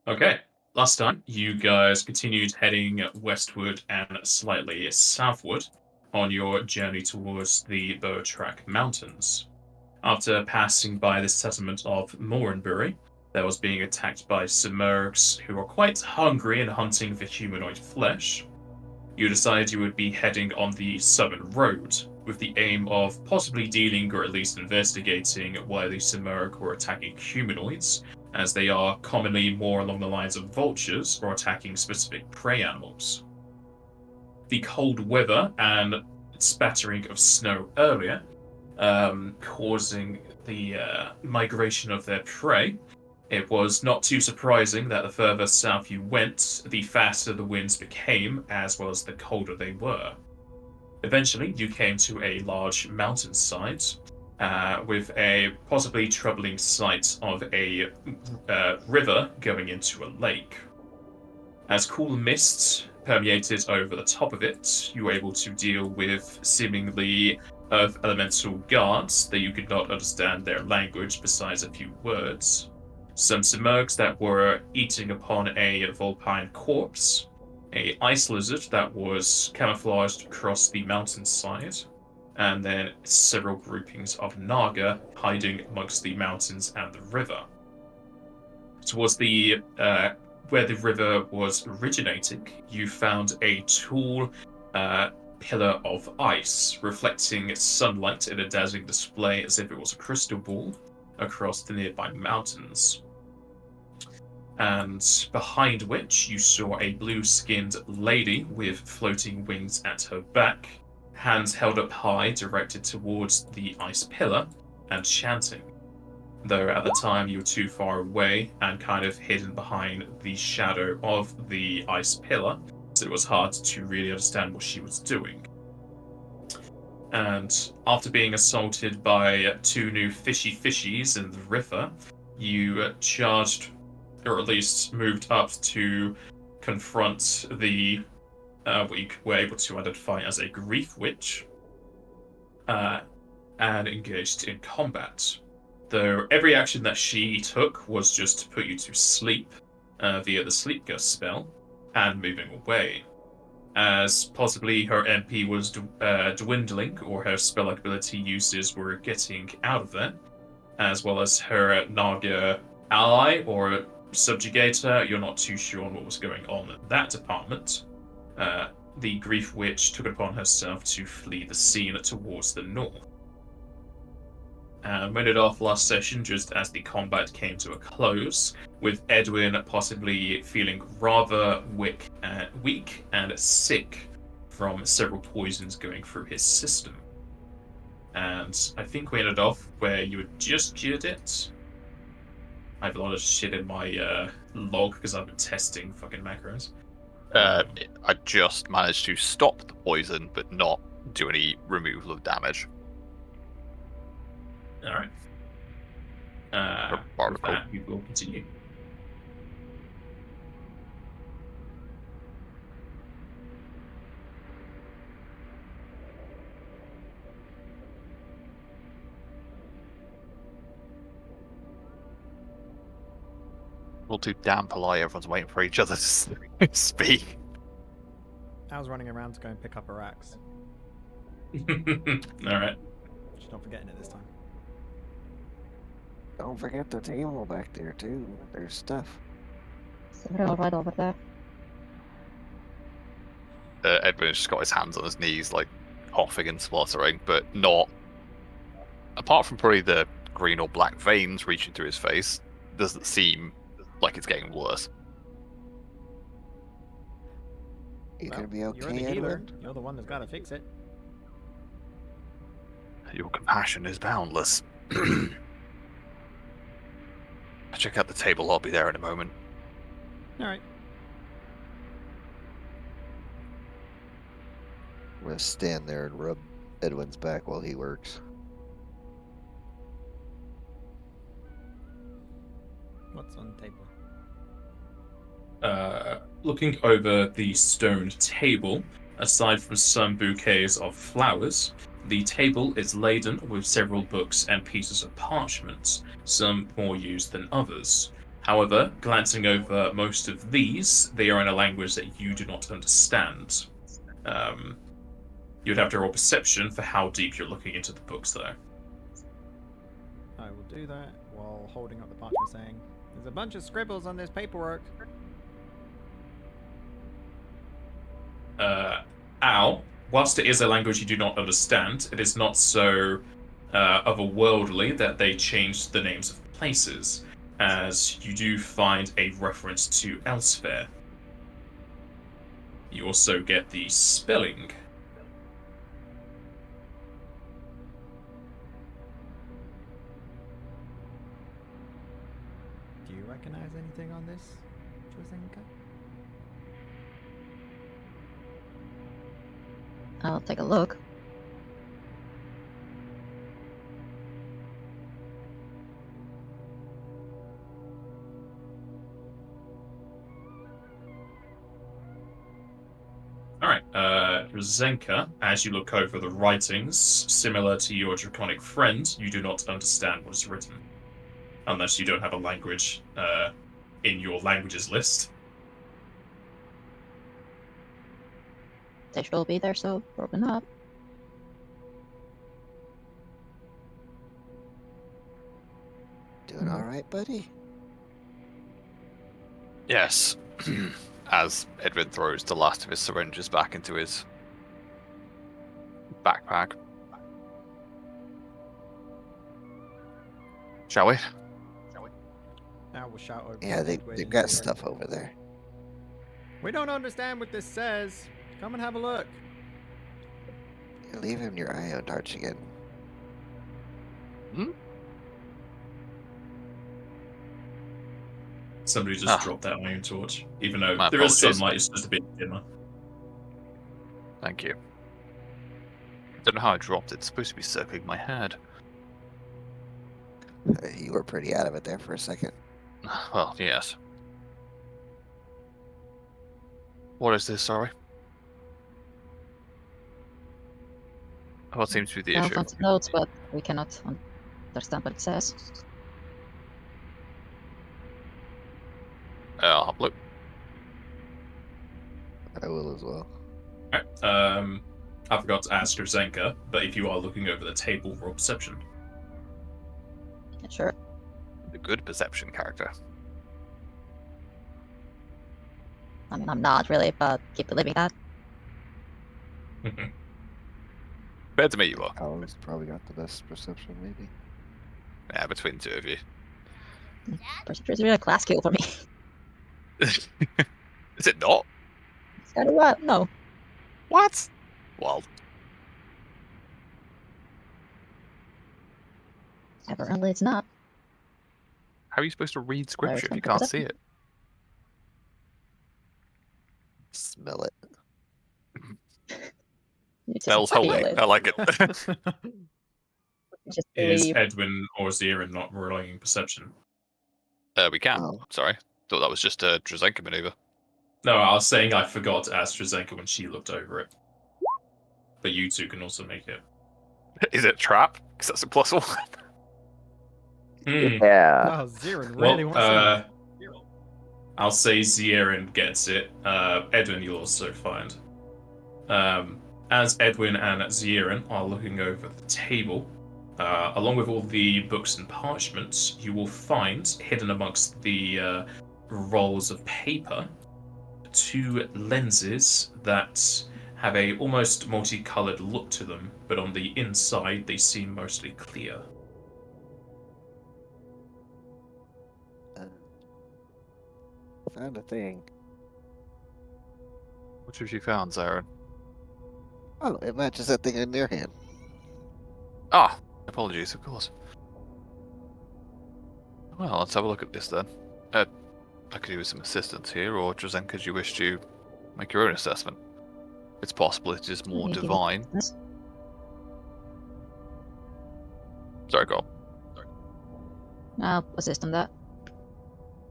Okay. Last time, you guys continued heading westward and slightly southward on your journey towards the Boa-Track Mountains. After passing by the settlement of Moranbury, that was being attacked by Simurgs who were quite hungry and hunting for humanoid flesh, you decided you would be heading on the southern road, with the aim of possibly dealing or at least investigating why the Simurg were attacking humanoids, as they are commonly more along the lines of vultures or attacking specific prey animals. The cold weather and spattering of snow earlier, causing the migration of their prey, it was not too surprising that the further south you went, the faster the winds became, as well as the colder they were. Eventually, you came to a large mountainside with a possibly troubling sight of a river going into a lake. As cool mists permeated over the top of it, you were able to deal with seemingly earth elemental guards that you could not understand their language besides a few words. Some Simurgs that were eating upon a vulpine corpse, a ice lizard that was camouflaged across the mountainside, and then several groupings of Naga hiding amongst the mountains and the river. Towards the where the river was originating, you found a tall pillar of ice reflecting sunlight in a dazzling display as if it was a crystal ball across the nearby mountains. And behind which you saw a blue-skinned lady with floating wings at her back, hands held up high directed towards the ice pillar, and chanting. Though at the time you were too far away and kind of hidden behind the shadow of the ice pillar, so it was hard to really understand what she was doing. And after being assaulted by two new fishies in the river, you charged, or at least moved up to confront the what you were able to identify as a grief witch, and engaged in combat. Though every action that she took was just to put you to sleep via the sleep gust spell and moving away, as possibly her MP was dwindling or her spell ability uses were getting out of there, as well as her Naga ally or subjugator. You're not too sure on what was going on in that department. The Grief Witch took it upon herself to flee the scene towards the north. And ended off last session just as the combat came to a close, with Edwin possibly feeling rather weak and sick from several poisons going through his system. And I think we ended off where you had just cured it. I have a lot of shit in my log because I've been testing fucking macros. I just managed to stop the poison, but not do any removal of damage. Alright. With that, we will continue. All too damn polite, everyone's waiting for each other to speak. I was running around to go and pick up her axe. Alright. Just not forgetting it this time. Don't forget the table back there, too. There's stuff. They're all right over there. Edwin's just got his hands on his knees, like, coughing and spluttering, but not... Apart from probably the green or black veins reaching through his face, doesn't seem like it's getting worse. You gonna be You're okay, the healer. Edwin? You're the one that's got to fix it. Your compassion is boundless. Check out the table, I'll be there in a moment. Alright. I'm gonna stand there and rub Edwin's back while he works. What's on the table? Looking over the stone table, aside from some bouquets of flowers, the table is laden with several books and pieces of parchment, some more used than others. However, glancing over most of these, they are in a language that you do not understand. You'd have to roll perception for how deep you're looking into the books, though. I will do that while holding up the parchment saying, "There's a bunch of scribbles on this paperwork." Al, whilst it is a language you do not understand, it is not so otherworldly that they changed the names of places, as you do find a reference to Elsewhere. You also get the spelling. Do you recognize anything on this, Drazenka? I'll take a look. Alright, Drazenka, as you look over the writings, similar to your draconic friend, you do not understand what is written. Unless you don't have a language in your languages list. They should be there, so probably not. Doing all right, buddy? Yes. As Edwin throws the last of his syringes back into his backpack. Shall we? Now we'll shout over. Yeah, to Edwin they've and got say, stuff over there. "We don't understand what this says. Come and have a look." You're leaving your ion darts again. Somebody just dropped that iron torch, even though My there is apologies. sunlight, it's just a bit dimmer. Thank you. I don't know how I dropped it. It's supposed to be circling my head. You were pretty out of it there for a second. Well, yes. What is this, sorry? What seems to be the I'll issue? find some notes, but we cannot understand what it says. I'll have a look. I will as well. Alright, I forgot to ask Drazenka, but if you are looking over the table, roll perception. Yeah, sure. The good perception character. I mean, I'm not really, but keep believing that. Better to me you are. Al's probably got the best perception, maybe. Yeah, between the two of you. Perception is really a class skill for me. Is it not? It's kind of what? No. What? Well, Apparently it's not. how are you supposed to read scripture if you something can't see it? Smell it. You just Spells feel holy. it. I like it. You just Is believe. Edwin or Zirin not rolling perception? We can. Oh. Sorry. Thought that was just a Drazenka maneuver. No, I was saying I forgot to ask Drazenka when she looked over it. But you two can also make it. Is it a trap? Because that's a +1. Yeah. Wow, Zirin really Well, wants to. I'll say Zirin gets it. Edwin, you'll also find. As Edwin and Zirin are looking over the table, along with all the books and parchments, you will find hidden amongst the rolls of paper 2 lenses that have a almost multicolored look to them, but on the inside they seem mostly clear. Found a thing. What have you found, Zarin? Oh, it matches that thing in your hand. Ah, apologies, of course. Well, let's have a look at this then. I could use some assistance here, or Drazenka, do you wish to make your own assessment? It's possible it is more You give it divine. this. Sorry, go on. I'll assist on that.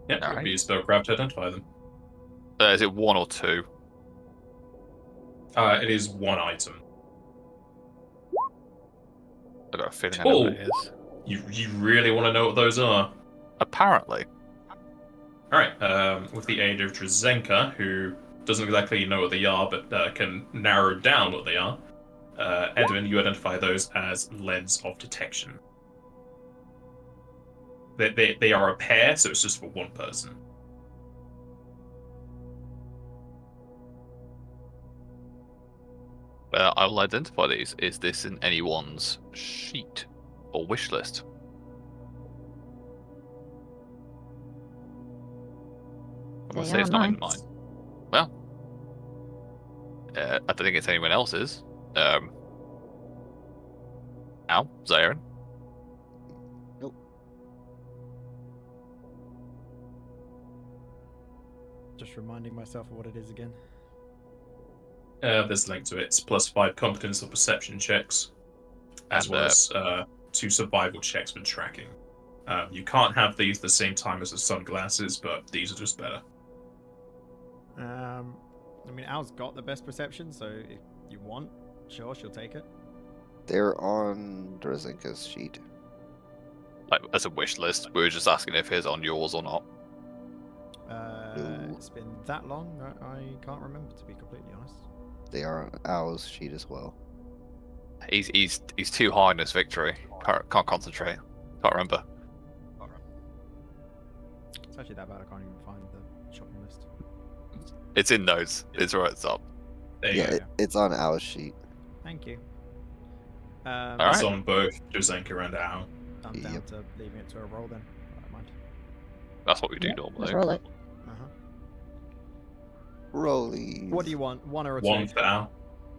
Yeah, it would Alright. be a spellcraft to identify them. Is it 1 or 2? It is 1 item. I've got a feeling I know what it Oh. is. You really want to know what those are? Apparently. Alright, with the aid of Drazenka, who doesn't exactly know what they are, but can narrow down what they are, Edwin, you identify those as lens of detection. They are a pair, so it's just for one person. Well, I will identify these. Is this in anyone's sheet or wish list? I'm gonna They say are it's not in mine. mine. Well, I don't think it's anyone else's. Al, Zarin. Nope. Just reminding myself of what it is again. There's a link to it. It's +5 competence or perception checks, as And, well as 2 survival checks for tracking. You can't have these the same time as the sunglasses, but these are just better. I mean, Al's got the best perception, so if you want, sure, she'll take it. They're on Drazenka's sheet. like, as a wish list, we were just asking if it's on yours or not. No. It's been that long that I can't remember, to be completely honest. They are on Owl's sheet as well. He's too high in his victory. Can't concentrate. Can't remember. It's actually that bad I can't even find the shopping list. It's in notes. It's right at the top. There you Yeah, go. it's on Owl's sheet. Thank you. Alright. It's on both Drazenka and Al. I'm down Yep. to leaving it to a roll then. I don't mind. That's what we do Yeah, normally. let's roll it. Uh-huh. Rollies. What do you want? One or a One two? for Al.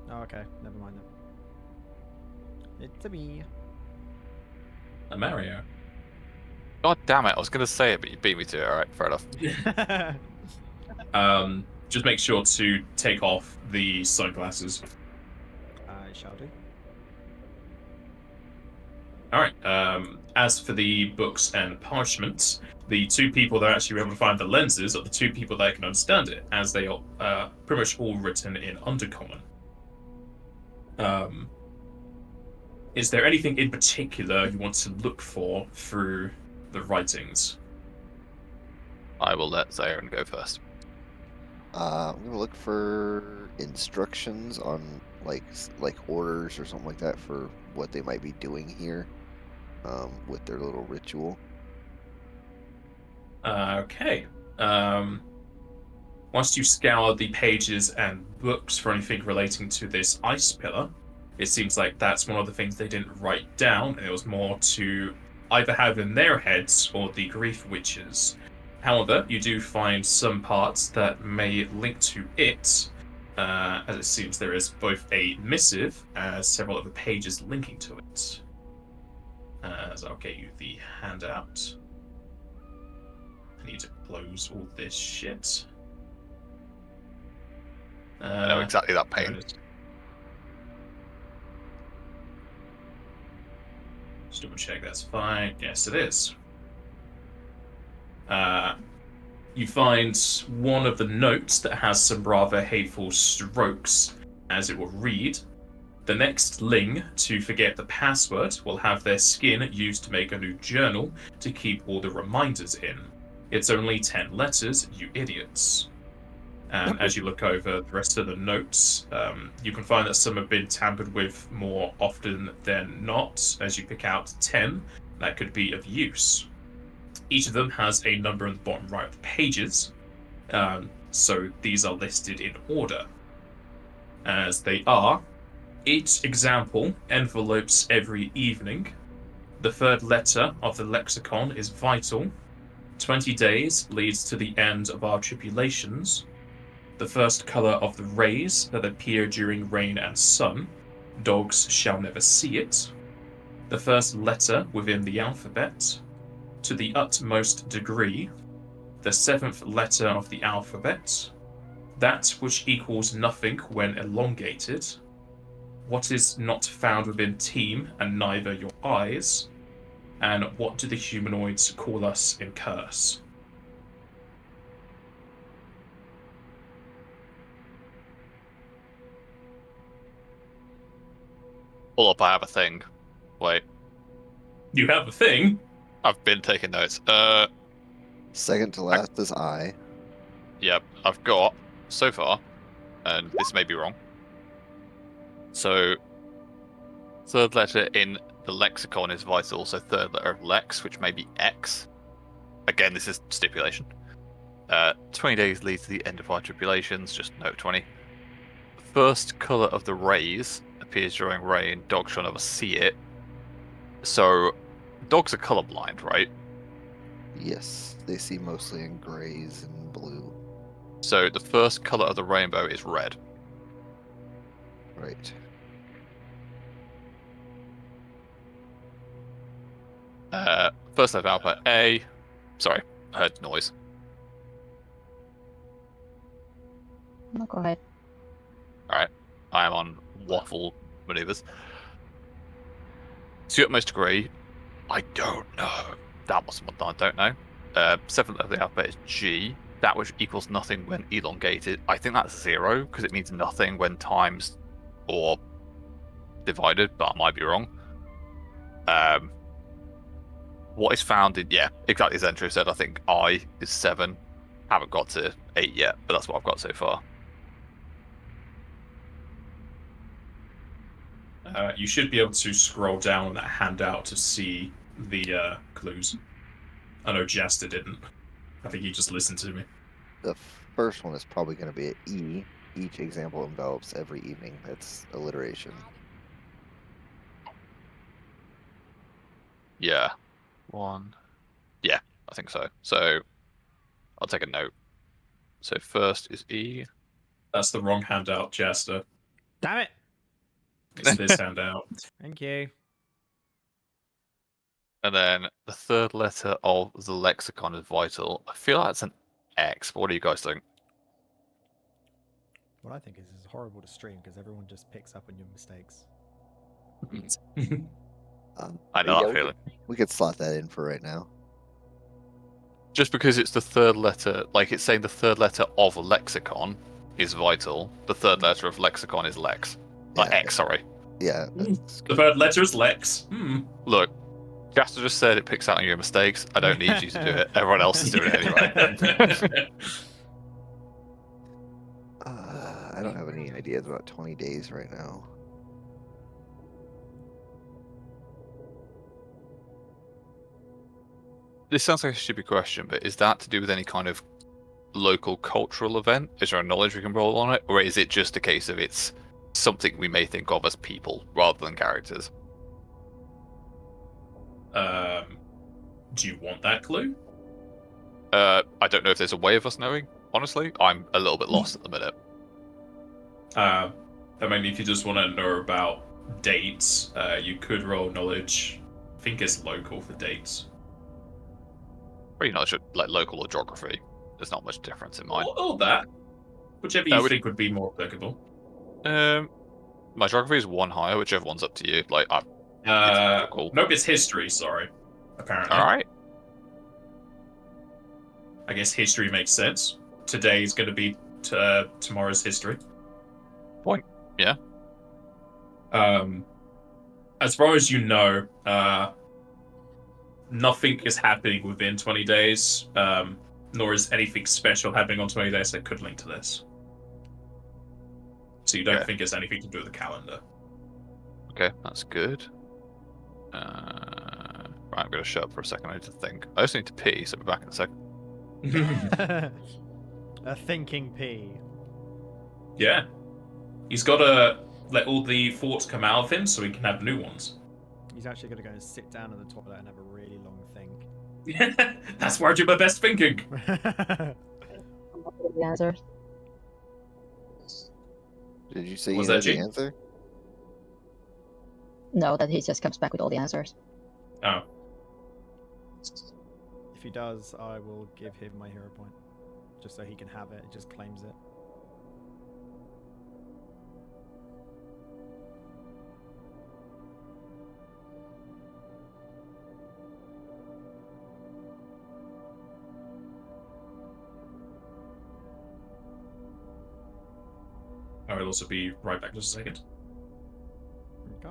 Oh, okay. Never mind then. It's me. A Mario. God damn it! I was gonna say it, but you beat me to it. All right, fair enough. Just make sure to take off the sunglasses. I shall do. Alright, as for the books and parchments, the 2 people that are actually able to find the lenses are the 2 people that can understand it, as they are pretty much all written in Undercommon. Is there anything in particular you want to look for through the writings? I will let Zarin go first. I'm gonna look for instructions on like orders or something like that for what they might be doing here, with their little ritual. Okay. Once you scour the pages and books for anything relating to this ice pillar, it seems like that's one of the things they didn't write down, and it was more to either have in their heads or the grief witches. However, you do find some parts that may link to it, as it seems there is both a missive as several other pages linking to it. So I'll get you the handout. I need to close all this shit. I know exactly that there pain. it is. Just double check that's fine. Yes, it is. You find one of the notes that has some rather hateful strokes, as it will read. The next ling to forget the password will have their skin used to make a new journal to keep all the reminders in. It's only 10 letters, you idiots. And as you look over the rest of the notes, you can find that some have been tampered with more often than not. As you pick out 10 that could be of use. Each of them has a number in the bottom right of the pages, so these are listed in order. As they are, each example envelopes every evening. The 3rd letter of the lexicon is vital. 20 days leads to the end of our tribulations. The first colour of the rays that appear during rain and sun. Dogs shall never see it. The first letter within the alphabet. To the utmost degree. The 7th letter of the alphabet. That which equals nothing when elongated. What is not found within team and neither your eyes. And what do the humanoids call us in curse? Pull up, I have a thing. Wait, You have a thing. I've been taking notes. Second to last is I. Yep, I've got, so far, and this may be wrong. So, third letter in the lexicon is vital, so third letter of lex, which may be X. Again, this is stipulation. 20 days leads to the end of our tribulations, just note 20. The first colour of the rays appears during rain, dogs shall never see it. So, dogs are colourblind, right? Yes, they see mostly in grays and blue. So, the first colour of the rainbow is red. Right. First letter of alphabet A. Sorry, I heard noise. No, go ahead. Alright, I am on waffle maneuvers. To the utmost degree, I don't know. That was one I don't know. Seventh letter of the alphabet is G. That which equals nothing when elongated. I think that's 0, because it means nothing when times or divided, but I might be wrong. What is found in, yeah, exactly as Entro said, I think I is 7. Haven't got to 8 yet, but that's what I've got so far. You should be able to scroll down that handout to see the clues. I know Jester didn't. I think he just listened to me. The first one is probably going to be an E. Each example envelops every evening. That's alliteration. Yeah. 1. Yeah, I think so. So, I'll take a note. So first is E. That's the wrong handout, Jester. Damn it! It's this handout. Thank you. And then the third letter of the lexicon is vital. I feel like it's an X, but what do you guys think? What I think is it's horrible to stream because everyone just picks up on your mistakes. I know that we feeling. we could slot that in for right now. Just because it's the third letter, like it's saying the third letter of lexicon is vital. The third letter of lexicon is lex. Yeah. X, sorry. Yeah. That's The third letter is Lex. Hmm. Look, Jasper just said it picks out on your mistakes. I don't need you to do it. Everyone else is doing it anyway. I don't have any ideas about 20 days right now. This sounds like a stupid question, but is that to do with any kind of local cultural event? Is there a knowledge we can roll on it? Or is it just a case of it's something we may think of as people rather than characters? Do you want that clue? I don't know if there's a way of us knowing, honestly. I'm a little bit lost at the minute. I mean, if you just want to know about dates, you could roll knowledge. I think it's local for dates. Or you know, like local or geography. There's not much difference in mine. Or that. Whichever you think would be more applicable. My geography is 1 higher, whichever one's up to you. Like, cool. Nope, it's history, sorry. Apparently. Alright. I guess history makes sense. Today is going to be tomorrow's history. Point. Yeah. As far as you know, nothing is happening within 20 days, nor is anything special happening on 20 days that could link to this. So you don't think it's anything to do with the calendar. Okay, that's good. Right, I'm going to shut up for a second. I need to think. I also need to pee, so I'll be back in a sec. A thinking pea. Yeah. He's got to let all the thoughts come out of him so he can have new ones. He's actually going to go and sit down in the toilet and have a really long think. That's where I do my best thinking. The answers. Did you say Was you that had the G? answer? No, that he just comes back with all the answers. Oh. If he does, I will give him my hero point. Just so he can have it. He just claims it. I'll also be right back just a second. Okay.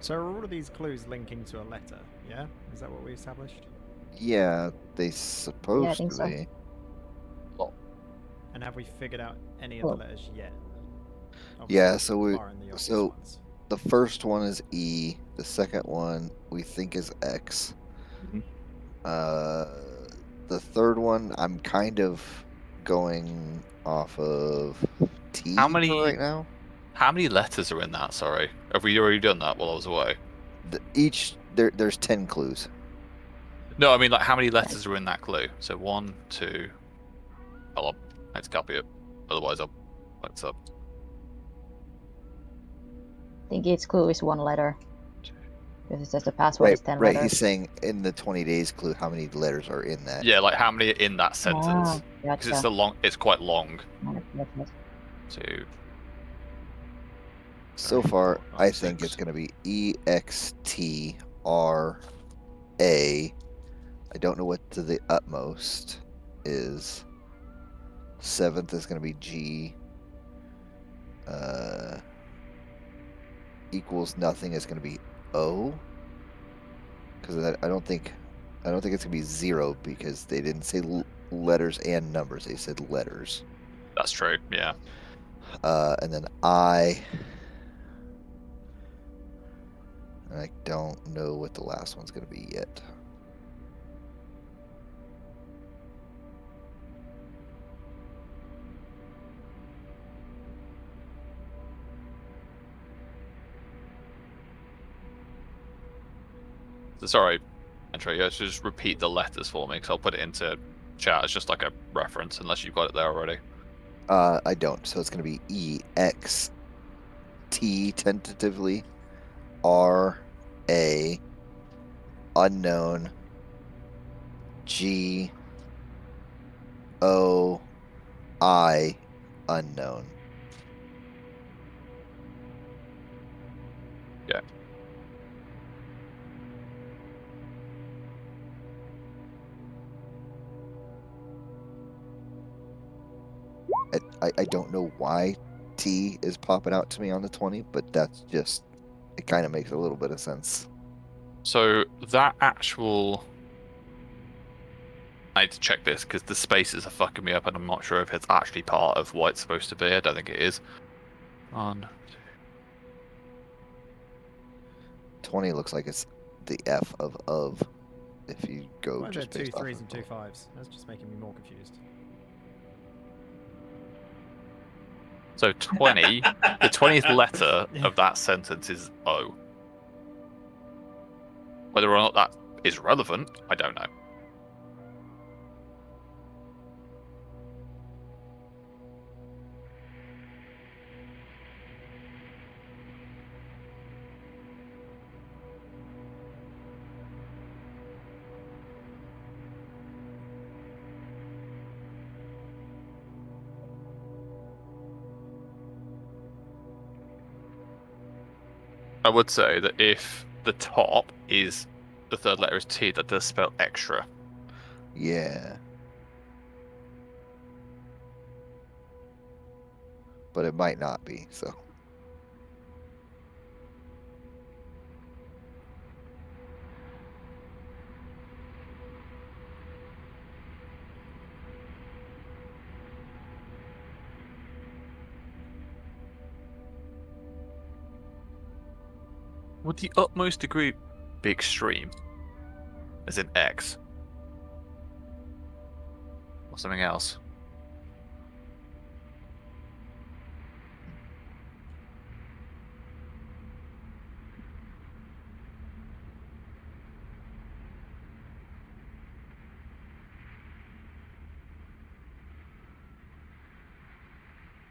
So are all of these clues linking to a letter? Yeah, is that what we established? Yeah, they Yeah, I supposed think to so. be. And have we figured out any of the Well- letters yet? Yeah, Obviously, so we barring the obvious so ones. the first one is E. The second one we think is X. Mhm. The third one I'm kind of going off of T How for many right now. How many letters are in that? Sorry, have we already done that while I was away? There's 10 clues. No, I mean like how many letters are in that clue? So 1, 2. Hold on, let's copy it. Otherwise, I'll fuck this up. I think each clue is one letter. Because it says the password Right, is 10 right. letters. He's saying in the 20 days clue, how many letters are in that? Yeah, like how many are in that sentence? Ah, Because gotcha. it's quite long. Yes. 2. So 3, far, 4, 5, I think it's 6. going to be EXTRA. I don't know what to the utmost is. Seventh is going to be G. Equals nothing is going to be O. Because I don't think it's going to be 0 because they didn't say letters and numbers. They said letters. That's true. Yeah. And then I. And I don't know what the last one's going to be yet. So sorry, Entry. Yeah, so just repeat the letters for me, because I'll put it into chat as just like a reference, unless you've got it there already. I don't. So it's going to be EXT tentatively. RA unknown. GOI unknown. Yeah. I don't know why T is popping out to me on the 20, but that's just, it kind of makes a little bit of sense. So that actual, I need to check this because the spaces are fucking me up, and I'm not sure if it's actually part of what it's supposed to be. I don't think it is. 1, 20 looks like it's the F of if you go Why are there just two based off threes of and two fives? That's just making me more confused. So 20, the 20th letter of that sentence is O. Whether or not that is relevant, I don't know. I would say that if the top is the third letter is T, that does spell extra. Yeah. But it might not be, so. Would the utmost degree be extreme? As in X? Or something else?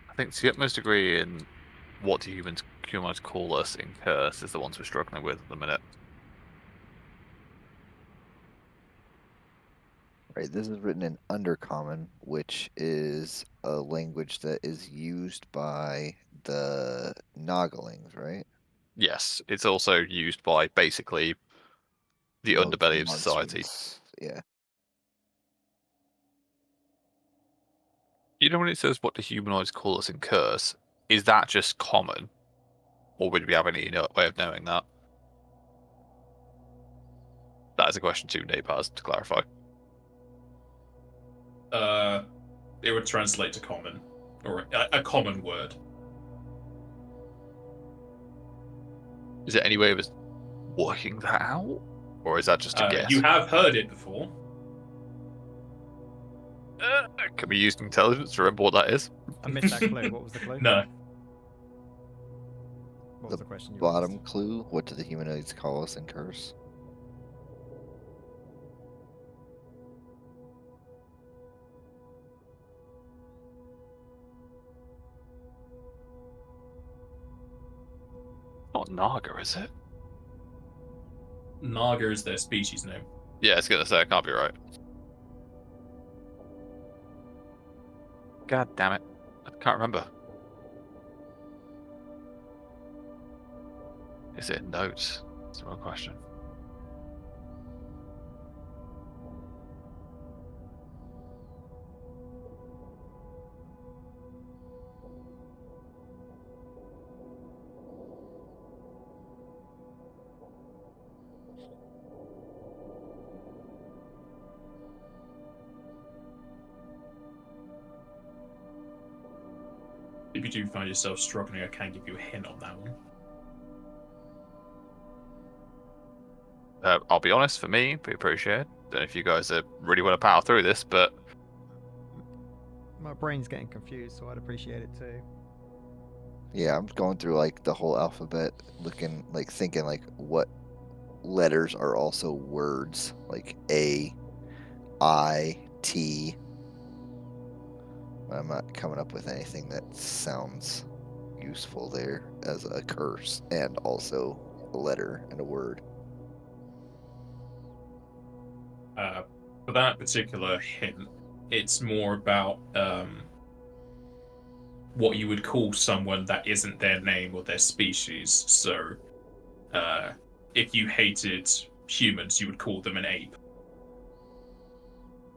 I think the utmost degree in what do humans call us in Curse is the ones we're struggling with at the minute. Right, this is written in Undercommon, which is a language that is used by the Noglings, right? Yes, it's also used by basically the Most underbelly of society. monsters. Yeah. You know when it says what do humanoids call us in Curse, is that just common? Or would we have any way of knowing that? That is a question to Napaz to clarify. It would translate to common, or a common word. Is there any way of us working that out? Or is that just a guess? You have heard it before. Can we use intelligence to remember what that is? I missed that clue. What was the clue? No. What was the question you Bottom asked? clue: what do the humanoids call us in curse? Not Naga, is it? Naga is their species name. Yeah, I was gonna say, I can't be right. God damn it. I can't remember. Is it in notes? That's the wrong question. If you do find yourself struggling, I can give you a hint on that one. I'll be honest, for me, we appreciate it. Don't know if you guys really want to power through this, but My brain's getting confused, so I'd appreciate it too. Yeah, I'm going through like the whole alphabet, looking like thinking like what letters are also words, like A, I, T. I'm not coming up with anything that sounds useful there as a curse and also a letter and a word. For that particular hint, it's more about what you would call someone that isn't their name or their species. So, if you hated humans, you would call them an ape.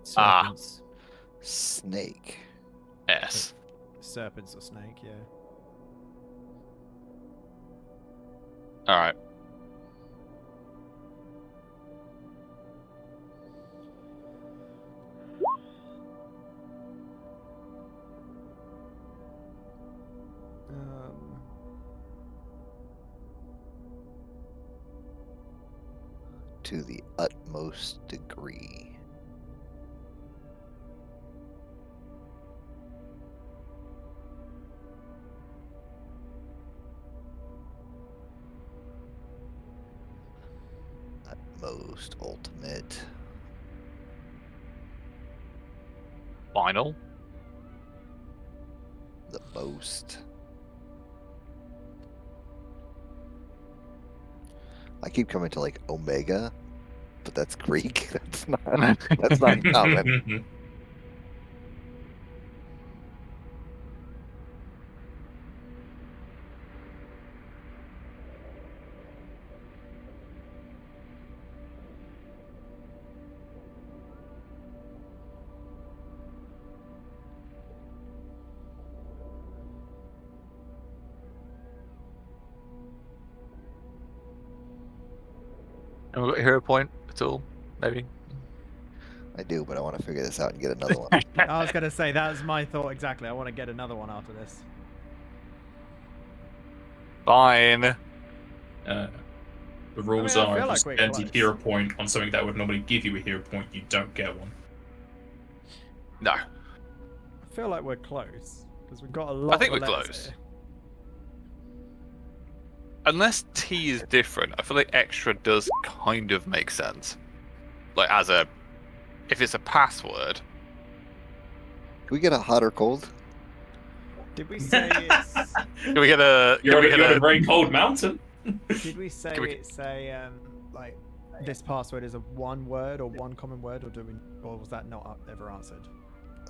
Serpents. Snake. S. Serpents or snake, yeah. Alright. To the utmost degree. Utmost, ultimate. Final. The most. I keep coming to like Omega, but that's Greek. That's not common. Have we got a hero point at all? Maybe? I do, but I want to figure this out and get another one. I was gonna say that was my thought exactly. I want to get another one after this. Fine. The rules I are feel if you like we're spend a close. hero point on something that would normally give you a hero point, you don't get one. No. I feel like we're close because we've got a lot. I think of we're letters close. here. Unless T is different, I feel like extra does kind of make sense. Like as a, if it's a password. Can we get a hot or cold? Did we say it's? Can we get a? You're Can we on get a very cold mountain. Did we say Can we- it's a like this password is a one word or one common word, or was that not ever answered?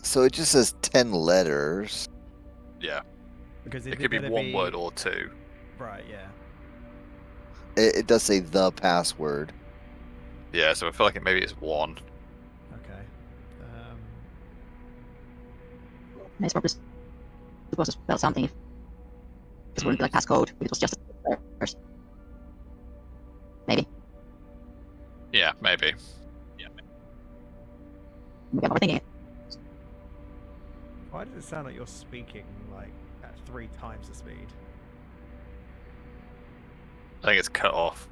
So it just says 10 letters. Yeah. Because It could be gonna one word or two. Right. Yeah. It does say the password. Yeah, so I feel like maybe it's one. Okay. It's probably supposed to spell something. This wouldn't be like passcode, if it was just letters. Maybe. Yeah, maybe. Maybe I'm overthinking it. Why does it sound like you're speaking like at 3 times the speed? I think it's cut off.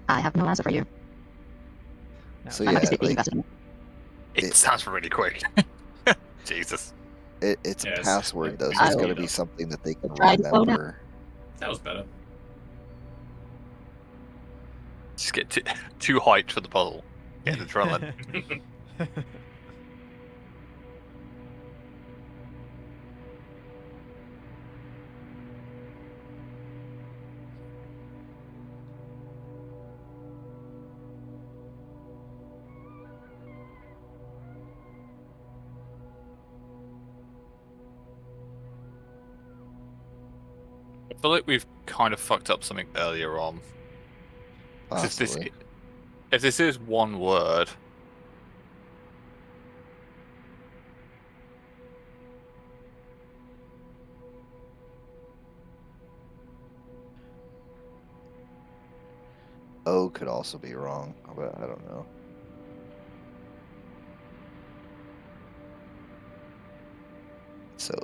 I have no answer for you. Now, So I might yeah, be speaking like faster than you. It sounds really quick. Jesus. it's Yes. a password though, so I it's got to will- be something that they can Try to slow down. remember. That was better. Just get too hyped for the puzzle. Get adrenaline. I feel like we've kind of fucked up something earlier on. 'Cause Possibly. If this is one word, O could also be wrong, but I don't know. So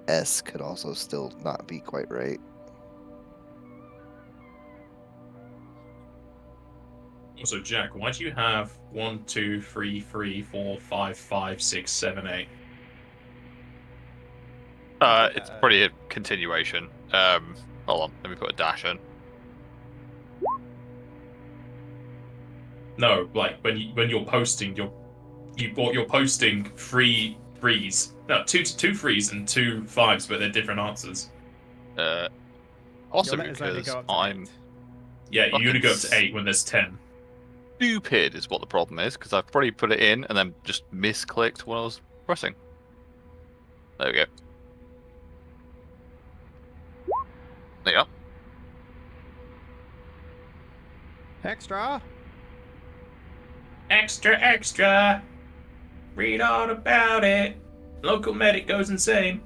S could also still not be quite right. Also, Jack, why do you have 1, 2, 3, 3, 4, 5, 5, 6, 7, 8? it's probably a continuation. Hold on, let me put a dash in. No, like when you're posting, you're posting 3 3s. No, two 3s and 2 5s, but they're different answers. Also Your letters only because go up to I'm 8. Yeah, you only Fucking go up to 8 when there's 10. stupid is what the problem is, because I've probably put it in and then just misclicked when I was pressing. There we go. There you go. Extra! Extra, extra! Read all about it. Local medic goes insane.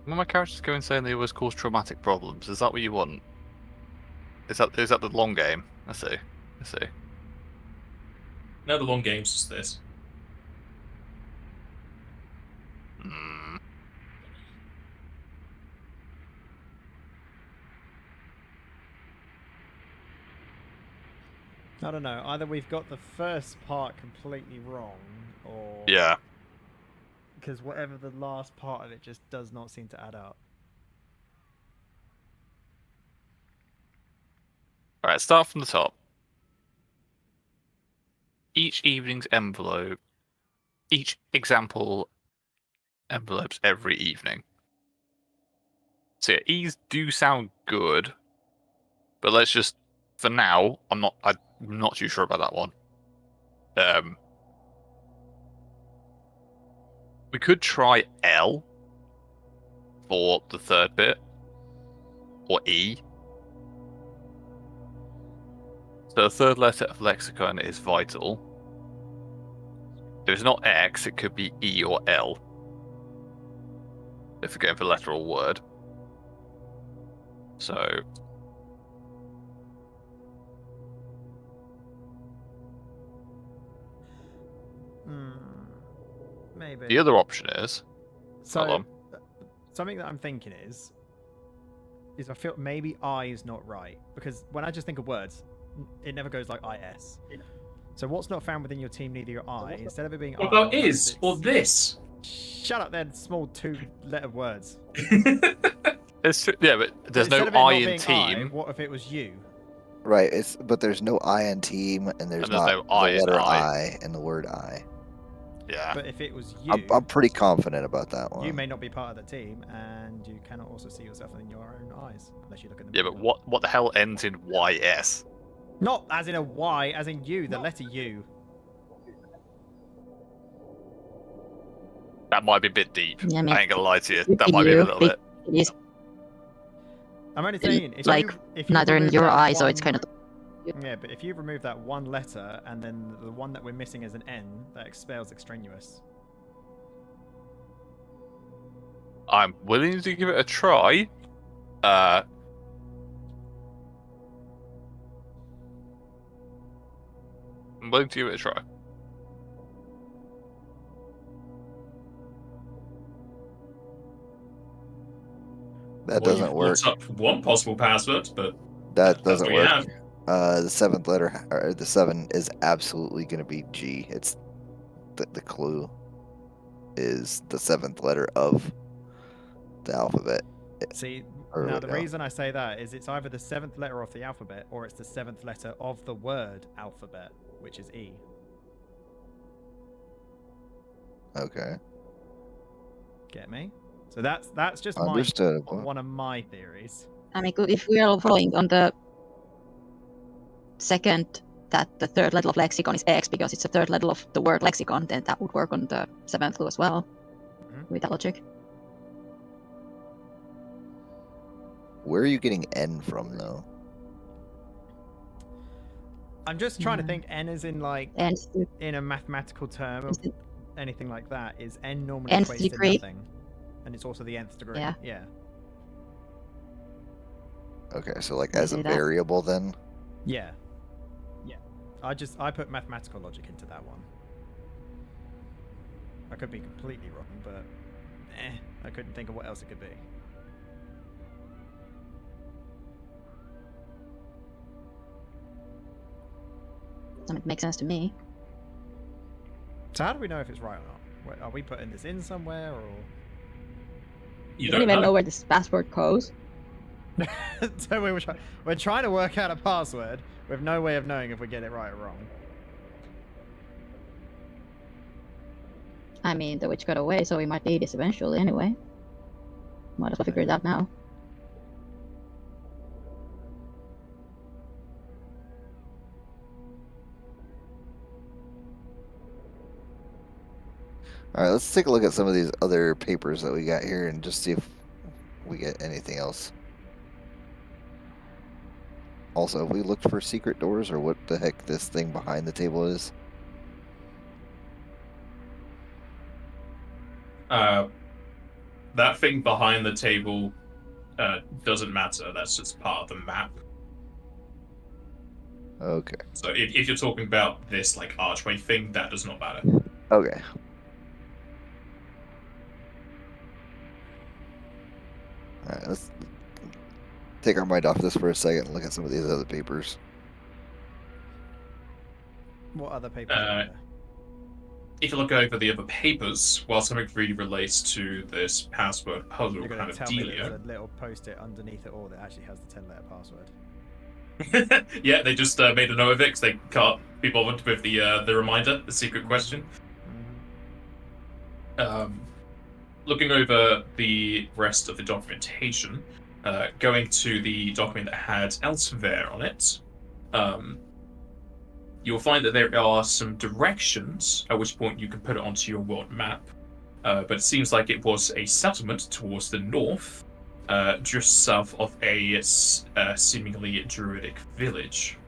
When my characters go insane, they always cause traumatic problems. Is that what you want? Is that the long game? I see. No, the long game's just this. Hmm. I don't know. Either we've got the first part completely wrong, or Yeah. because whatever the last part of it just does not seem to add up. Alright, start from the top. Each example envelopes every evening. So yeah, E's do sound good, but let's just, for now, I'm not too sure about that one. We could try L for the third bit, or E. So the third letter of lexicon is vital. If it's not X, it could be E or L. If we're going for letter or word. So Maybe. the other option is, hold So on. something that I'm thinking is I feel maybe I is not right, because when I just think of words, it never goes like IS. So what's not found within your team, neither your I, instead of it being What I, about is or this? Shut up then, small 2-letter words. It's true, yeah, but there's no Instead of it I not in being team, what if it was you? Right, but there's no I in team, and there's there's not no I the in letter I. I in the word I. Yeah. But if it was you, I'm pretty confident about that one. you may not be part of the team, and you cannot also see yourself in your own eyes unless you look at them. Yeah, but what the hell ends in YS? Not as in a Y, as in you, the letter U. That might be a bit deep. Yeah, I mean, I ain't gonna lie to you. It That might be a little bit. is I'm only saying, if like you neither in remove your that eyes, so it's one- kind of. Yeah, but if you remove that one letter and then the one that we're missing is an N, that spells extraneous. I'm willing to give it a try. I'm willing to give it a try. That Well, doesn't you've work. looked up one possible password, but That that's doesn't what you work. have. The seventh letter, or the 7, is absolutely going to be G. It's the clue is the 7th letter of the alphabet. See, Or now wait, the no. reason I say that is it's either the 7th letter of the alphabet or it's the 7th letter of the word alphabet, which is E. Okay, Get me? So that's just understood. one of my theories. I mean, if we are following on the second that the third letter of lexicon is X because it's the third letter of the word lexicon, then that would work on the 7th clue as well, with that logic. Where are you getting N from, though? I'm just trying to think. N is in like And in a mathematical term, is it- anything like that. Is N normally Nth equates to degree. nothing, and it's also the nth degree. Yeah. Yeah. Okay, so like I as a see that. variable, then. Yeah. Yeah. I put mathematical logic into that one. I could be completely wrong, but I couldn't think of what else it could be. I mean, it makes sense to me. So how do we know if it's right or not? Are we putting this in somewhere, or? You I don't don't even know know. where this password goes. So we're trying to work out a password with no way of knowing if we get it right or wrong. I mean, the witch got away, so we might need this eventually anyway. Might as well figure it out now. All right, let's take a look at some of these other papers that we got here and just see if we get anything else. Also, have we looked for secret doors or what the heck this thing behind the table is? That thing behind the table doesn't matter. That's just part of the map. Okay. So if you're talking about this like archway thing, that does not matter. Okay. All right, let's take our mind off this for a second and look at some of these other papers. What other papers are there? If you look over the other papers, while something really relates to this password puzzle You're kind going of to tell me there's dealio. a little post-it underneath it all that actually has the 10-letter password. Yeah, they just made a note of it because they can't be bothered with the reminder, the secret question. Looking over the rest of the documentation, going to the document that had elsewhere on it, you'll find that there are some directions, at which point you can put it onto your world map. But it seems like it was a settlement towards the north, just south of a seemingly druidic village.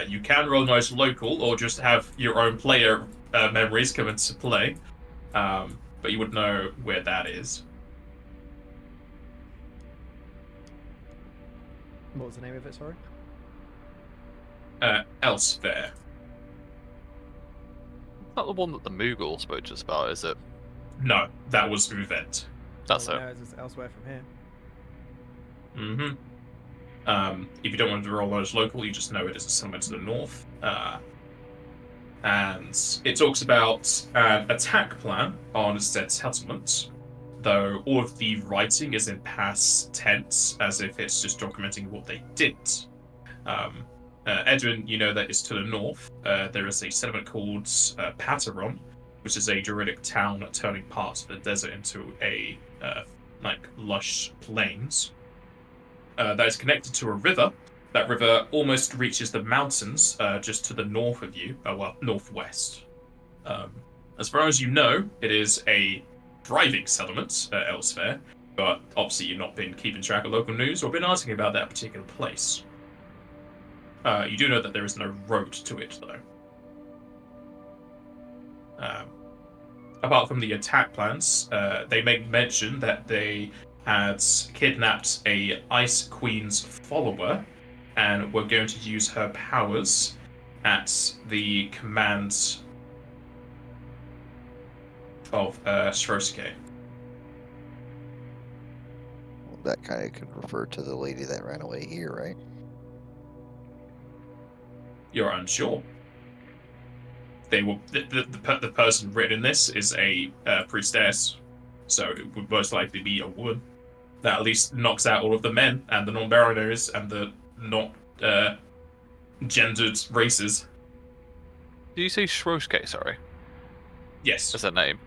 You can roll most local, or just have your own player memories come into play, but you wouldn't know where that is. What was the name of it, sorry? Elsewhere. Not the one that the Moogle spoke to us about, is it? No, that was Uvent. That's All we it. know is it's elsewhere from here. If you don't want to roll those local, you just know it is a settlement to the north. And it talks about an attack plan on said settlement, though all of the writing is in past tense, as if it's just documenting what they did. Edwin, you know that is to the north. There is a settlement called Pathfinder, which is a druidic town turning parts of the desert into a lush plains. That is connected to a river. That river almost reaches the mountains just to the north of you, northwest. As far as you know, it is a thriving settlement elsewhere, but obviously you've not been keeping track of local news or been asking about that particular place. You do know that there is no road to it, though. apart from the attack plans, they make mention that they had kidnapped a Ice Queen's follower and were going to use her powers at the command of Shrosuke. Well, that kind of could refer to the lady that ran away here, right? You're unsure. They will. The person written in this is a priestess, so it would most likely be a woman. That at least knocks out all of the men and the non-binaries and the not gendered races. Do you say Shrosuke, sorry? Yes. That's her name.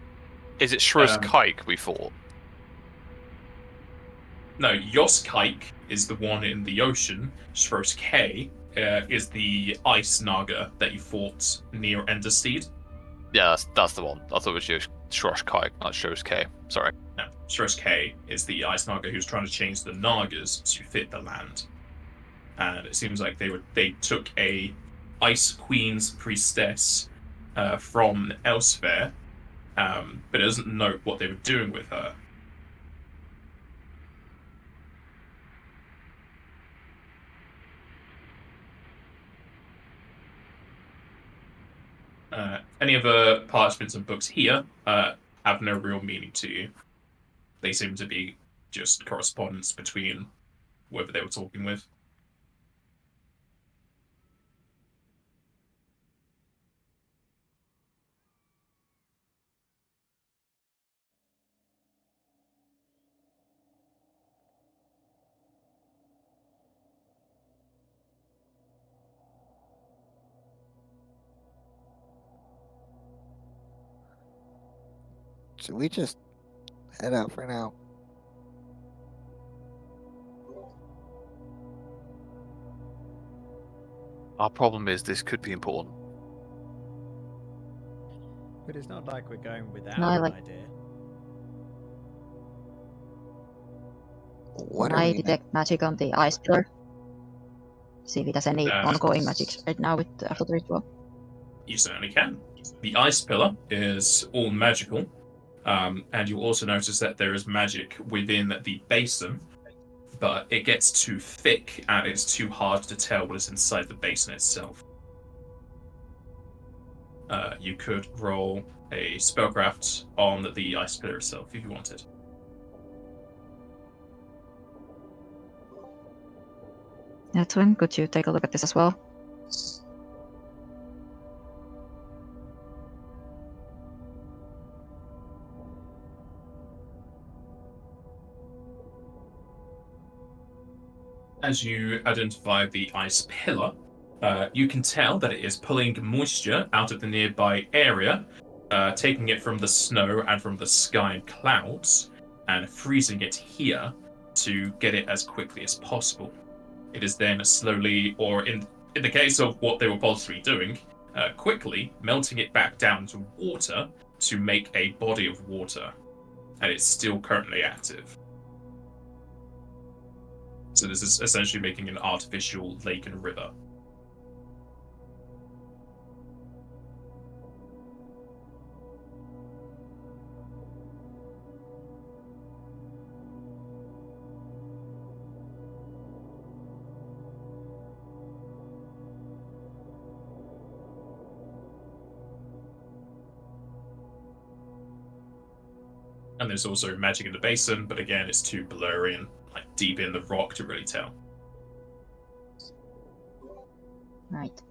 Is it Shrosuke we fought? No, Yoskaik is the one in the ocean. Shrosuke is the ice naga that you fought near Endersteed. Yeah, that's the one. I thought it was Shrosuke, not Shrosuke. Sorry. No, Shrosuke is the ice naga who's trying to change the nagas to fit the land. And it seems like they took a Ice Queen's priestess from elsewhere, but it doesn't note what they were doing with her. Any other parchments and books here have no real meaning to you. They seem to be just correspondence between whoever they were talking with. Should we just head out for now? Our problem is this could be important. But it's not like we're going without No, an like- idea. What Can are I we detect magic on the ice pillar? See if it has any Yes. ongoing magic right now with after the ritual. You certainly can. The ice pillar is all magical, and you'll also notice that there is magic within the basin, but it gets too thick and it's too hard to tell what is inside the basin itself. You could roll a spellcraft on the ice pillar itself if you wanted. Edwin, could you take a look at this as well? As you identify the ice pillar, you can tell that it is pulling moisture out of the nearby area, taking it from the snow and from the sky and clouds, and freezing it here to get it as quickly as possible. It is then slowly, or in the case of what they were possibly doing, quickly melting it back down to water to make a body of water. And it's still currently active. So this is essentially making an artificial lake and river. And there's also magic in the basin, but again, it's too blurry and like deep in the rock to really tell. Right.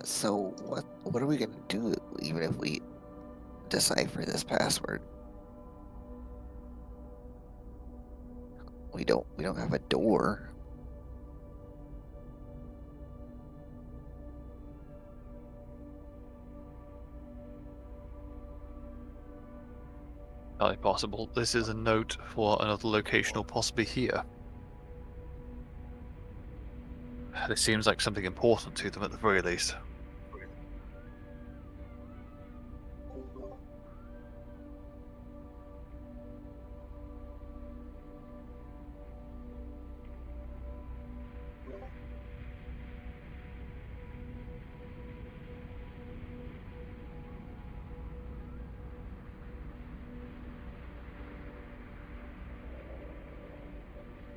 So what are we gonna do even if we decipher this password? We don't have a door. Entirely possible. This is a note for another location or possibly here. This seems like something important to them at the very least.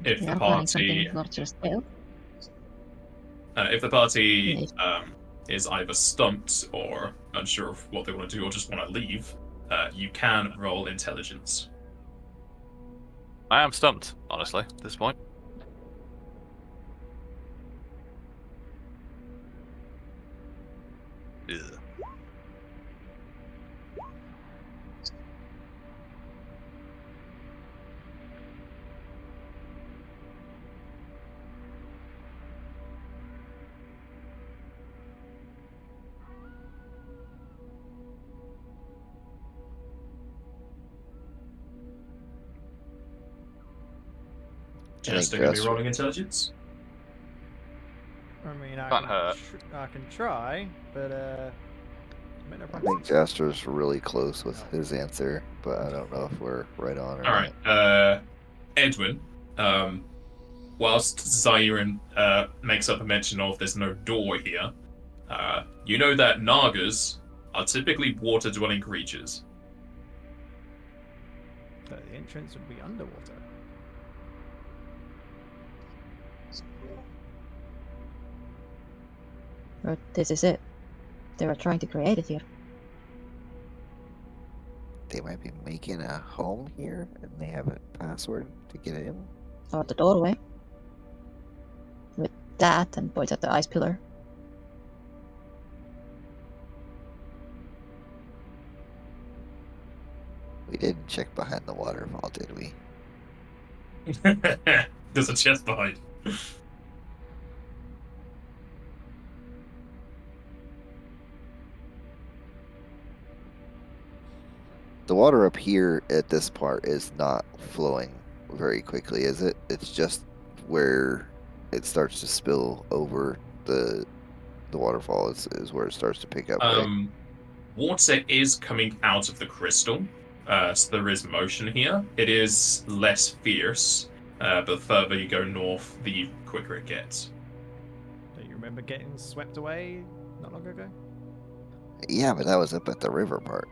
If We the are planning something party, larger scale. if the party Yes. is either stumped or unsure of what they want to do or just want to leave, you can roll intelligence. I am stumped, honestly, at this point. Ugh. Jester think going to be Jester- rolling intelligence? I mean, I Can't can, hurt. I can try, but make no I think promises. Jester's really close with No. his answer, but I don't know if we're right on or All not. right, Edwin. Whilst Zyron makes up a mention of there's no door here, you know that Nagas are typically water-dwelling creatures. But the entrance would be underwater. But this is it. They were trying to create it here. They might be making a home here, and they have a password to get in. Or the doorway. With that and points at the ice pillar. We didn't check behind the waterfall, did we? There's a chest behind. The water up here at this part is not flowing very quickly, is it? It's just where it starts to spill over the waterfall is where it starts to pick up, right? Water is coming out of the crystal, so there is motion here. It is less fierce, but the further you go north, the quicker it gets. Don't you remember getting swept away not long ago? Yeah, but that was up at the river part.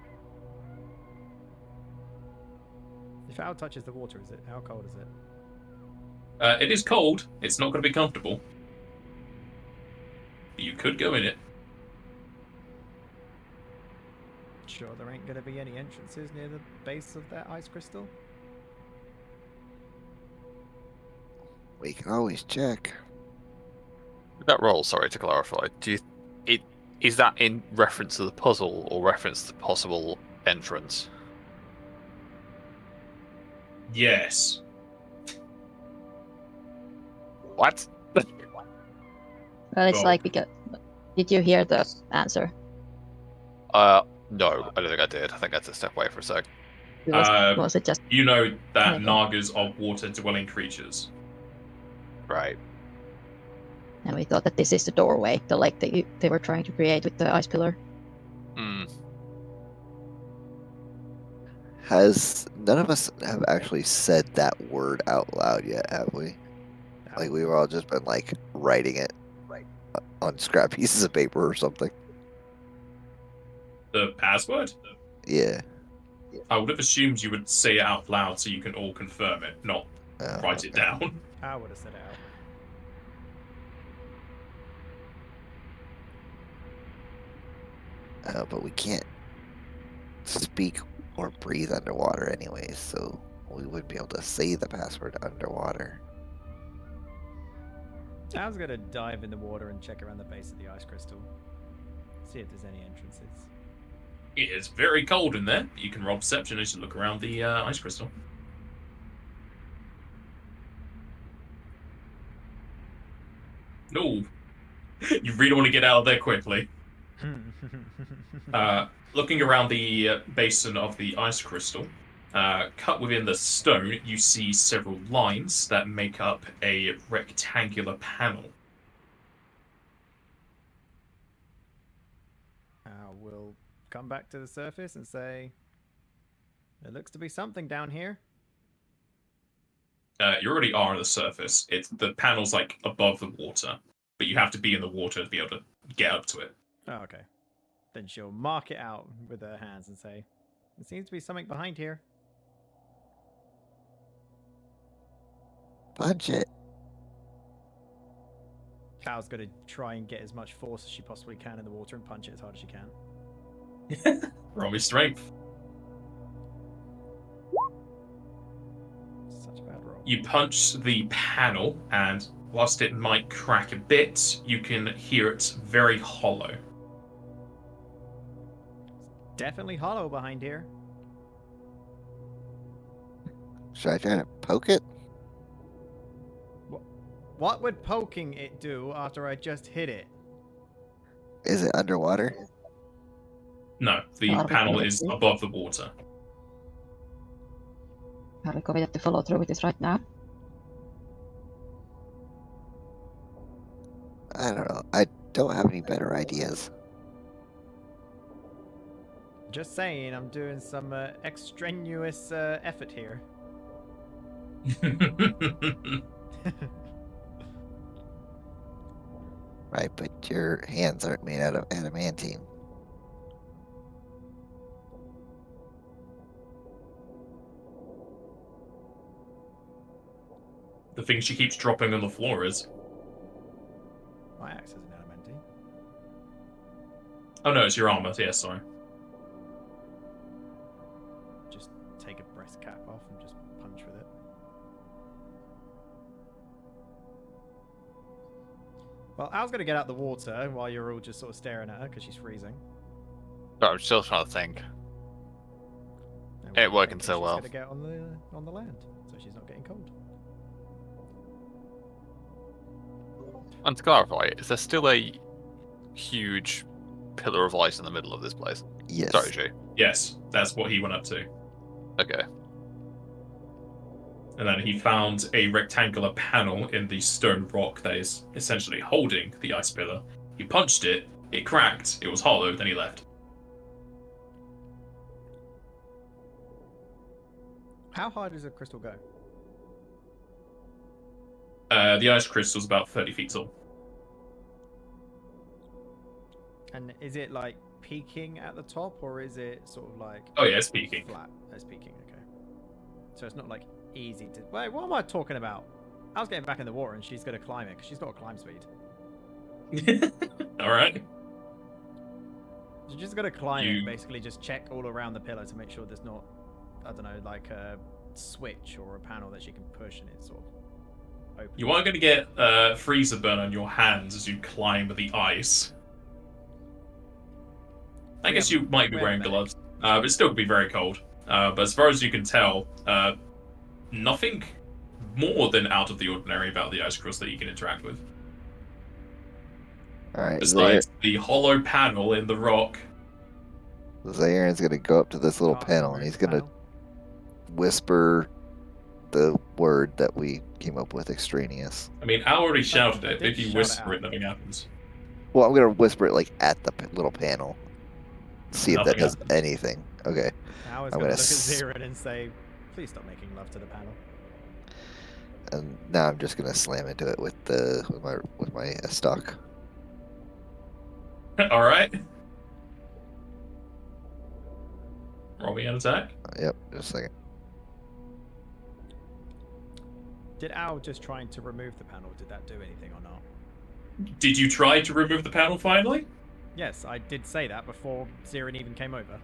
If Al touches the water, is it? How cold is it? It is cold. It's not going to be comfortable. You could go in it. Sure, there ain't gonna be any entrances near the base of that ice crystal. We can always check. That roll, sorry to clarify, is that in reference to the puzzle or reference to the possible entrance? Yes. What? Well, it's Well- like because. Did you hear the answer? No, I don't think I did. I think I had to step away for a sec. Was it just You know that Okay. Nagas are water-dwelling creatures. Right. and we thought that this is the doorway, the lake that they were trying to create with the ice pillar? Hmm. None of us have actually said that word out loud yet, have we? Like we've all just been like writing it on scrap pieces of paper or something. The password? Yeah. I would have assumed you would say it out loud so you can all confirm it, not Oh, write it okay. down. Al would have said it out. But we can't speak or breathe underwater anyways, so we wouldn't be able to say the password underwater. Al's gonna dive in the water and check around the base of the ice crystal. See if there's any entrances. It is very cold in there. You can roll perception as you look around the ice crystal. No. You really want to get out of there quickly. Looking around the basin of the ice crystal, cut within the stone, you see several lines that make up a rectangular panel. come back to the surface and say, there looks to be something down here. You already are on the surface. The panel's like above the water, but you have to be in the water to be able to get up to it. Oh, okay. Then she'll mark it out with her hands and say, there seems to be something behind here. Punch it. Cal's going to try and get as much force as she possibly can in the water and punch it as hard as she can. Roll me strength. Such a bad roll. You punch the panel, and whilst it might crack a bit, you can hear it very hollow. Definitely hollow behind here. Should I try to poke it? What would poking it do after I just hit it? Is it underwater? No, the panel is above the water. Are we committed to follow through with this right now? I don't know. I don't have any better ideas. Just saying, I'm doing some extraneous effort here. Right, but your hands aren't made out of adamantine. The thing she keeps dropping on the floor is... My axe is an adamantine. Oh no, it's your armor. Yeah, sorry. Just take a breast cap off and just punch with it. Well, Al's going to get out the water while you're all just sort of staring at her because she's freezing. No, I'm still trying to think. And Ain't we're working thinking so well. She's going to get on the land, so she's not getting cold. And to clarify, is there still a huge pillar of ice in the middle of this place? Yes. Sorry, G. Yes, that's what he went up to. Okay. And then he found a rectangular panel in the stone rock that is essentially holding the ice pillar. He punched it, it cracked, it was hollow, then he left. How high does a crystal go? The ice crystal's about 30 feet tall. And is it like peaking at the top, or is it sort of like... Oh yeah, it's peaking. Flat. It's peaking, okay. So it's not like easy to... Wait, what am I talking about? I was getting back in the water and she's going to climb it because she's got a climb speed. Alright. She's just going to climb it You- and basically just check all around the pillar to make sure there's not, I don't know, like a switch or a panel that she can push and it's sort of open. You are going to get freezer burn on your hands as you climb the ice. I We guess you haven't- might be we wearing haven't gloves, but still could be very cold. But as far as you can tell, nothing more than out of the ordinary about the ice crystal that you can interact with. Alright, Besides the hollow panel in the rock. Zaren's gonna go up to this little Can't panel remove and he's the gonna panel. whisper the word that we came up with, extraneous. I mean, I already shouted I it. did If you shout it whisper out. it, nothing happens. Well, I'm gonna whisper it like at the little panel. See if that Nothing does happens. anything. Okay. Now it's I'm going to gonna look at Zirin and say, please stop making love to the panel. And now I'm just gonna slam into it with my stock. Alright. Roll me an attack. Yep, just a second. Did Al just trying to remove the panel, did that do anything or not? Did you try to remove the panel finally? Yes, I did say that before Zirin even came over.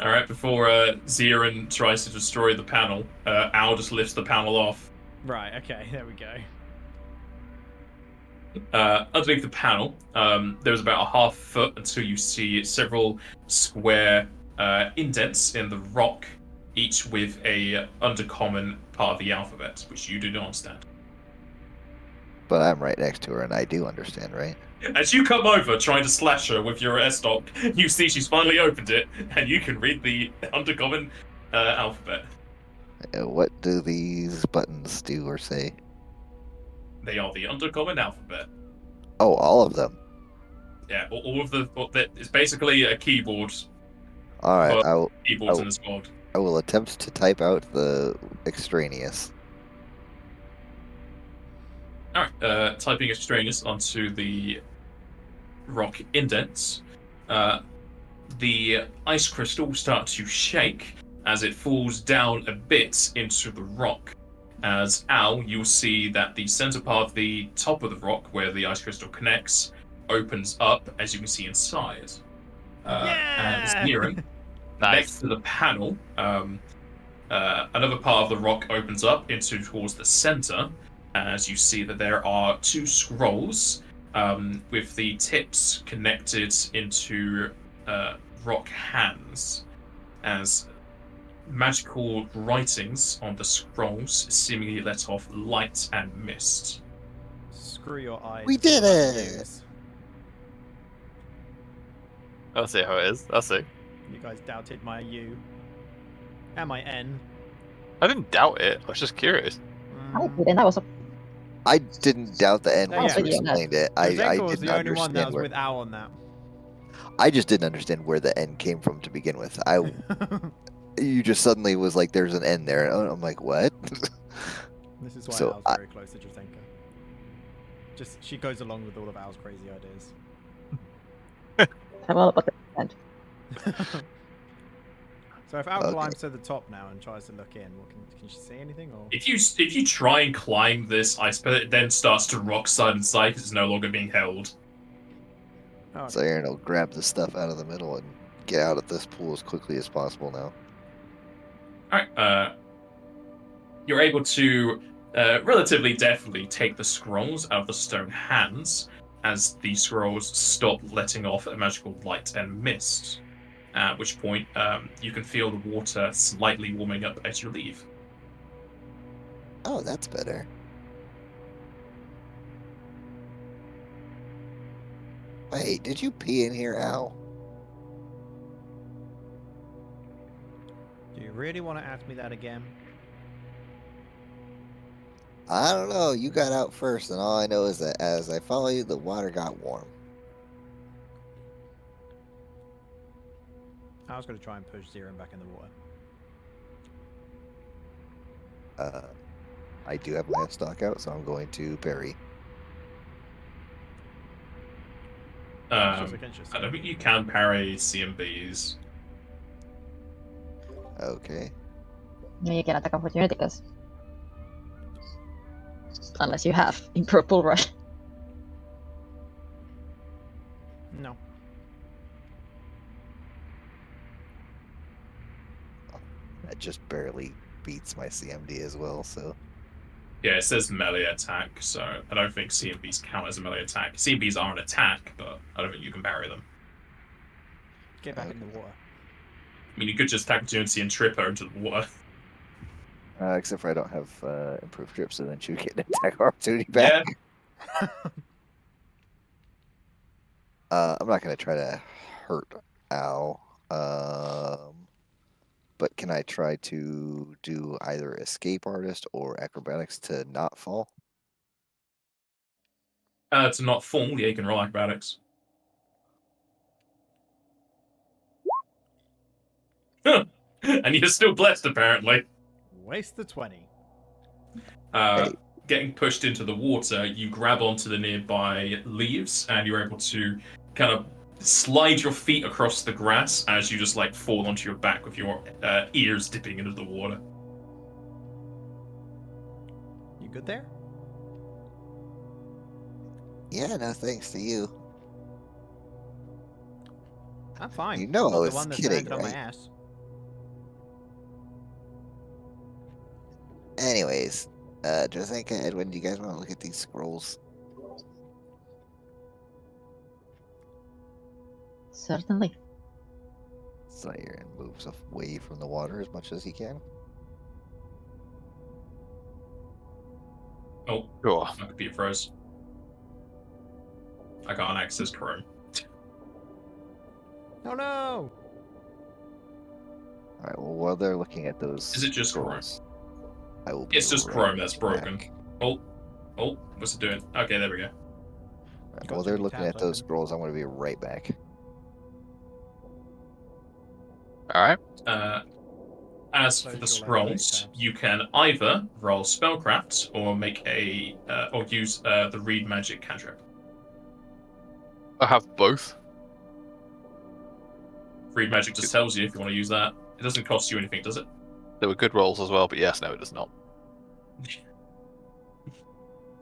Alright, before Zirin tries to destroy the panel, Al just lifts the panel off. Right, okay, there we go. Underneath the panel, there's about a half foot until you see several square indents in the rock, each with a undercommon part of the alphabet, which you do not understand. But I'm right next to her and I do understand, right? As you come over trying to slash her with your S-stock, you see she's finally opened it, and you can read the undercommon alphabet. What do these buttons do or say? They are the undercommon alphabet. Oh, all of them. yeah, all of it's basically a keyboard. All right, But keyboards in this world. I will attempt to type out the extraneous. All right, typing extraneous onto the rock indents. The ice crystal starts to shake as it falls down a bit into the rock. As Al, you'll see that the center part of the top of the rock, where the ice crystal connects, opens up, as you can see inside. And Niran, next to the panel, another part of the rock opens up into towards the center, as you see that there are two scrolls with the tips connected into rock hands, as magical writings on the scrolls seemingly let off light and mist. Screw your eyes. We did it! I'll see how it is. I'll see. You guys doubted my U. And my N. I didn't doubt it. I was just curious. I didn't. That was a I didn't doubt the end Oh, once yeah. you explained it. I Drazenka was didn't the only one that understand was where. with Al on that. I just didn't understand where the N came from to begin with. You just suddenly was like, "There's an N there," and I'm like, "What?" This is why So Al's very close to Drazenka. Just she goes along with all of Al's crazy ideas. I'm all about the end. So if Al Okay. climbs to the top now and tries to look in, what can she see anything? Or If you try and climb this ice pit, it then starts to rock side and side because it's no longer being held. oh, So Aaron will grab the stuff out of the middle and get out of this pool as quickly as possible now. Alright, you're able to relatively deftly take the scrolls out of the stone hands as the scrolls stop letting off a magical light and mist. At which point, you can feel the water slightly warming up as you leave. Oh, that's better. Wait, did you pee in here, Al? do you really want to ask me that again? I don't know. You got out first, and all I know is that as I follow you, the water got warm. I was going to try and push Zirin back in the water. I do have my stock out, so I'm going to parry. It's just against I don't yourself. think you can parry CMBs. Okay. You can attack opportunity because unless you have in purple rush. No. That just barely beats my CMD as well, so. Yeah, it says melee attack, so I don't think CMBs count as a melee attack. CMBs are an attack, but I don't think you can parry them. Get back in the water. I mean, you could just attack opportunity and trip her into the water. Except for I don't have improved trip, so then she would get an attack opportunity back. Yeah. I'm not going to try to hurt Al. But can I try to do either escape artist or acrobatics to not fall? To not fall, yeah, you can roll acrobatics. And you're still blessed, apparently. Waste the 20. Getting pushed into the water, you grab onto the nearby leaves, and you're able to kind of slide your feet across the grass as you just like fall onto your back with your ears dipping into the water. You good there? Yeah, no thanks to you. I'm fine. You know I'm I not was the one that's kidding, landed on my right? ass. Anyways, Drazenka, Edwin, do you guys want to look at these scrolls? Certainly. Sire moves away from the water as much as he can. Oh, Sure. my computer froze. I can't access Chrome. Oh no! Alright, well, while they're looking at those Is it just scrolls, I will be It's just right Chrome that's broken. back. Oh, what's it doing? Okay, there we go. You While got they're your looking tabs at those open. scrolls, I'm going to be right back. Alright. As for Close the your scrolls, tabs. you can either roll spellcraft or make a or use the read magic cantrip. I have both. Read magic just tells you if you want to use that. It doesn't cost you anything, does it? There were good rolls as well, but yes, no, it does not.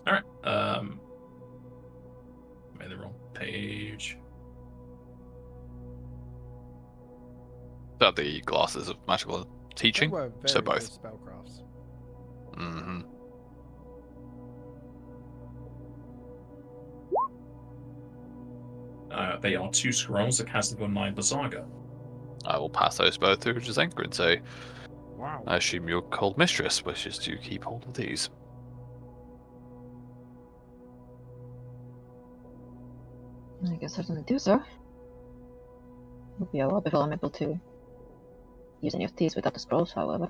All right. Made the wrong page. Is that the glasses of magical They teaching? were So very both. good spellcrafts. Mm-hmm. They are 2 scrolls that cast level 9 Berserker. I will pass those both to Drazenka and say, Wow. I assume your cold mistress wishes to keep hold of these. I can certainly do so. Would be a while before I'm able to use any of these without the scrolls, however.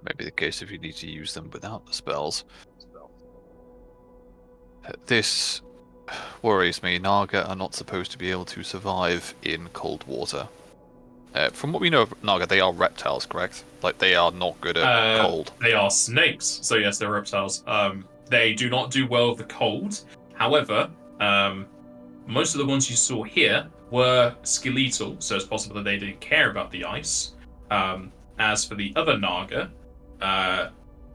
Maybe the case if you need to use them without the spells. This worries me. Naga are not supposed to be able to survive in cold water. From what we know of Naga, they are reptiles, correct? Like, they are not good at cold. They are snakes, so yes, they're reptiles. They do not do well with the cold. However, most of the ones you saw here were skeletal, so it's possible that they didn't care about the ice. As for the other Naga,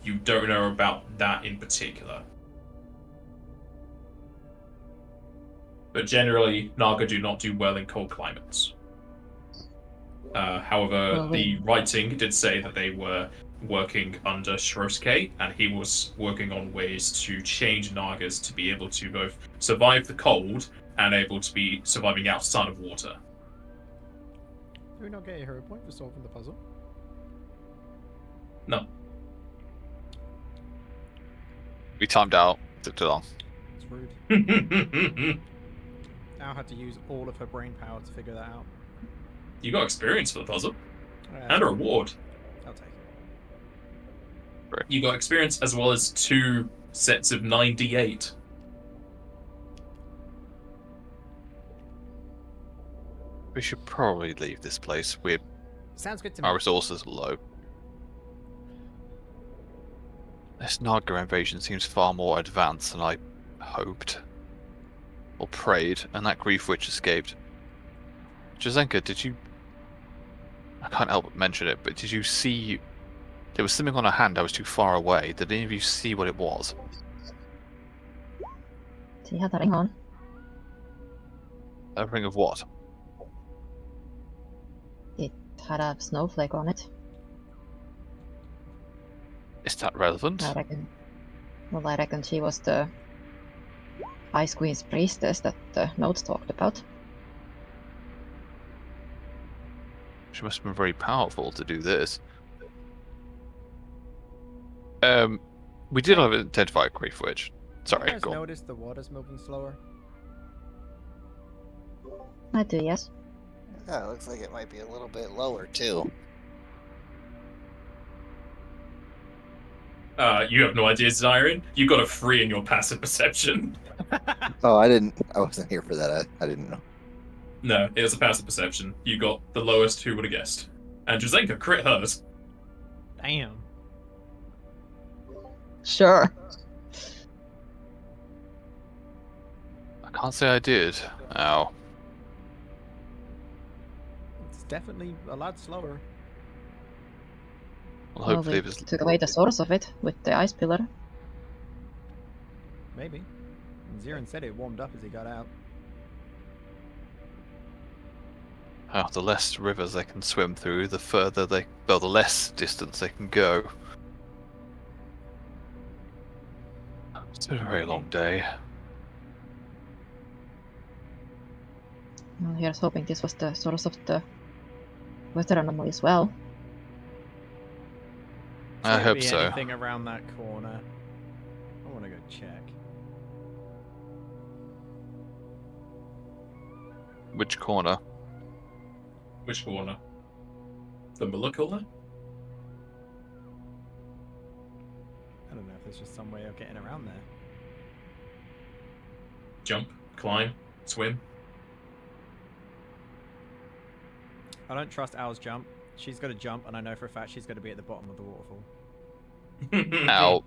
you don't know about that in particular. But generally, Naga do not do well in cold climates. However, Well, the writing did say that they were working under Shrosuke, and he was working on ways to change Nagas to be able to both survive the cold and able to be surviving outside of water. Do we not get a hero point for solving the puzzle? No. We timed out. Took too long. It's rude. Al had to use all of her brain power to figure that out. You got experience for the puzzle, Yeah, and a reward. I'll take it. You got experience as well as 2 sets of 9d8. We should probably leave this place. Sounds good to me. Our resources are low. This Naga invasion seems far more advanced than I hoped. Or prayed, and that Grief Witch escaped. Drazenka, did you... I can't help but mention it, but did you see... There was something on her hand. I was too far away. Did any of you see what it was? She had a ring on. A ring of what? It had a snowflake on it. Is that relevant? I reckon. Well, I reckon she was the Ice Queen's priestess that the notes talked about. She must have been very powerful to do this. We did identify a Grief Witch. Sorry, You guys go on. noticed the water's moving slower? I do, yes. Yeah, it looks like it might be a little bit lower too. You have no idea, Zyron. You got a 3 in your passive perception. Oh, I wasn't here for that. I didn't know. No, it was a passive perception. You got the lowest. Who would have guessed? And Drazenka crit hers. Damn. Sure. I can't say I did. Ow. It's definitely a lot slower. Well, Well, hopefully they it was... took away the source of it with the ice pillar. Maybe. Zirin said it warmed up as he got out. The less rivers they can swim through, the further they... Well, the less distance they can go. It's been a very long day. Well, here's hoping this was the source of the weather anomaly as well. I Could hope be so. anything around that corner. I want to go check. Which corner? Which corner? The Muller corner? I don't know if there's just some way of getting around there. jump, climb, swim? I don't trust Owl's jump. She's got to jump, and I know for a fact she's going to be at the bottom of the waterfall. Now,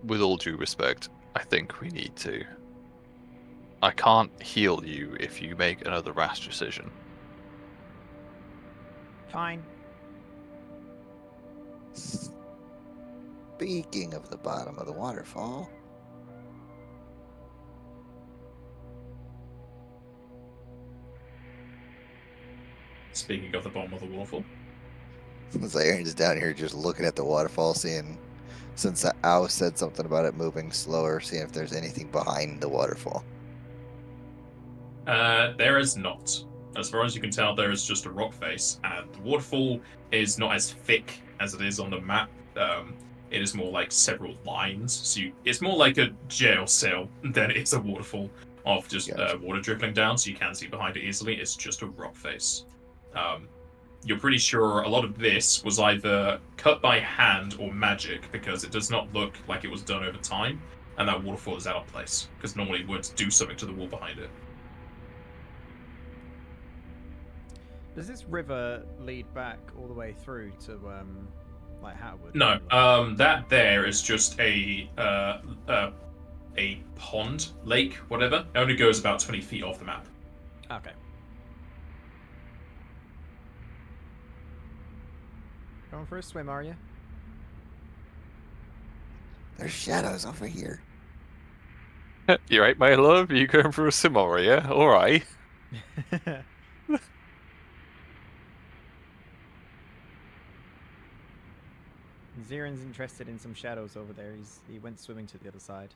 with all due respect, I think we need to. I can't heal you if you make another rash decision. Fine. Speaking of the bottom of the waterfall, Speaking of the bottom of the waterfall. Aaron's down here just looking at the waterfall, seeing, since Ow said something about it moving slower, seeing if there's anything behind the waterfall. There is not. As far as you can tell, there is just a rock face, and the waterfall is not as thick as it is on the map. It is more like several lines, so it's more like a jail cell than it's a waterfall of just Gotcha. water dripping down, so you can see behind it easily. It's just a rock face. You're pretty sure a lot of this was either cut by hand or magic, because it does not look like it was done over time, and that waterfall is out of place, because normally it would do something to the wall behind it. Does this river lead back all the way through to like Hatwood? No, that there is just a pond, lake, whatever. It only goes about 20 feet off the map. Okay. Going for a swim, are you? There's shadows over here. You right, my love? You going for a Simora, yeah? Alright. Ziren's interested in some shadows over there. He went swimming to the other side.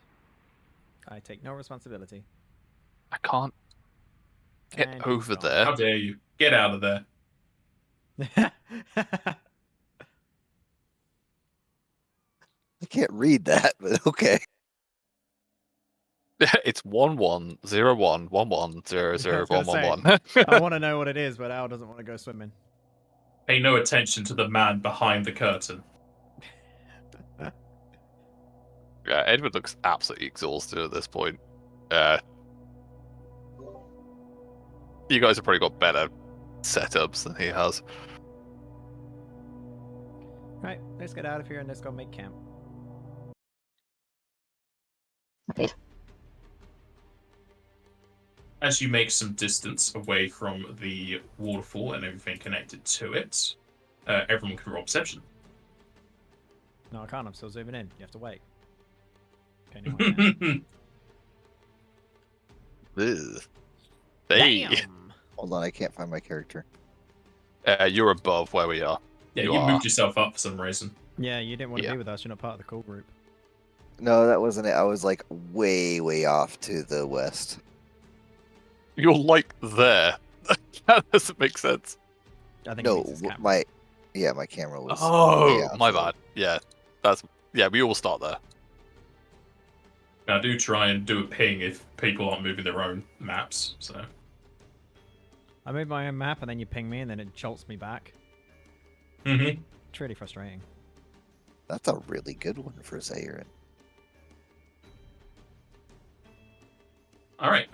I take no responsibility. I can't get And he's over gone. there. How dare you? Get out of there. I can't read that, but okay. It's 110111001111. I want to know what it is, but Al doesn't want to go swimming. Pay no attention to the man behind the curtain. Yeah, Edwin looks absolutely exhausted at this point. You guys have probably got better setups than he has. Right, let's get out of here and let's go make camp. Agreed. As you make some distance away from the waterfall and everything connected to it, everyone can roll perception. No, I can't. I'm still zooming in. You have to wait. Okay, no, I can. Ugh. Hey, Damn! Hold on, I can't find my character. you're above where we are. Yeah, You you are. moved yourself up for some reason. Yeah, you didn't want to Yeah. be with us. You're not part of the cool group. No, that wasn't it. I was like way, way off to the west. You're like there. That doesn't make sense. I think No, it means it's camp. my camera was. Oh, way off, my so- bad. Yeah, we all start there. Now, do try and do a ping if people aren't moving their own maps. So, I move my own map and then you ping me and then it jolts me back. It's really frustrating. That's a really good one for Zaire. All right.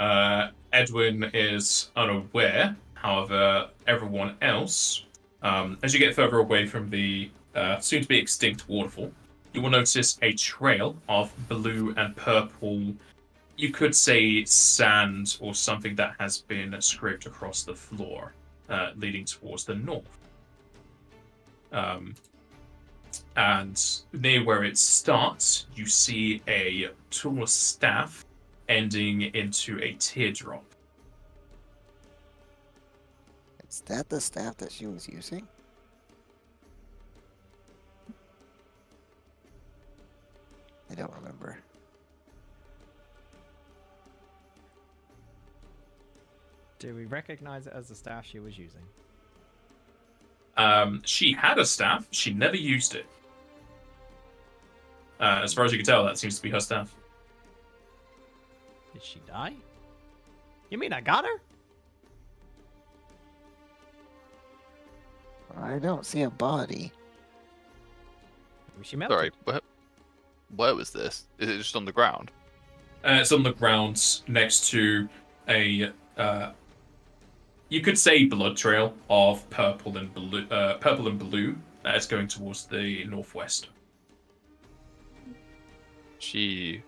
Edwin is unaware. However, everyone else, as you get further away from the soon-to-be extinct waterfall, you will notice a trail of blue and purple, you could say sand or something that has been scraped across the floor, leading towards the north. And near where it starts, you see a tall staff ending into a teardrop. Is that the staff that she was using? I don't remember. Do we recognize it as the staff she was using? She had a staff. She never used it. As far as you can tell, that seems to be her staff. Did she die? You mean I got her? I don't see a body. Maybe she melted. Sorry, where was this? Is it just on the ground? It's on the ground next to a, you could say blood trail of purple and blue. It's going towards the northwest. She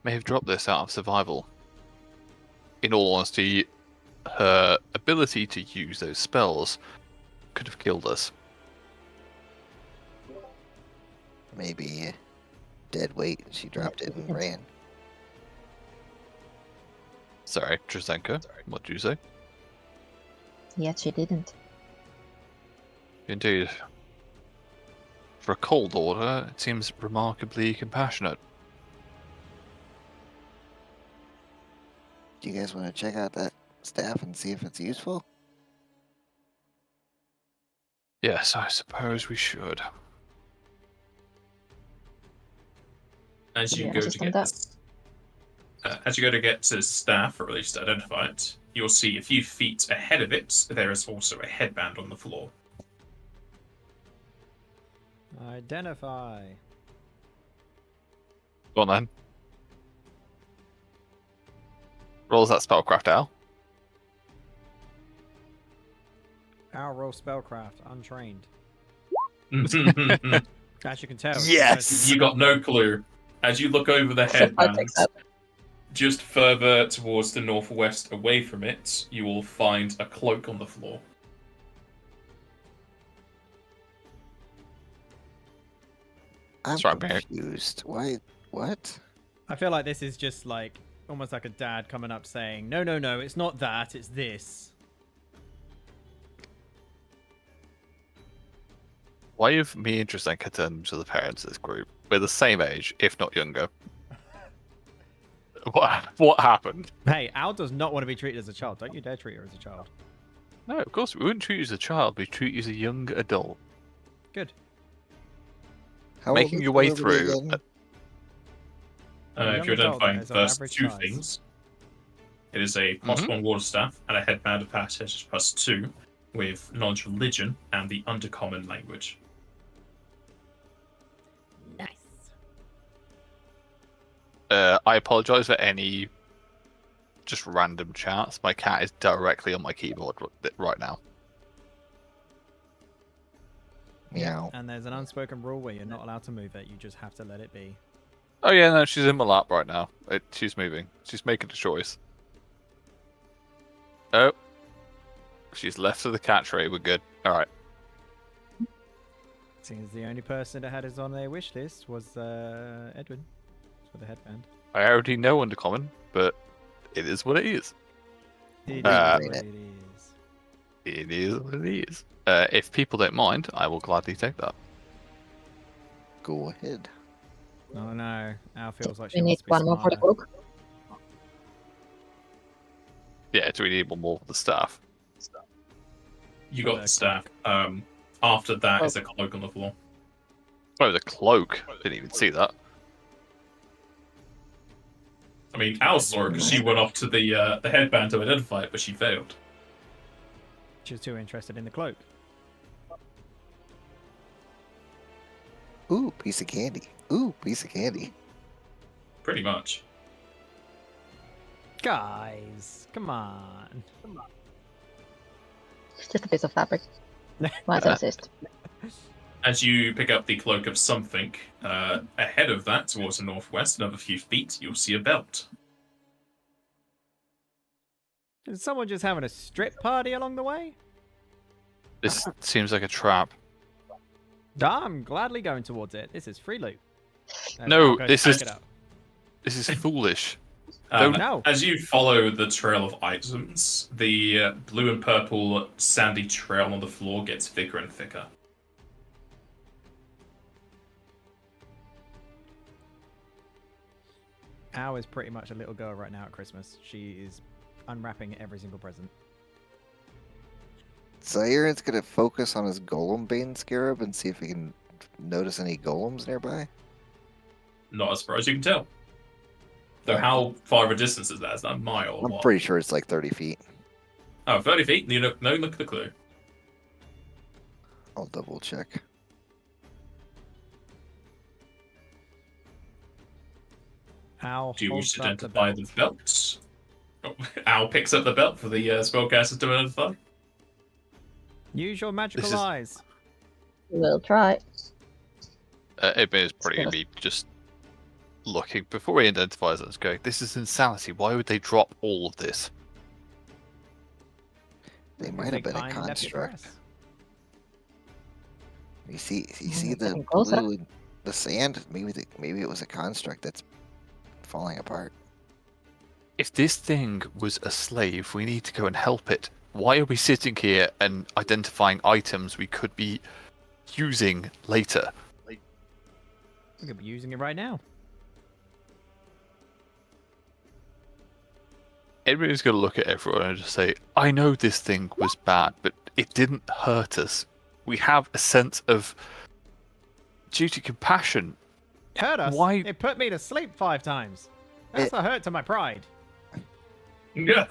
may have dropped this out of survival. In all honesty, her ability to use those spells could have killed us. Maybe dead weight. She dropped it and ran. Sorry, Drazenka, what did you say? Yet she didn't. Indeed. For a cold order, it seems remarkably compassionate. Do you guys want to check out that staff and see if it's useful? Yes, I suppose we should. As you Yeah, go to just get on this, as you go to get to the staff, or at least identify it, you'll see a few feet ahead of it. There is also a headband on the floor. Identify. Go on then. Rolls that spellcraft out. Our roll spellcraft, untrained. You As you can tell. Yes! got no clue. As you look over the I headband, take that. just further towards the northwest, away from it, you will find a cloak on the floor. I'm Sorry, Barry. confused. Why? What? I feel like this is just like almost like a dad coming up saying, "No, no, no, it's not that, it's this." Why have me and Drazenka turned to the parents of this group? We're the same age, if not younger. What happened? Hey, Al does not want to be treated as a child. Don't you dare treat her as a child. No, of course we wouldn't treat you as a child. We treat you as a young adult. Good. How old Making is your way everybody through. again? A If young you're adult identifying is the of first average two size. things, it is a +1 water staff and a headband of passage +2 with knowledge of religion and the undercommon language. Nice. I apologise for any just random chats. My cat is directly on my keyboard right now. Meow. And there's an unspoken rule where you're not allowed to move it. You just have to let it be. Oh yeah, no, she's in my lap right now. She's moving. She's making a choice. Oh. She's left to the cat tray. We're good. Alright. Seems the only person that had us on their wish list was Edwin for the headband. I already know Undercommon, but it is what it is. It is Uh, what it is. It is what it is. If people don't mind, I will gladly take that. Go ahead. Oh no, Al feels like she We need wants to be one more for the smarter. cloak. Yeah, do we need one more for the staff? You For got the the staff. After that is Oh. a cloak on the floor. Oh, the cloak. Didn't even see that. I mean, Al saw it because she went off to the headband to identify it, but she failed. She was too interested in the cloak. Ooh, piece of candy. Ooh, piece of candy. Pretty much. Guys, come on. It's just a piece of fabric. Why to insist? As you pick up the cloak of something, ahead of that, towards the northwest, another few feet, you'll see a belt. Is someone just having a strip party along the way? This seems like a trap. I'm gladly going towards it. This is free loot. No, I'll go this pick is- it up. This is foolish. No. As you follow the trail of items, the blue and purple sandy trail on the floor gets thicker and thicker. Al is pretty much a little girl right now at Christmas. She is unwrapping every single present. Zaire's gonna focus on his golem bane scarab and see if he can notice any golems nearby. Not as far as you can tell. Though how far of a distance is that? Is that a mile or I'm what? pretty sure it's like 30 feet. Oh, 30 feet? You look, no, look at the clue. I'll double check. Al Do you wish holds to up the identify the belt? Oh, Al picks up the belt for the spellcaster to identify. Use your magical This is- eyes. We'll try. Edwin is probably going to be just looking before he identifies us, going, "This is insanity. Why would they drop all of this?" They Because might have been a kindly left it for construct. us. You see it's the getting closer. blue and the sand. Maybe it was a construct that's falling apart. If this thing was a slave, we need to go and help it. Why are we sitting here and identifying items we could be using later? We could be using it right now. Everyone's going to look at everyone and just say, "I know this thing was bad, but it didn't hurt us. We have a sense of duty, compassion." It hurt us. Why- It put me to sleep 5 times. That's a hurt to my pride. Yeah.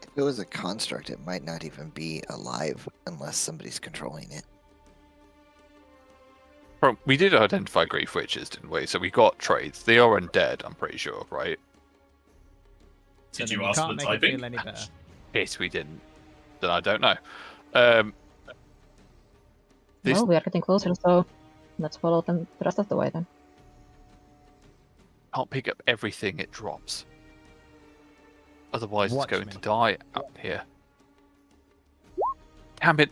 If it was a construct, it might not even be alive unless somebody's controlling it. We did identify grief witches, didn't we? So we got trades. They are undead, I'm pretty sure, right? So Did then you ask can't the make it feel typing? any better. Yes, we didn't. Then I don't know. This Well, we are getting closer, so let's follow them the rest of the way then. can't pick up everything it drops. Otherwise, Watch it's going me. to die up here. Damn it!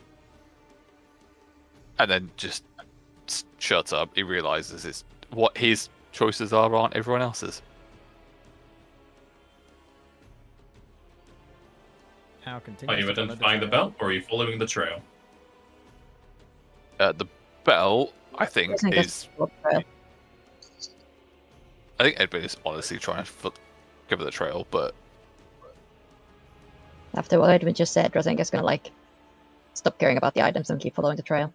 And then just shuts up. He realizes it's what his choices aren't everyone else's. Al Are continues you to follow identifying the trail. belt, or are you following the trail? The bell, I think, I guess is. follow the trail. I think Edwin is honestly trying to cover the trail, but After what Edwin just said, Drazenka's gonna like stop caring about the items and keep following the trail.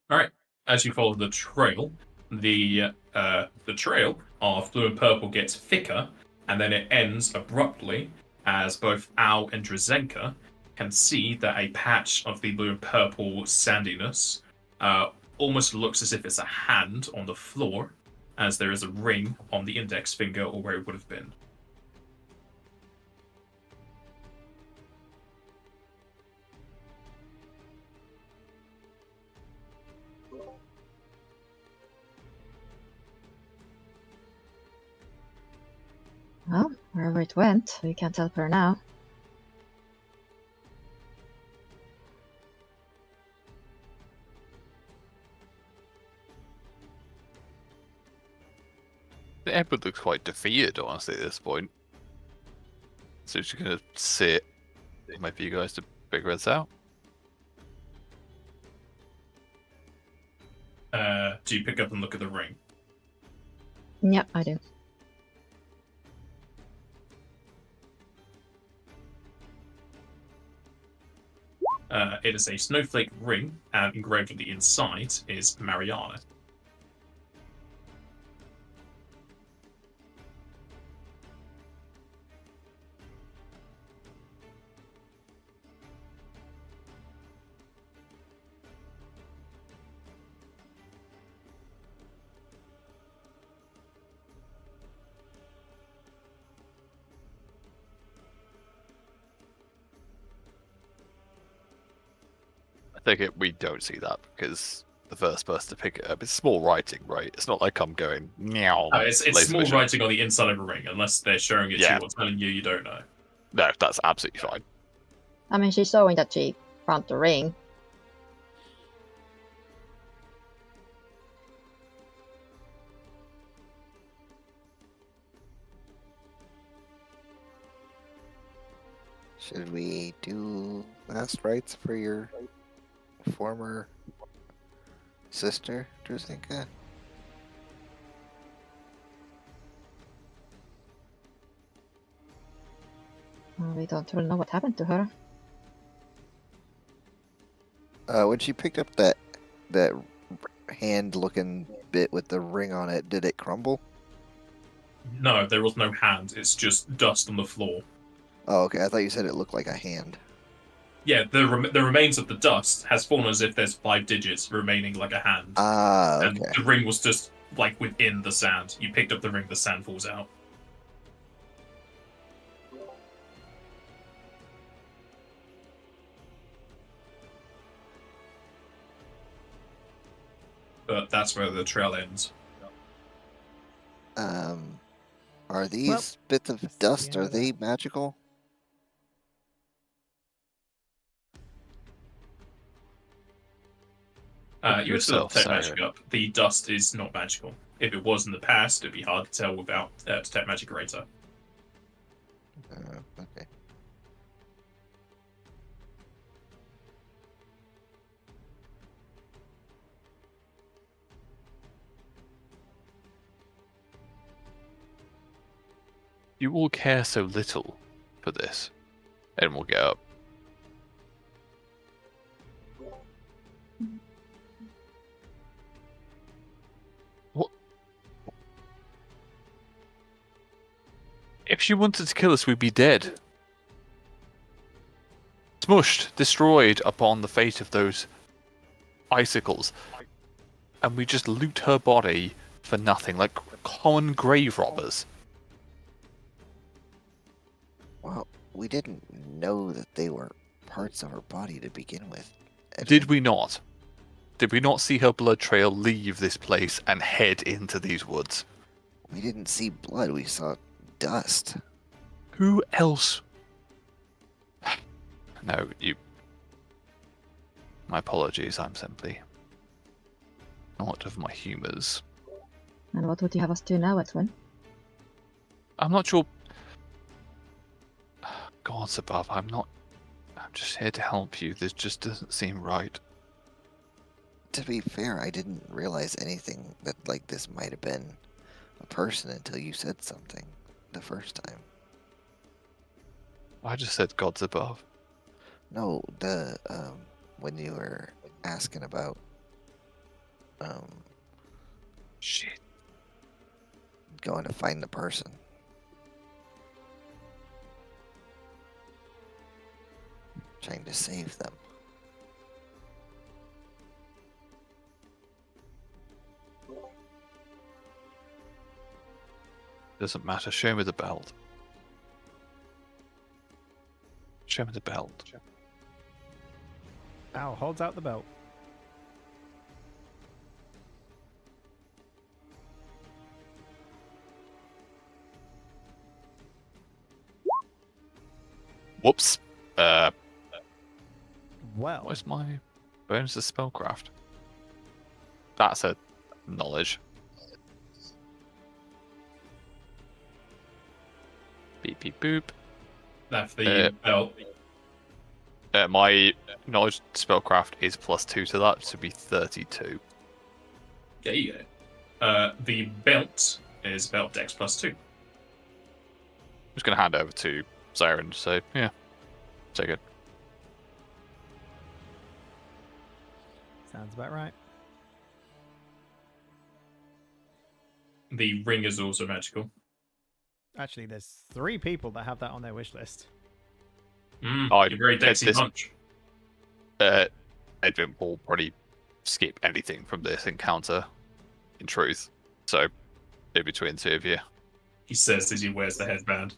All right. As you follow the trail trail of blue and purple gets thicker, and then it ends abruptly as both Al and Drazenka can see that a patch of the blue and purple sandiness almost looks as if it's a hand on the floor, as there is a ring on the index finger or where it would have been. Well, wherever it went, we can't help her now. Edwin looks quite defeated, honestly, at this point. So he's just gonna sit. Wait for you guys to figure this out. Do you pick up and look at the ring? Yep, I do. It is a snowflake ring, and engraved on the inside is Mariana. I think we don't see that because the first person to pick it up, it's small writing, right? It's not like I'm going meow. It's laser small vision. writing on the inside of a ring, unless they're showing it to Yeah. you or telling you don't know. No, that's absolutely fine. I mean, she's showing that she found the ring. Should we do last rites for your former sister, Drazenka? We don't really know what happened to her. When she picked up that hand-looking bit with the ring on it, did it crumble? No, there was no hand. It's just dust on the floor. Oh, okay. I thought you said it looked like a hand. Yeah, the remains of the dust has fallen as if there's 5 digits remaining, like a hand. Ah, And okay. the ring was just like within the sand. You picked up the ring, the sand falls out. But that's where the trail ends. Are these bits of that's the dust, end are of they that. magical? You would still have Yourself, to take magic Siren. up. The dust is not magical. If it was in the past, it'd be hard to tell without detect magic greater. Okay. You all care so little for this. And we'll get up. What? If she wanted to kill us, we'd be dead. Smushed, destroyed upon the fate of those icicles. And we just loot her body for nothing, like common grave robbers. Well, we didn't know that they were parts of her body to begin with. Did we not? Did we not see her blood trail leave this place and head into these woods? We didn't see blood, we saw dust. Who else? No, you... My apologies, I'm simply not of my humours. And what would you have us do now, Edwin? I'm not sure... Gods above, I'm just here to help you. This just doesn't seem right. To be fair, I didn't realize anything that like this might have been a person until you said something the first time. I just said gods above. No, when you were asking about Shit. going to find the person. Trying to save them. Doesn't matter. Show me the belt. Show me the belt. Al holds out the belt. Whoops. Well, Where's my bonus to spellcraft? That's a knowledge. Beep beep boop. That's the belt. My knowledge spellcraft is +2 to that, so it'd be 32. There you go. The belt is belt dex +2. I'm just gonna hand over to Siren, so yeah. Take it. sounds about right. The ring is also magical. Actually, there's 3 people that have that on their wish list. I You're very get dexy this- bunch. Edwin will probably skip anything from this encounter, in truth. So, in between the two of you. He says as he wears the headband.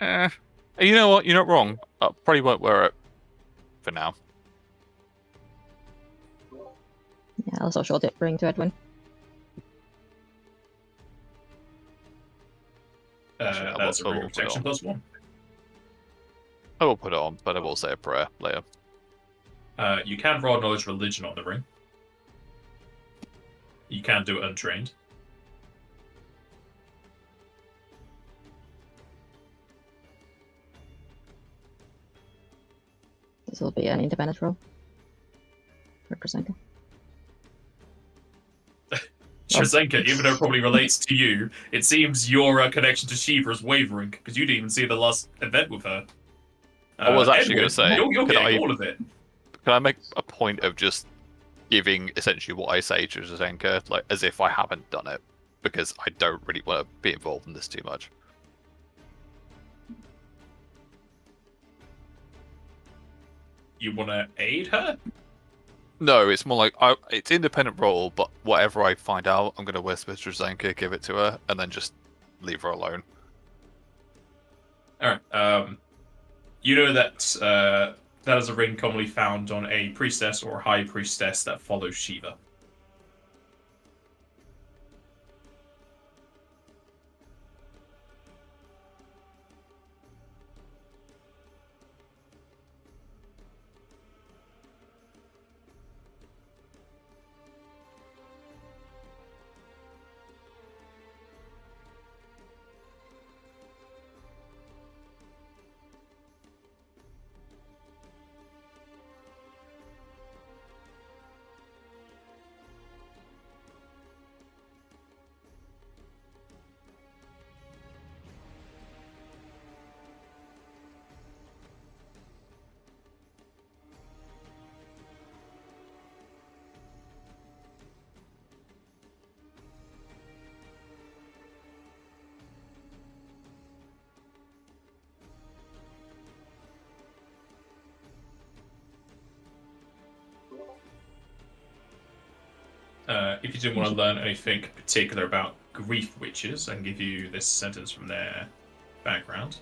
You know what? You're not wrong. I probably won't wear it for now. Yeah, I'll also show the ring to Edwin. That's a I ring will of put it protection on. +1. I will put it on, but I will say a prayer later. You can roll knowledge religion on the ring. You can do it untrained. This will be an independent roll. Representative. Drazenka, even though it probably relates to you, it seems your connection to Shiva is wavering because you didn't even see the last event with her. I was actually Edwin, gonna say, you're could getting I- all of it. Can I make a point of just giving essentially what I say to Drazenka, like as if I haven't done it, because I don't really want to be involved in this too much. You want to aid her? No, it's more like it's independent role, but whatever I find out, I'm gonna whisper to Drazenka, give it to her, and then just leave her alone. All right. You know that that is a ring commonly found on a priestess or high priestess that follows Shiva. If you didn't want to learn anything particular about grief witches, I can give you this sentence from their background.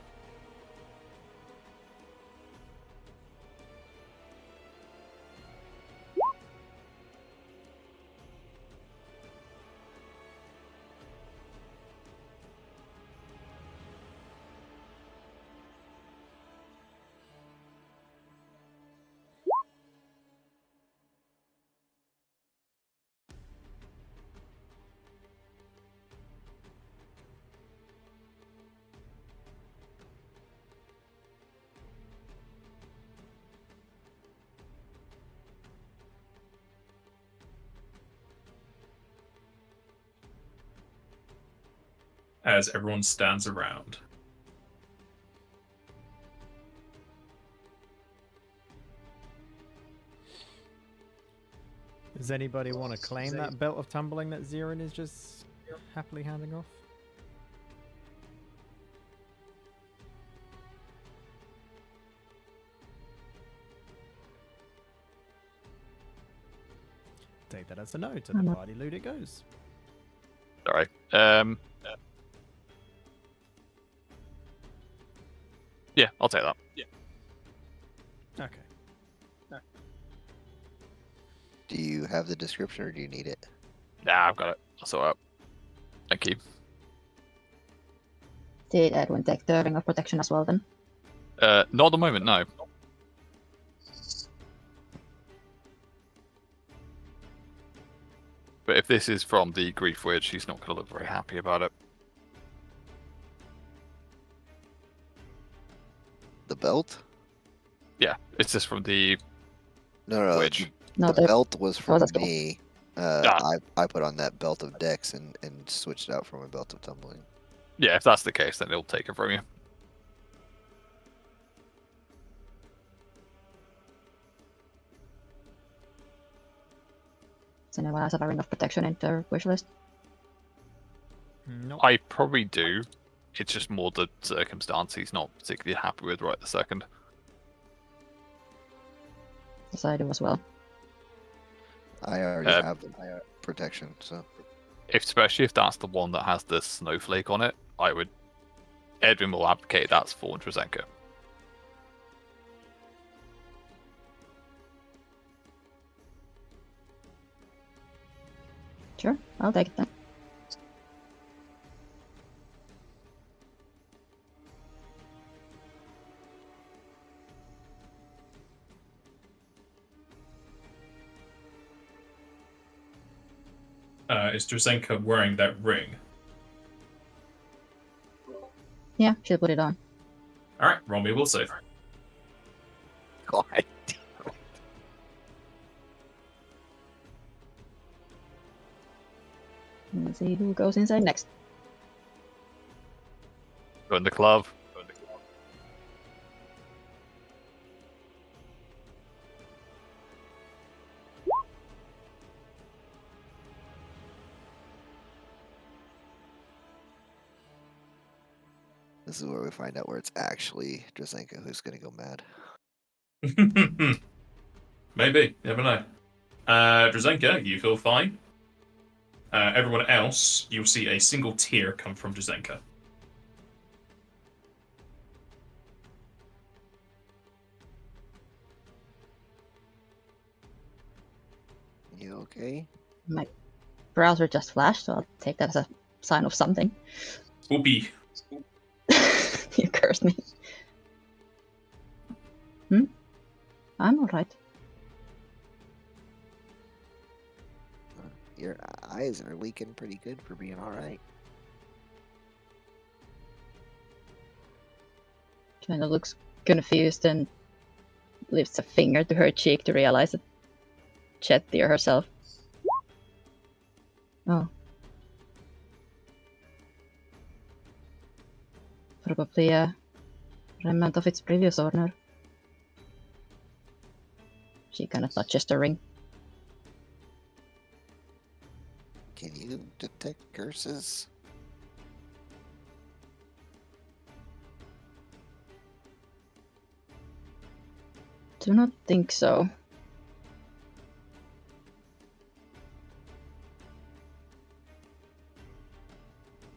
As everyone stands around. Does anybody want to claim that belt of tumbling that Zirin is just happily handing off? Take that as a no. To the party loot it goes. Sorry. Yeah, I'll take that. Yeah. Okay. Do you have the description or do you need it? Nah, I've got it. I'll sort it out. Thank you. Did Edwin take the ring of protection as well then? Not at the moment, no. But if this is from the grief witch, she's not going to look very happy about it. The belt? Yeah, it's just from the No. witch. No, The belt was from that's cool. me. I put on that belt of Dex and switched it out from a belt of tumbling. Yeah, if that's the case, then it'll take it from you. Does anyone else have a ring of protection in their wish list? Nope. I probably do. It's just more the circumstance he's not particularly happy with right this second. Yes, I do as well. I already have protection, so. Especially if that's the one that has the snowflake on it, I would. Edwin will advocate that's for Drazenka. Sure, I'll take it then. Is Drazenka wearing that ring? Yeah, she'll put it on. Alright, roll me a will save. God. Let's see who goes inside next. Go in the club. This is where we find out where it's actually Drazenka who's gonna go mad. Maybe. Never know. Drazenka, you feel fine. Everyone else, you'll see a single tear come from Drazenka. You okay? My browser just flashed, so I'll take that as a sign of something. Whoopee. You cursed me. I'm alright. Your eyes are leaking pretty good for being alright. Kind of looks confused and lifts a finger to her cheek to realize that Chet dear herself. Oh. Probably a remnant of its previous owner. She kind of touches the ring. Can you detect curses? Do not think so.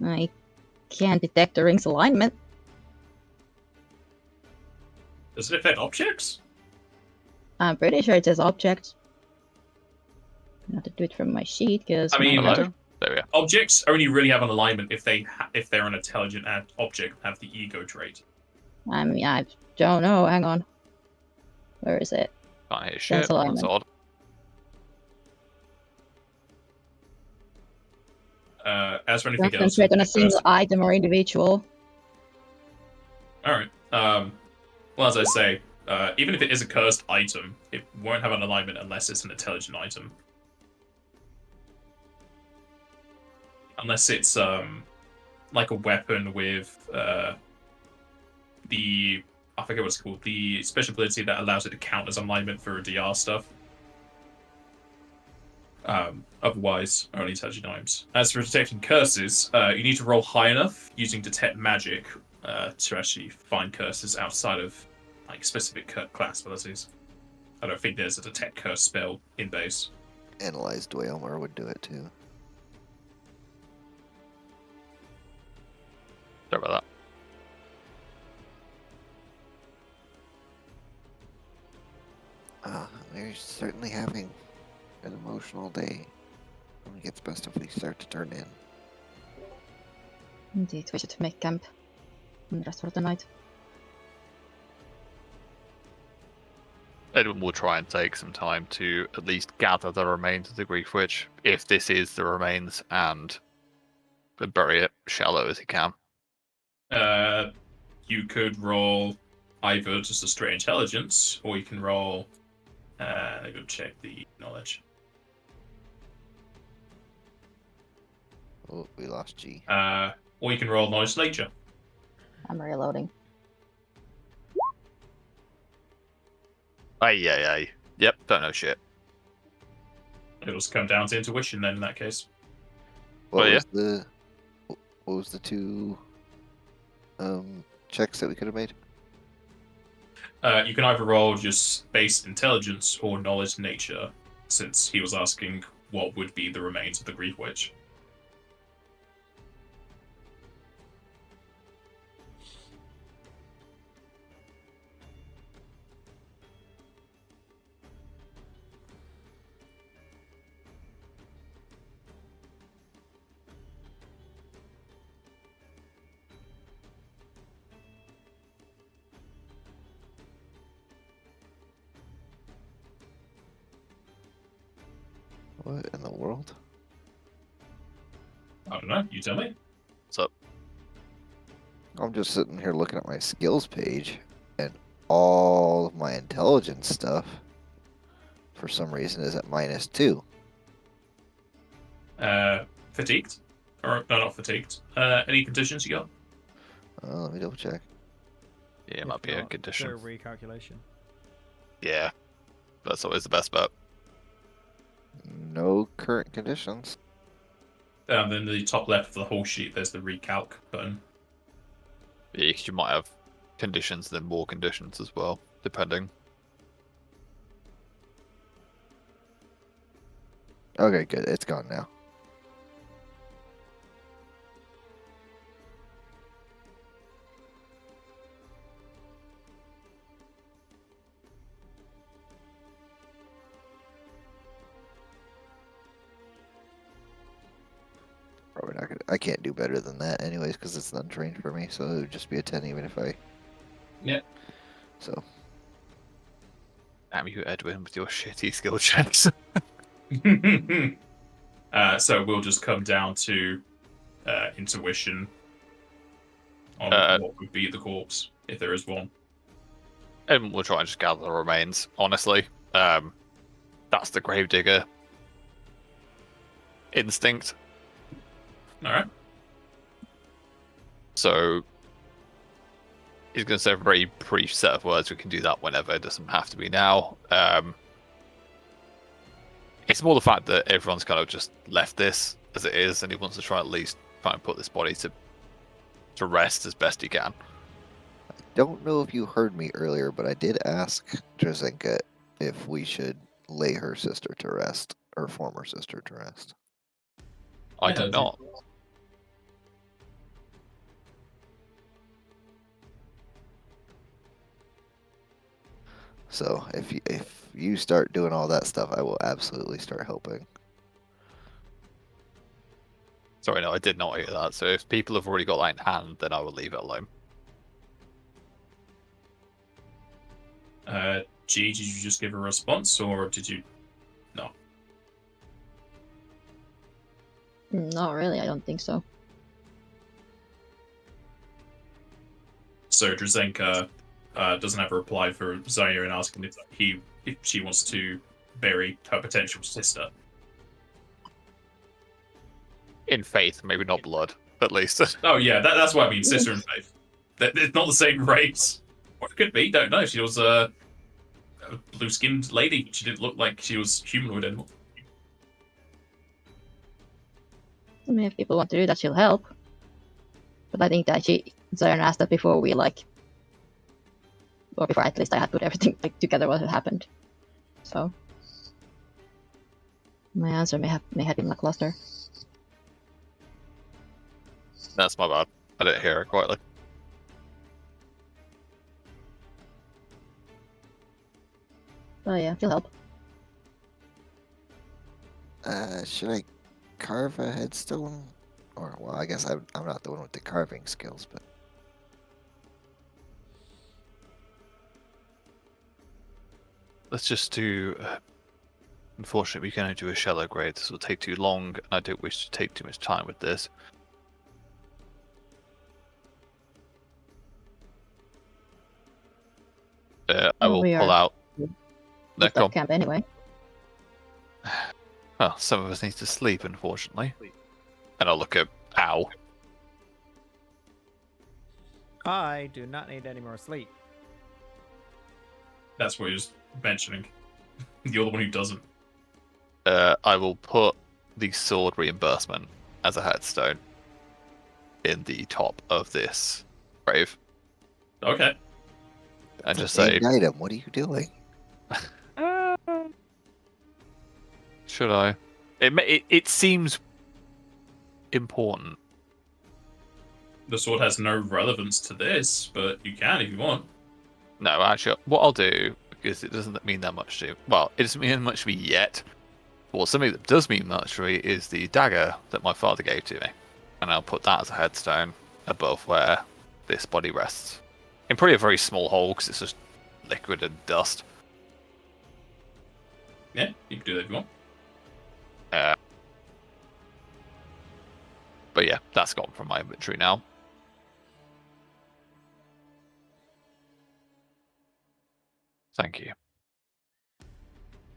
I can't detect the ring's alignment. Does it affect objects? I'm pretty sure it says object. I have to do it from my sheet because I mean, Hello? There we are. Objects only really have an alignment if they're an intelligent object and have the ego trait. I mean, I don't know. Hang on. Where is it? Can't hear Sense shit. That's alignment. odd. As for anything else, Concentrate on a single item or individual. All right. Well, as I say, even if it is a cursed item, it won't have an alignment unless it's an intelligent item. Unless it's like a weapon with the I forget what it's called, the special ability that allows it to count as alignment for DR stuff. Otherwise, only intelligent items. As for detecting curses, you need to roll high enough using detect magic to actually find curses outside of like specific class abilities. I don't think there's a detect curse spell in base. Analyze Dweomar would do it too. Sorry about We're certainly having an emotional day. I think it's best if we start to turn in. Indeed, we should make camp and rest for the night. that. Edwin will try and take some time to at least gather the remains of the Grief Witch, if this is the remains, and bury it shallow as he can. You could roll either just a straight intelligence, or you can roll. Let me go check the knowledge. Oh, we lost G. Or you can roll knowledge nature. I'm reloading. Aye. Yep, don't know shit. It'll just come down to intuition then in that case. What yeah. was the what was the two checks that we could have made? You can either roll just base intelligence or knowledge nature, since he was asking what would be the remains of the Grief Witch. What in the world? I don't know, you tell me. What's up? I'm just sitting here looking at my skills page, and all of my intelligence stuff, for some reason, is at -2. Fatigued? Or, no, not fatigued. Any conditions you got? Let me double check. Yeah, it If might be a not, condition. do a recalculation. Yeah, that's always the best bet. No current conditions. And then the top left of the whole sheet, there's the recalc button. Yeah, 'cause you might have conditions, then more conditions as well, depending. Okay, good. It's gone now. Probably not gonna. I can't do better than that, anyways, because it's untrained for me. So it would just be a 10, even if I. Yeah. So. Damn you, Edwin, with your shitty skill checks. So we'll just come down to intuition on what would be the corpse, if there is one. And we'll try and just gather the remains, honestly. That's the gravedigger instinct. Alright. So he's going to say a very brief set of words. We can do that whenever. It doesn't have to be now. It's more the fact that everyone's kind of just left this as it is, and he wants to try at least try and put this body to rest as best he can. I don't know if you heard me earlier, but I did ask Drazenka if we should lay her sister to rest, her former sister to rest. I Yeah, do not. So if you start doing all that stuff, I will absolutely start helping. Sorry, no, I did not hear that. So if people have already got that in hand, then I will leave it alone. G, did you just give a response, or did you? No. Not really, I don't think so. So Drazenka doesn't have a reply for Zaire and asking if she wants to bury her potential sister. In faith, maybe not blood, at least. Oh yeah, that's what I mean, sister and faith. It's not the same race. Or it could be, don't know. She was a blue-skinned lady. She didn't look like she was humanoid anymore. I mean, if people want to do that, she'll help. But I think that Zaire asked that before we or before at least I had put everything together what had happened. So my answer may have been lackluster. That's my bad. I didn't hear it quite. Oh yeah, she'll help. Should I carve a headstone? Or, well, I guess I'm not the one with the carving skills, but... Let's just do... Unfortunately, we can only do a shallow grave. This will take too long, and I don't wish to take too much time with this. I will pull out... With that camp anyway. Well, some of us need to sleep, unfortunately. And I'll look at Ow. I do not need any more sleep. That's what he was mentioning. You're the one who doesn't. I will put the sword reimbursement as a headstone in the top of this grave. Okay. And That's just a say... named item. What are you doing? Should I? It seems important. The sword has no relevance to this, but you can if you want. No, actually, what I'll do, because it doesn't mean that much to you. Well, it doesn't mean much to me yet. Well, something that does mean much to me is the dagger that my father gave to me. And I'll put that as a headstone above where this body rests. In probably a very small hole, because it's just liquid and dust. Yeah, you can do that if you want. But yeah, that's gone from my inventory now. Thank you.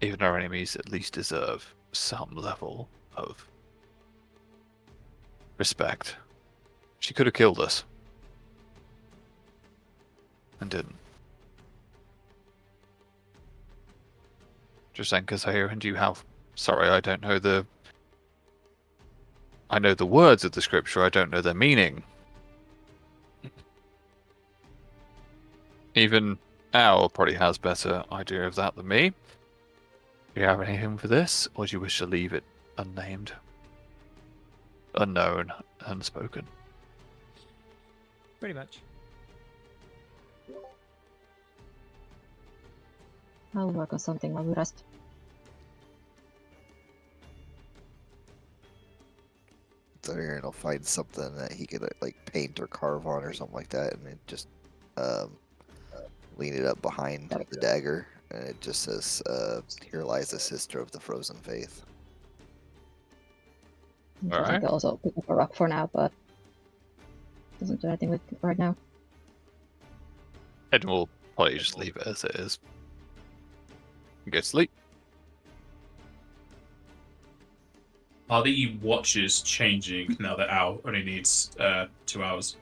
Even our enemies at least deserve some level of respect. She could have killed us. And didn't. Drazenka's here, and you have... Sorry, I don't know the... I know the words of the scripture, I don't know their meaning. Even Al probably has better idea of that than me. Do you have anything for this, or do you wish to leave it unnamed, unknown, unspoken. Pretty much. I'll work on something while we rest. So Aaron will find something that he could like paint or carve on or something like that, and it just lean it up behind the dagger, and it just says, "Here lies the sister of the frozen faith." I Alright. can also pick up a rock for now, but doesn't do anything with it right now. Edwin will probably just leave it as it is. And go to sleep. Are the watches changing now that Al only needs 2 hours?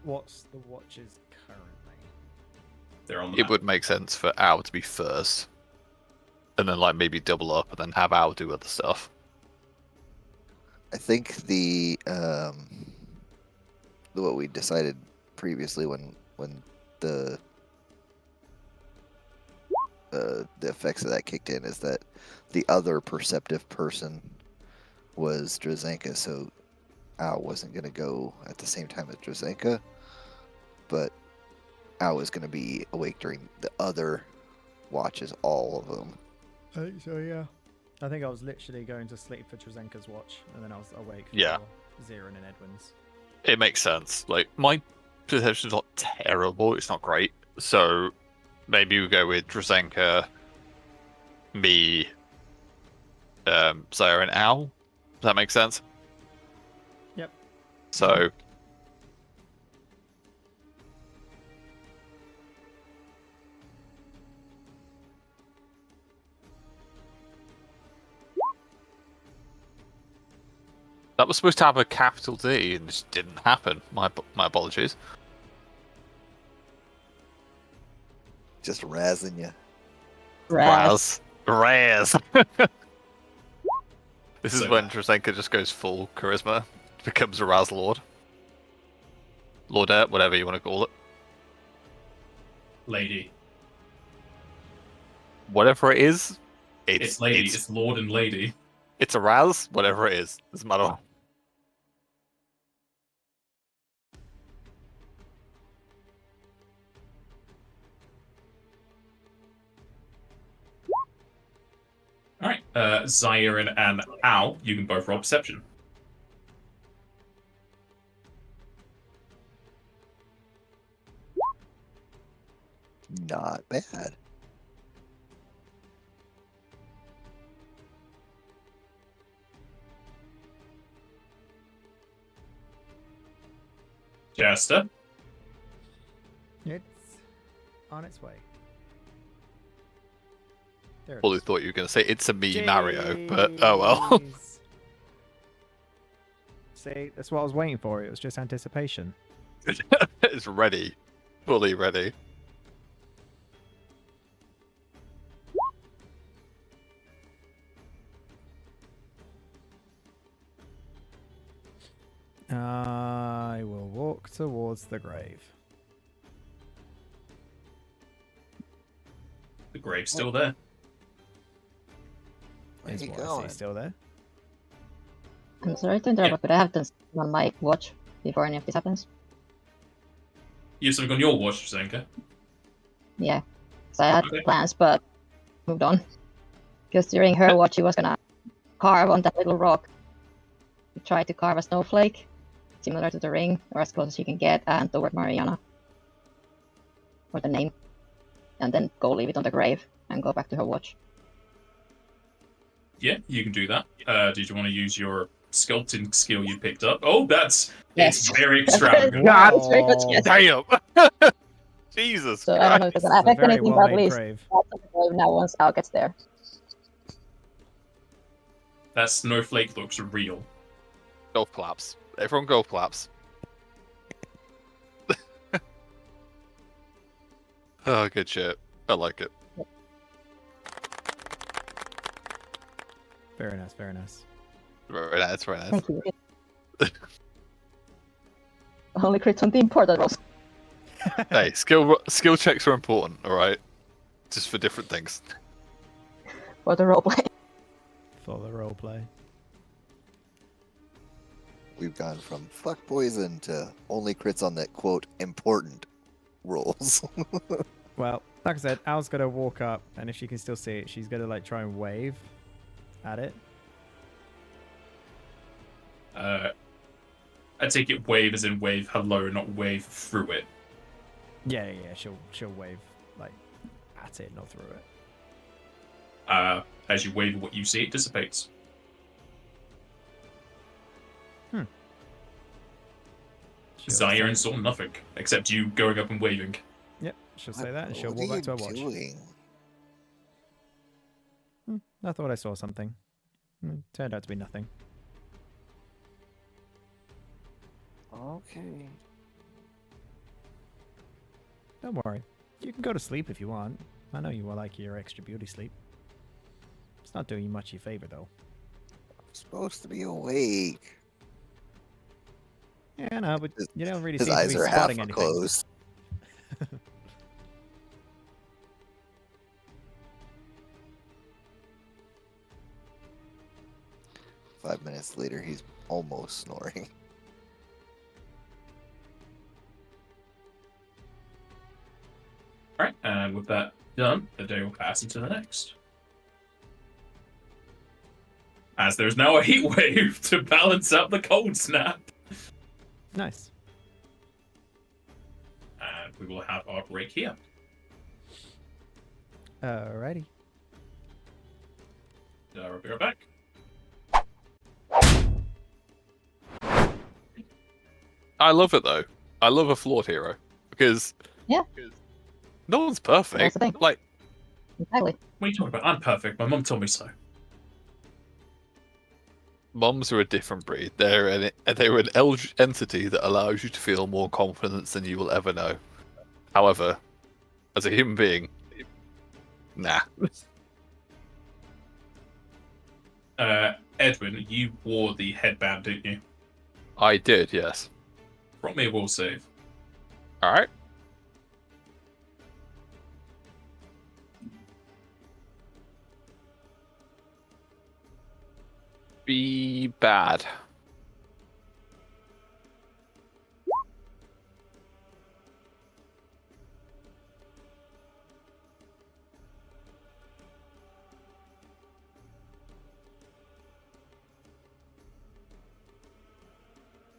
What's the watches currently? They're on the It map. would make sense for Al to be first, and then like maybe double up, and then have Al do other stuff. I think what we decided previously when the effects of that kicked in is that the other perceptive person was Drazenka, so Al wasn't going to go at the same time as Drazenka, but Al was going to be awake during the other watches, all of them. I think so, yeah. I think I was literally going to sleep for Drazenka's watch, and then I was awake for Yeah. Zira and Edwin's. It makes sense. Like my perception's not terrible; it's not great. So maybe we go with Drazenka, me, Zaya, and Al. Does that make sense? Yep. So. That was supposed to have a capital D and just didn't happen. My apologies. Just razzing you. Raz. This is So when bad. Drazenka just goes full charisma, becomes a Raz Lord. Lordette, whatever you want to call it. Lady. Whatever it is, It's lady. It's Lord and Lady. it's a Raz, whatever it is. Doesn't matter. Alright. Zaire and Al, you can both roll perception. Not bad. Jester. It's on its way. There it Fully is. thought you were going to say it's a me Mario, but oh well. Jeez. See, that's what I was waiting for. It was just anticipation. It's ready. Fully ready. I will walk towards the grave. The grave's still there. Where Is you what I going? see still there. I'm sorry to interrupt, Yeah. but could I have this on my watch before any of this happens? You have something on your watch, Drazenka. Yeah. So I had Okay. plans, but moved on. Because during her watch, she was gonna carve on that little rock. Try to carve a snowflake, similar to the ring, or as close as you can get, and the word Mariana. Or the name. And then go leave it on the grave and go back to her watch. Yeah, you can do that. Did you want to use your sculpting skill you picked up? Oh, it's Yes. very extravagant. God It's very much yes. Damn! Jesus So I don't know if Christ. it's gonna It's a affect very anything, but well-made at least grave. that's on the grave now once Al gets there. That snowflake looks real. Golf claps. Everyone golf claps. Oh, good shit. I like it. Very nice, very nice. Very nice, very nice. Thank you. Only crits on the important rolls. Hey, skill checks are important, alright? Just for different things. For the roleplay. for the roleplay. We've gone from fuck poison to only crits on that quote important rolls. Well, like I said, Al's gonna walk up, and if she can still see it, she's gonna like try and wave at it. I take it wave as in wave hello, not wave through it. Yeah, she'll wave like at it, not through it. As you wave what you see, it dissipates. Zaire and saw nothing, except you going up and waving. Yep, she'll say that, and she'll What walk are back to her you watch. doing? I thought I saw something. Turned out to be nothing. Okay. Don't worry. You can go to sleep if you want. I know you will like your extra beauty sleep. It's not doing you much a favor, though. I'm supposed to be awake. Yeah, no, but you don't really His seem to eyes be are half spotting anything. closed. 5 minutes later, he's almost snoring. Alright, and with that done, the day will pass into the next. As there's now a heat wave to balance out the cold snap. Nice. And we will have our break here. Alrighty. We'll be right back. I love it though. I love a flawed hero because Yeah. no one's perfect. That's the thing. Like Exactly. What are you talking about? I'm perfect. My mum told me so. mums are a different breed. They're an entity that allows you to feel more confidence than you will ever know. However, as a human being, nah. Edwin, you wore the headband, didn't you? I did, yes. Roll me a will save. All right. Be bad.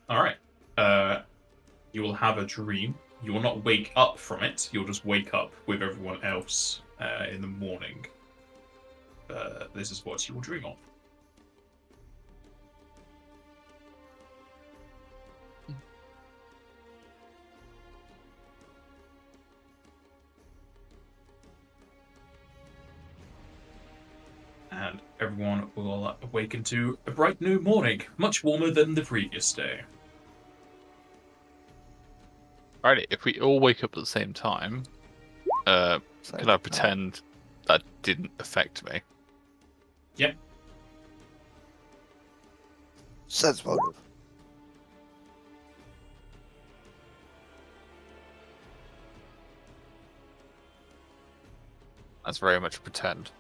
All right. You will have a dream. You will not wake up from it. You'll just wake up with everyone else in the morning. This is what you will dream of. And everyone will awaken to a bright new morning, much warmer than the previous day. Alrighty, if we all wake up at the same time, can I pretend that didn't affect me? Yep. Sense motive. That's very much pretend.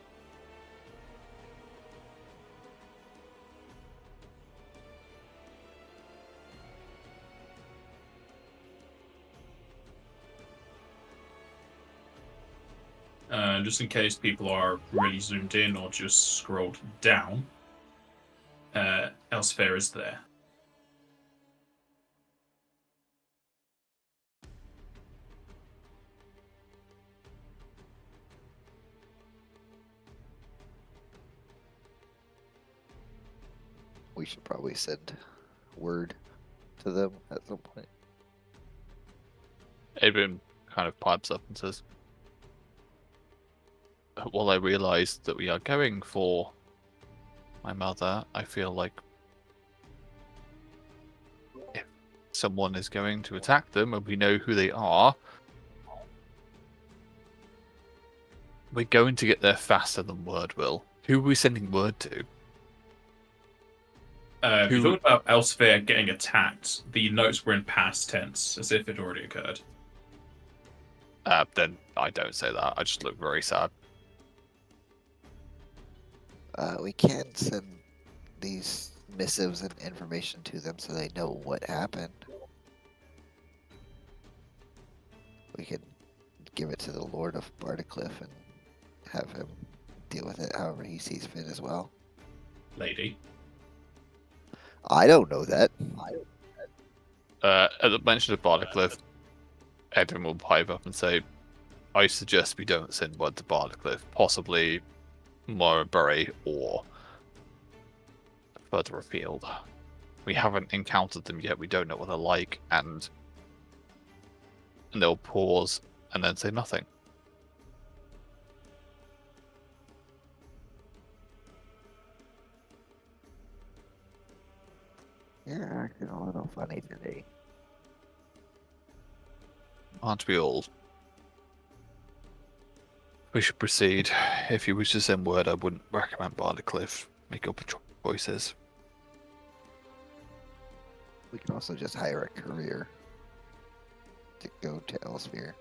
Just in case people are really zoomed in or just scrolled down, Elsfair is there. We should probably send word to them at some point. Edwin kind of pipes up and says, "While I realise that we are going for my mother, I feel like if someone is going to attack them and we know who they are, we're going to get there faster than word will. Who are we sending word to?" If you're talking about Elsfair getting attacked, the notes were in past tense, as if it already occurred. Then I don't say that. I just look very sad. We can send these missives and information to them so they know what happened. We could give it to the Lord of Bardacliff and have him deal with it however he sees fit as well. Lady. I don't know that. At the mention of Bardacliff, Edwin will pipe up and say, I suggest we don't send word to Bardacliff, possibly Morabury or further afield. We haven't encountered them yet, we don't know what they're like, and they'll pause and then say nothing. You're acting a little funny today. Aren't we all? We should proceed. If you wish to send word, I wouldn't recommend Bardacliff. Make up choices. We can also just hire a courier to go to Elsphere.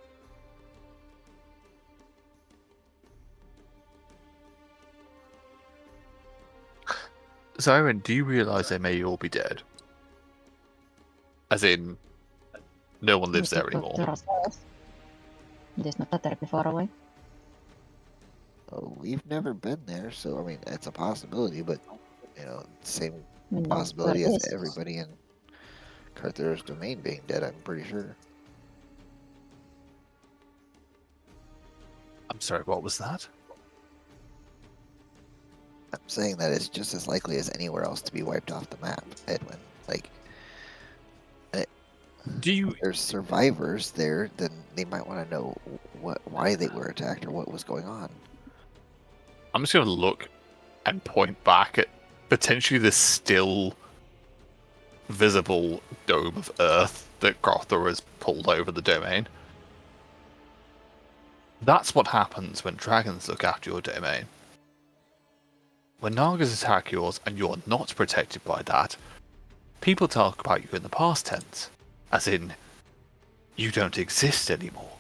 Siren, do you realise they may all be dead? As in, no one lives there anymore. It is not that terribly far away. Oh, we've never been there, so I mean, it's a possibility, but you know, same I mean, possibility where as is- everybody in Karthurra's domain being dead, I'm pretty sure. I'm sorry, what was that? I'm saying that it's just as likely as anywhere else to be wiped off the map, Edwin. Like, Do you... if there's survivors there, then they might want to know why they were attacked or what was going on. I'm just going to look and point back at potentially the still visible dome of Earth that Karthurra has pulled over the domain. That's what happens when dragons look after your domain. When Nagas attack yours and you're not protected by that, people talk about you in the past tense, as in, you don't exist anymore.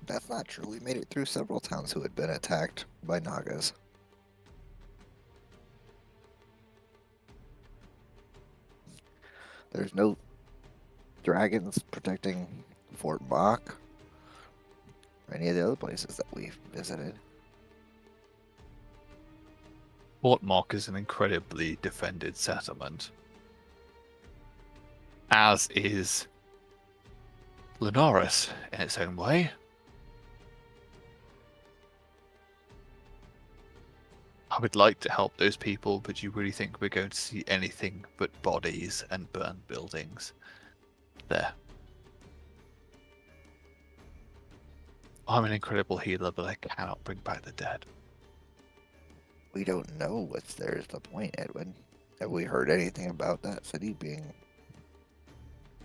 That's not true. We made it through several towns who had been attacked by Nagas. There's no dragons protecting Fort Bach or any of the other places that we've visited. Fort Mock is an incredibly defended settlement, as is Lunaris in its own way. I would like to help those people, but you really think we're going to see anything but bodies and burned buildings there? I'm an incredible healer, but I cannot bring back the dead. We don't know what's there is the point, Edwin. Have we heard anything about that city being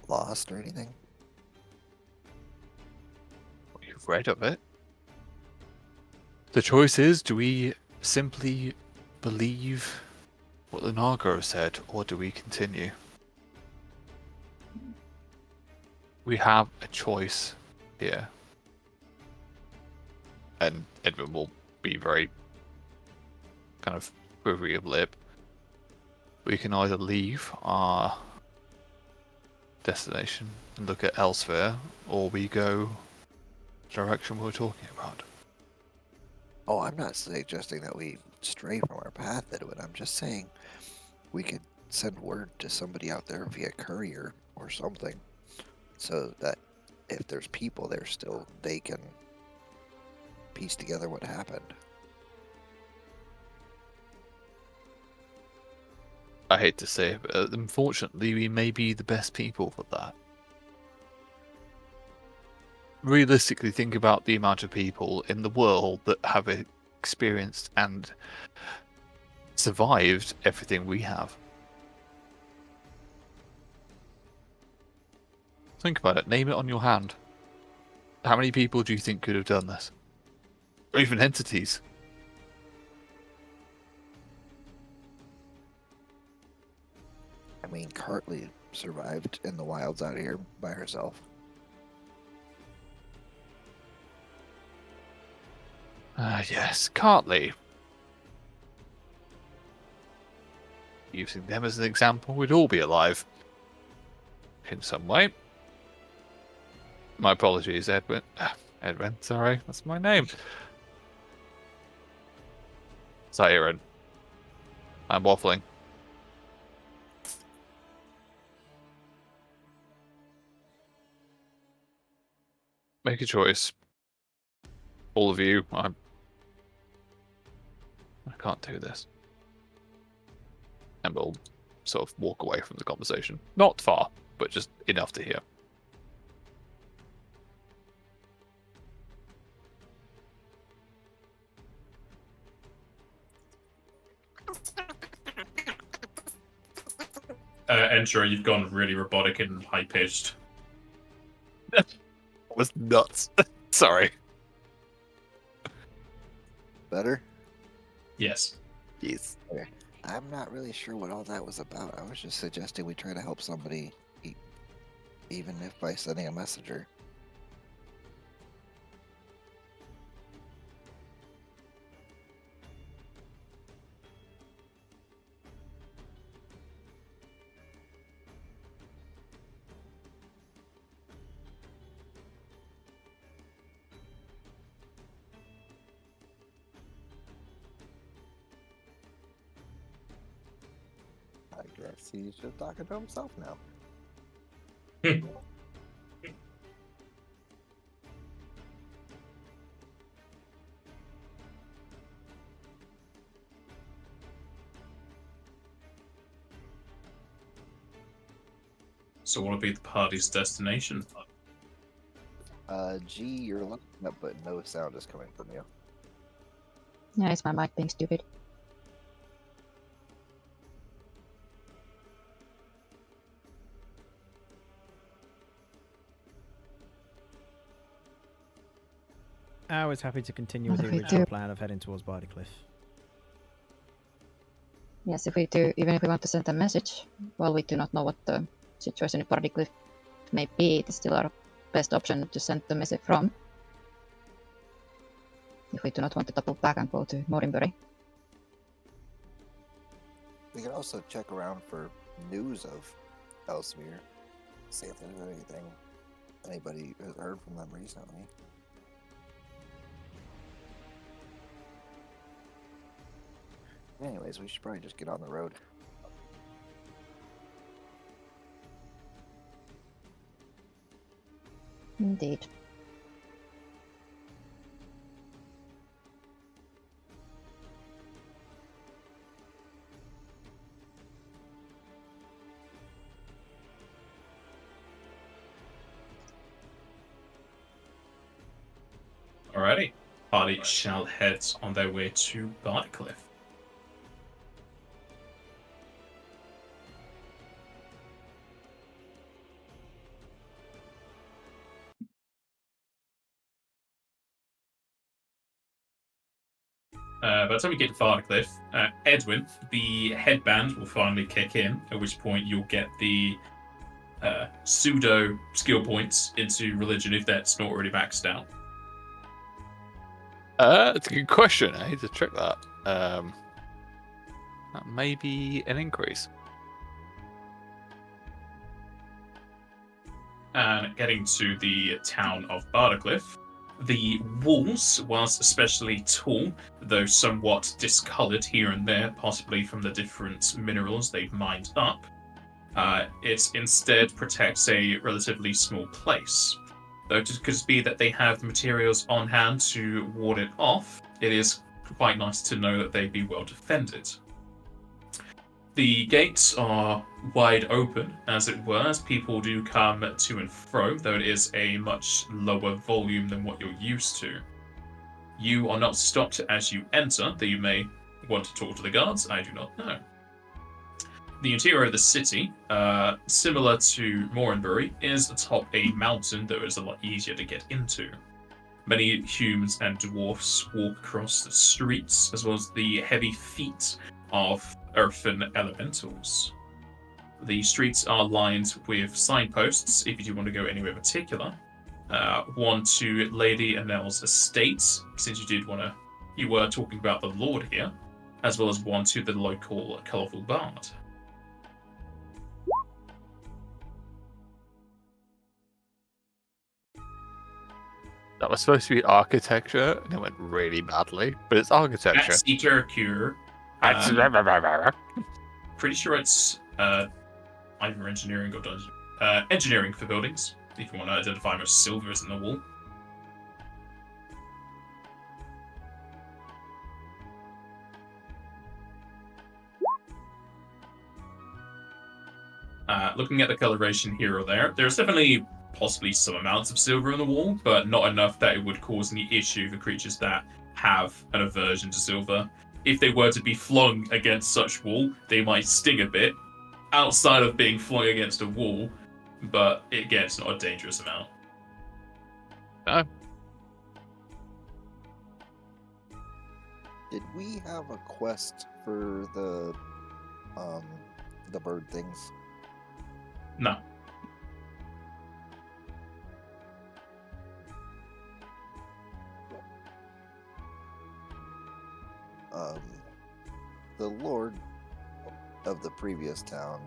lost or anything? You've read of it. The choice is, do we simply believe what the Naga said, or do we continue? We have a choice here. And Edwin will be very kind of quivery of lip. We can either leave our destination and look at elsewhere, or we go the direction we're talking about. Oh, I'm not suggesting that we stray from our path, Edwin. I'm just saying we could send word to somebody out there via courier or something, so that if there's people there still, they can piece together what happened. I hate to say it, but unfortunately we may be the best people for that. Realistically, think about the amount of people in the world that have experienced and survived everything we have. Think about it. Name it on your hand. How many people do you think could have done this? Or even entities? I mean, Cartley survived in the wilds out here by herself. Yes, Cartley. Using them as an example, we'd all be alive. In some way. My apologies, Edwin. Edwin, sorry, that's my name. Siren. I'm waffling. Make a choice. All of you, I can't do this. And we'll sort of walk away from the conversation. Not far, but just enough to hear. Ensure you've gone really robotic and high-pitched. That was nuts. Sorry. Better? Yes. Yes. I'm not really sure what all that was about. I was just suggesting we try to help somebody, even if by sending a messenger. I guess he's just talking to himself now. So what will be the party's destination? G, you're looking up, but no sound is coming from you. Yeah, it's my mic being stupid. I was happy to continue with the Okay, original do- plan of heading towards Barley Cliff. Yes, if we do, even if we want to send a message, well, we do not know what the situation in Barley Cliff may be. It is still our best option to send the message from. If we do not want to double back and go to Morinbury. We can also check around for news of Elsmere. See if there's anything anybody has heard from them recently. Anyways, we should probably just get on the road. Indeed. Alrighty. Party shall head on their way to Barley Cliff. By the time we get to Farcliff, Edwin, the headband will finally kick in, at which point you'll get the pseudo skill points into religion if that's not already maxed out. That's a good question. I need to check that. That may be an increase. And getting to the town of Barleycliff, the walls, whilst especially tall, though somewhat discoloured here and there, possibly from the different minerals they've mined up, it instead protects a relatively small place. Though it could be that they have materials on hand to ward it off, it is quite nice to know that they'd be well defended. The gates are wide open, as it were, as people do come to and fro, though it is a much lower volume than what you're used to. You are not stopped as you enter, though you may want to talk to the guards, I do not know. The interior of the city, similar to Morinbury, is atop a mountain, though it is a lot easier to get into. Many humans and dwarfs walk across the streets, as well as the heavy feet of earthen elementals. The streets are lined with signposts, if you do want to go anywhere particular. One to Lady Annelle's estate, since you did want to you were talking about the Lord here, as well as one to the local colourful bard. That was supposed to be architecture, and it went really badly. But it's architecture. That's Ikerkur. Pretty sure it's either engineering or dungeon. Engineering for buildings, if you want to identify how much silver is in the wall. Looking at the coloration here or there, there's definitely possibly some amounts of silver in the wall, but not enough that it would cause any issue for creatures that have an aversion to silver. If they were to be flung against such wall, they might sting a bit, outside of being flung against a wall, but again, it's not a dangerous amount. No. Did we have a quest for the bird things? No. The lord of the previous town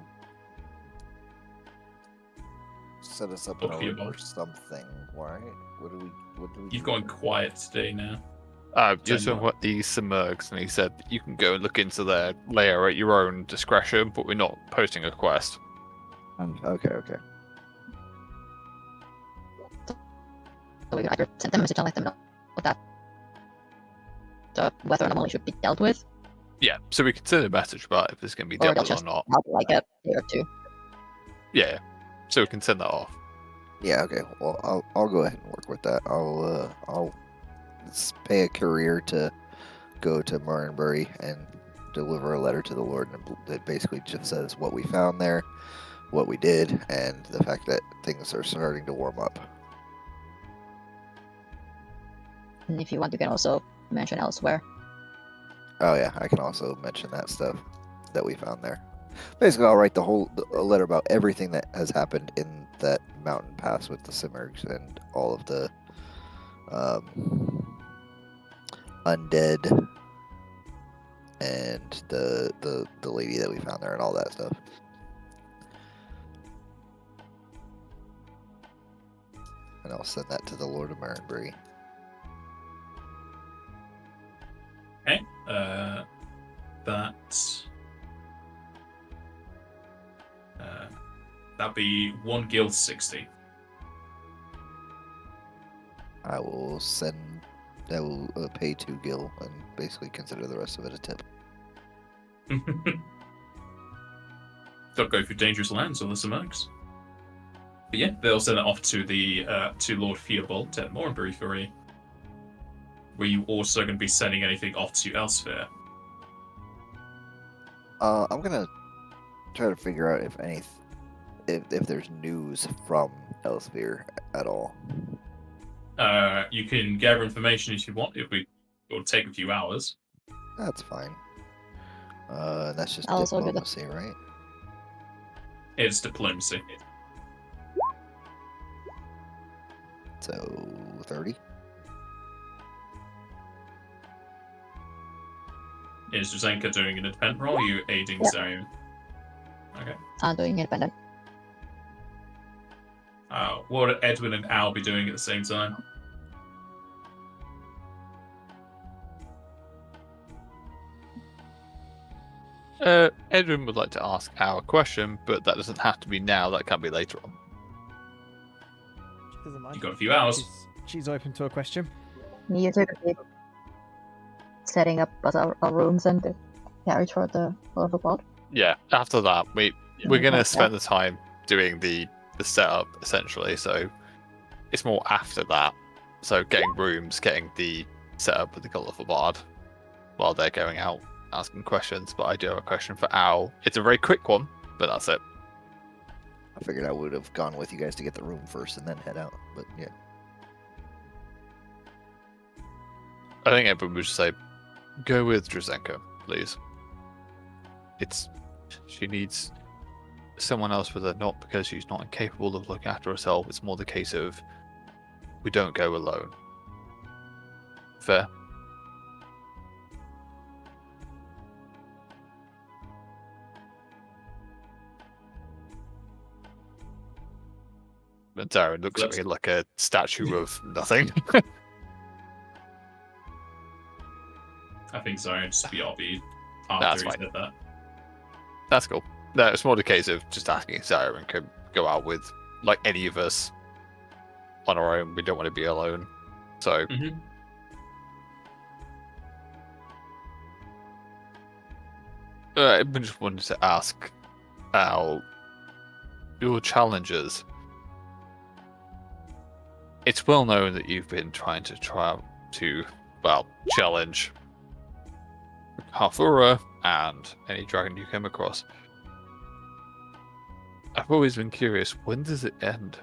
set us up an order or something, right? What do we You've gone quiet today now. Just on what the Simurgs, and he said you can go and look into their lair at your own discretion, but we're not posting a quest. Okay. So we could either send them a message and let them know that the weather anomaly should be dealt with, Yeah, so we can send a message about if this can be or dealt they'll with or just not. help like a day or two. Yeah, so we can send that off. Yeah. Okay. Well, I'll go ahead and work with that. I'll pay a courier to go to Martinbury and deliver a letter to the Lord, and it basically just says what we found there, what we did, and the fact that things are starting to warm up. And if you want, you can also mention elsewhere. Oh yeah, I can also mention that stuff that we found there. Basically, I'll write a letter about everything that has happened in that mountain pass with the Simurgs and all of the undead and the lady that we found there and all that stuff. And I'll send that to the Lord of Martinbury. Okay. That'd be 1 guild 60. I will pay 2 gil and basically consider the rest of it a tip. Don't go through dangerous lands or the Simurgs. But yeah, they'll send it off to the to Lord Theobald at Moranbury for you. Were you also going to be sending anything off to Elsewhere? I'm gonna try to figure out if there's news from Elsewhere at all. You can gather information if you want. It'll take a few hours. That's fine. That's just I'll also do that. diplomacy, right? It's diplomacy. So 30. Is Drazenka doing an independent role? Or are you aiding Yeah. Zarian? Okay. I'm doing independent. What would Edwin and Al be doing at the same time? Edwin would like to ask Al a question, but that doesn't have to be now. That can be later on. She doesn't mind. You've got a few hours. She's open to a question. You two could be setting up our rooms and the carriage for the pod. Yeah. After that, we're Okay, gonna yeah. spend the time doing the setup essentially. So it's more after that. So getting rooms, getting the setup with the colourful bard while they're going out asking questions. But I do have a question for Al. It's a very quick one, but that's it. I figured I would have gone with you guys to get the room first and then head out, but yeah. I think everyone would just say, go with Drazenka, please. She needs someone else with her, not because she's not incapable of looking after herself. It's more the case of we don't go alone. Fair? And Darren looks at me like a statue of nothing. I think Zion just BRB That's after he fine. said that. That's cool. No, it's more the case of just asking if Zion can go out with like any of us on our own. We don't want to be alone. So Mm-hmm. I just wanted to ask how your challenges. It's well known that you've been trying to challenge Karthurra and any dragon you come across. I've always been curious, when does it end?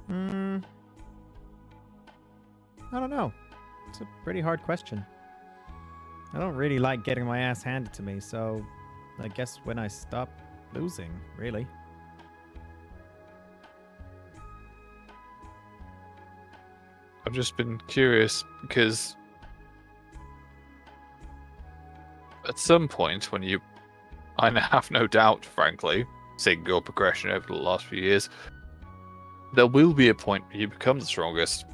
I don't know. It's a pretty hard question. I don't really like getting my ass handed to me, so I guess when I stop losing, really. I've just been curious because at some point when I have no doubt, frankly, seeing your progression over the last few years, there will be a point where you become the strongest.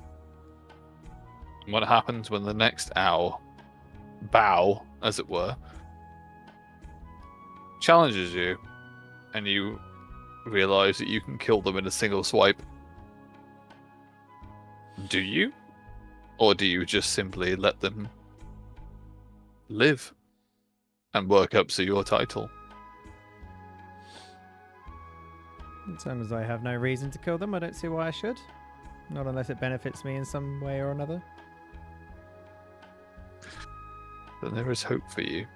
And what happens when the next owl, bow, as it were, challenges you, and you realize that you can kill them in a single swipe? Do you? Or do you just simply let them live and work up to your title? As long as I have no reason to kill them, I don't see why I should. Not unless it benefits me in some way or another. Then there is hope for you.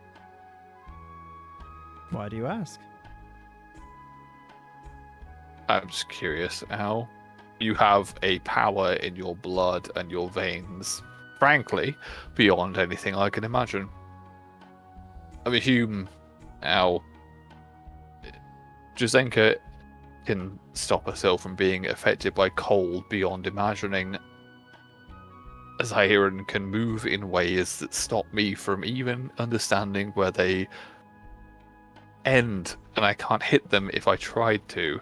Why do you ask? I'm just curious, Al. You have a power in your blood and your veins, frankly, beyond anything I can imagine. I'm a human, Al. Drazenka can stop herself from being affected by cold beyond imagining. Zahiran can move in ways that stop me from even understanding where they end, and I can't hit them if I tried to.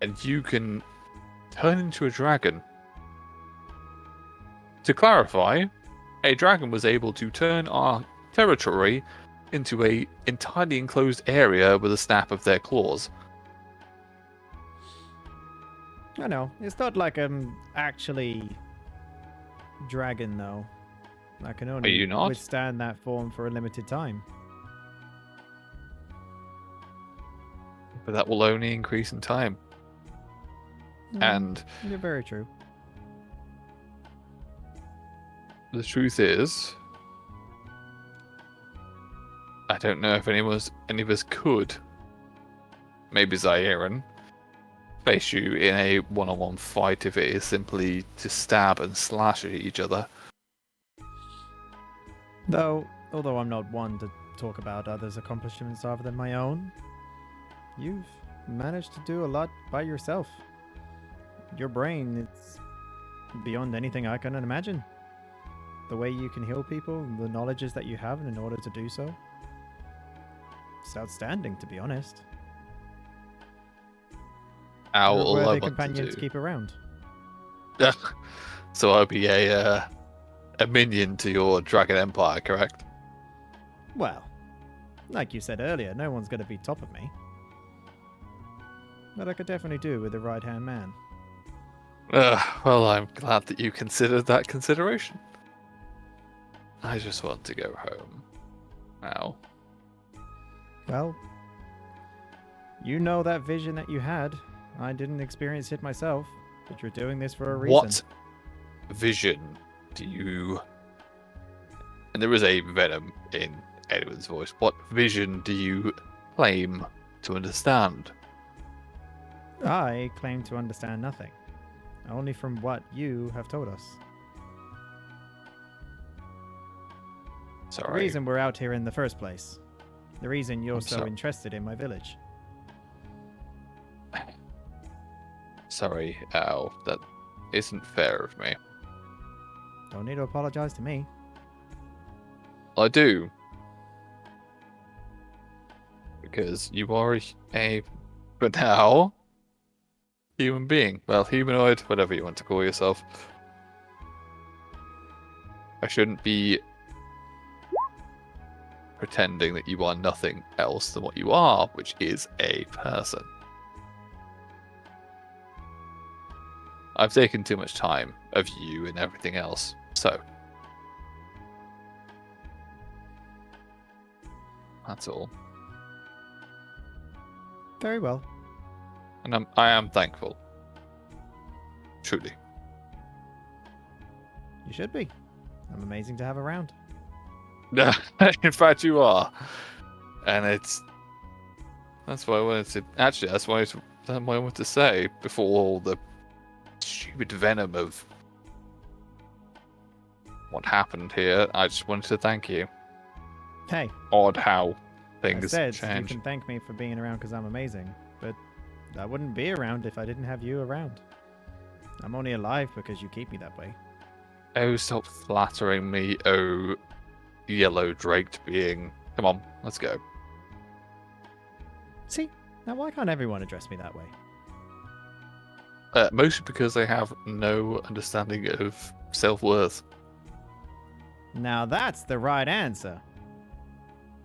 And you can turn into a dragon. To clarify, a dragon was able to turn our territory into a entirely enclosed area with a snap of their claws. I know. It's not like I'm actually dragon, though. I can only you not? withstand that form for a limited time. But that will only increase in time. And You're very true. the truth is, I don't know if any of us could, maybe Zahiran, face you in a one-on-one fight if it is simply to stab and slash at each other. Although I'm not one to talk about others' accomplishments other than my own, you've managed to do a lot by yourself. Your brain, it's beyond anything I can imagine. The way you can heal people, the knowledges that you have in order to do so. It's outstanding, to be honest. All You're a I worthy want companion to to do. keep around. So I'll be a minion to your Dragon Empire, correct? Well, like you said earlier, no one's going to be top of me. But I could definitely do with a right-hand man. Well, I'm glad that you considered that consideration. I just want to go home. Now. Well, you know that vision that you had. I didn't experience it myself, but you're doing this for a reason. What vision do you... And there is a venom in Edwin's voice. What vision do you claim to understand? I claim to understand nothing. Only from what you have told us. The Sorry. reason we're out here in the first place. The reason you're I'm so sorry. interested in my village. Sorry, Al. That isn't fair of me. Don't need to apologize to me. I do. Because you are a But now, human being. Well, humanoid, whatever you want to call yourself. I shouldn't be pretending that you are nothing else than what you are, which is a person. I've taken too much time of you and everything else, so that's all. Very well. And I am thankful. Truly. You should be. I'm amazing to have around. In fact, you are. And that's what I wanted to. Actually, that's what I wanted to say before all the stupid venom of what happened here. I just wanted to thank you. Hey, Odd how I things said change. you can thank me for being around because I'm amazing, but I wouldn't be around if I didn't have you around. I'm only alive because you keep me that way. Oh, stop flattering me, oh yellow draped being. Come on, let's go. See, now why can't everyone address me that way? Mostly because they have no understanding of self-worth. Now that's the right answer.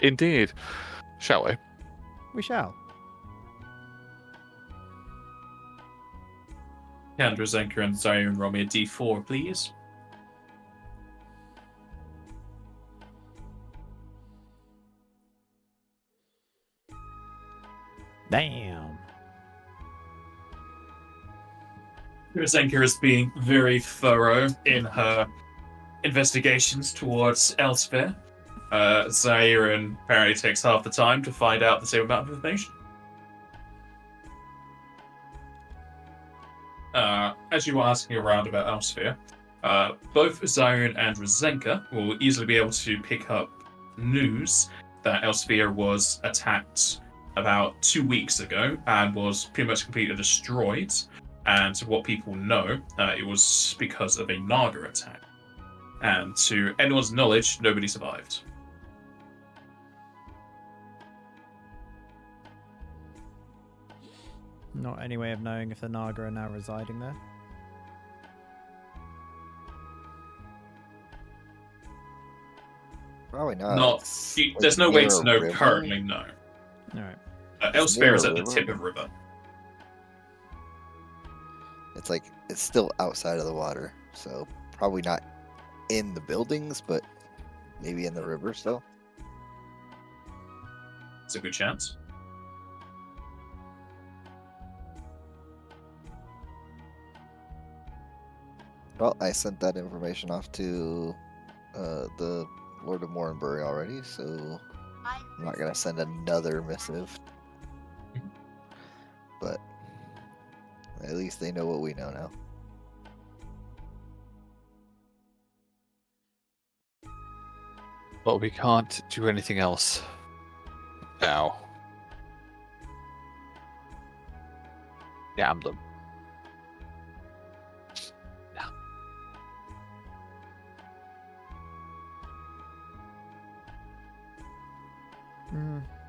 Indeed. Shall we? We shall. Can Drazenka and Zion roll me a d4, please? Damn. Drazenka is being very thorough in her investigations towards Elsewhere. Zaire apparently takes half the time to find out the same amount of information. As you were asking around about Elsewhere, both Zion and Drazenka will easily be able to pick up news that Elsewhere was attacked about 2 weeks ago and was pretty much completely destroyed. And to what people know, it was because of a Naga attack. And to anyone's knowledge, nobody survived. Not any way of knowing if the Naga are now residing there. Probably not. Not. It's, There's like, no way near to a know river. currently, no. Alright. Elsewhere is near at a the river. tip of the river. It's like it's still outside of the water, so probably not in the buildings, but maybe in the river still. It's a good chance. Well, I sent that information off to the Lord of Mournbury already, so I'm not gonna send another missive. But at least they know what we know now. But we can't do anything else now. Damn them.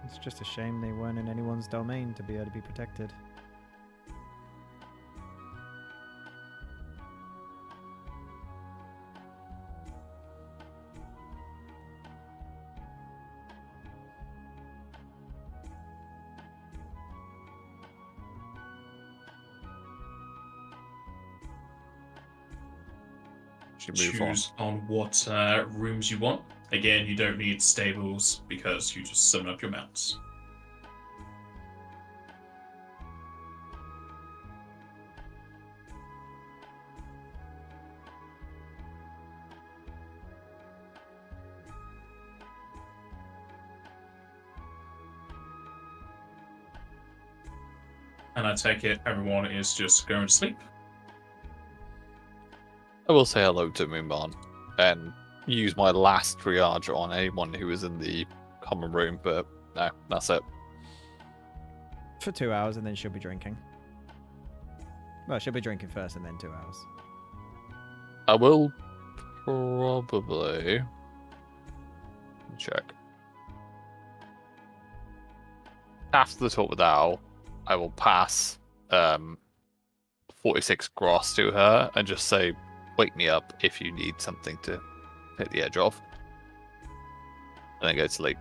It's just a shame they weren't in anyone's domain to be able to be protected. Should move on. Choose on what rooms you want. Again, you don't need stables because you just summon up your mounts. And I take it everyone is just going to sleep. I will say hello to Moonbon and use my last triage on anyone who is in the common room, but no, that's it. For 2 hours and then she'll be drinking. Well, she'll be drinking first and then 2 hours. I will probably check. After the talk with Al, I will pass 46 grass to her and just say, "Wake me up if you need something to take the edge off," and then go to sleep.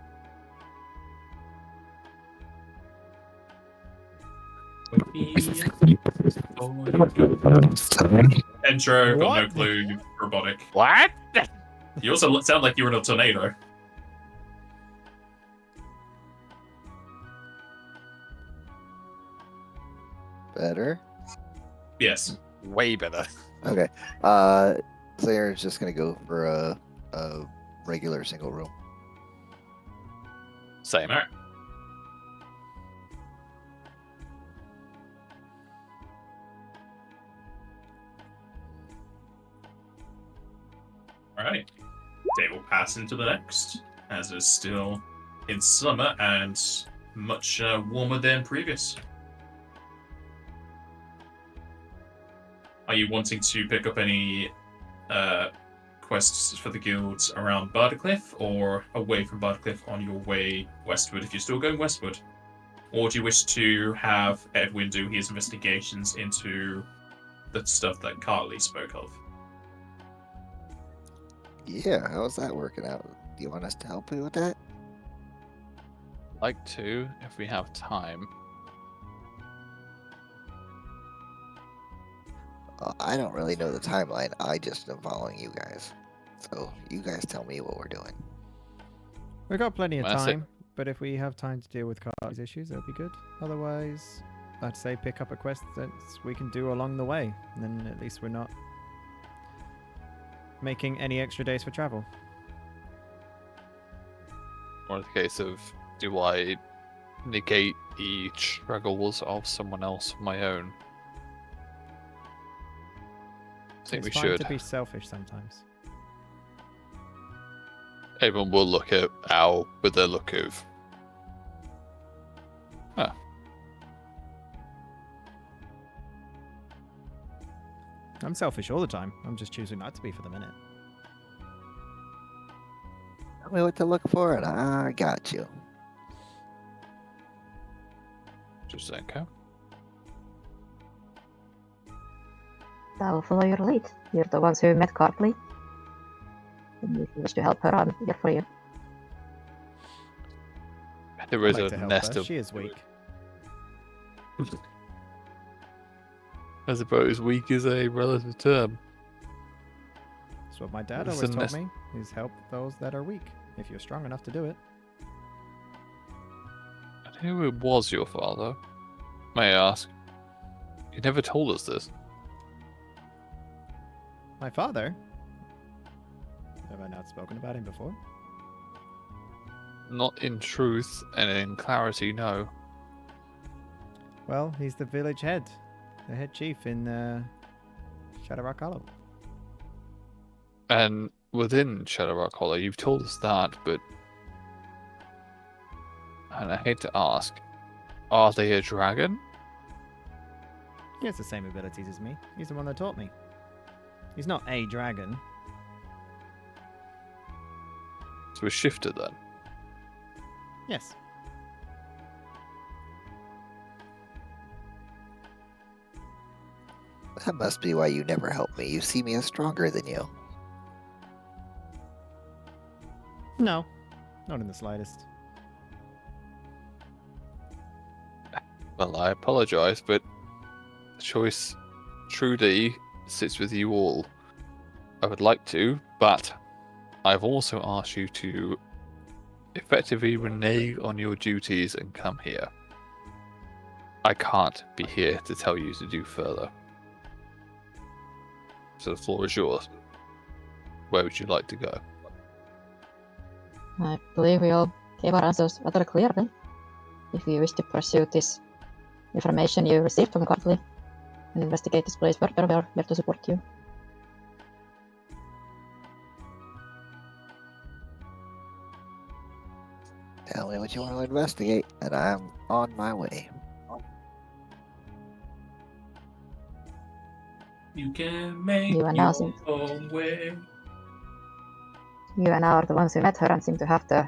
Entro got no What? clue. Robotic. What? You also sound like you were in a tornado. Better. Yes. Way better. Okay. Zaire's just gonna go for a regular single room. Same. All right. Alright. Day will pass into the next, as it's still in summer and much warmer than previous. Are you wanting to pick up any quests for the guilds around Bardercliff or away from Bardercliff on your way westward if you're still going westward? Or do you wish to have Edwin do his investigations into the stuff that Carly spoke of? Yeah, how's that working out? Do you want us to help you with that? Like to, if we have time. I don't really know the timeline. I just am following you guys. So you guys tell me what we're doing. We've got plenty of That's it. time, but if we have time to deal with Carly's issues, that'll be good. Otherwise, I'd say pick up a quest that we can do along the way, and then at least we're not making any extra days for travel. Or in the case of, do I negate the struggles of someone else on my own? I think It's we fine should. to be selfish sometimes. Everyone will look at Al with a look of, I'm selfish all the time. I'm just choosing not to be for the minute. Tell me what to look for, and I got you. Drazenka. I will follow your lead. You're the ones who met Carly. And if you wish to help her, I'm here for you. There I'd is like a to help nest her. of. She is weak. I suppose weak is a relative term. That's what my dad It's always a taught nest- me, is help those that are weak, if you're strong enough to do it. And who was your father? May I ask? You never told us this. My father? Have I not spoken about him before? Not in truth, and in clarity, no. Well, he's the village head. The head chief in Shadowrock Hollow. And within Shadowrock Hollow, you've told us that, but... And I hate to ask, are they a dragon? He has the same abilities as me. He's the one that taught me. He's not a dragon. So a shifter then? Yes. That must be why you never help me. You see me as stronger than you. No. Not in the slightest. Well, I apologize, but the choice truly sits with you all. I would like to, but I've also asked you to effectively renege on your duties and come here. I can't be here to tell you to do further. So the floor is yours. Where would you like to go? I believe we all gave our answers rather clearly. If you wish to pursue this information you received from Carly and investigate this place further, we are here to support you. Tell me what you want to investigate, and I'm on my way. You can make You are your now own way. You and I are the ones who met her and seem to have the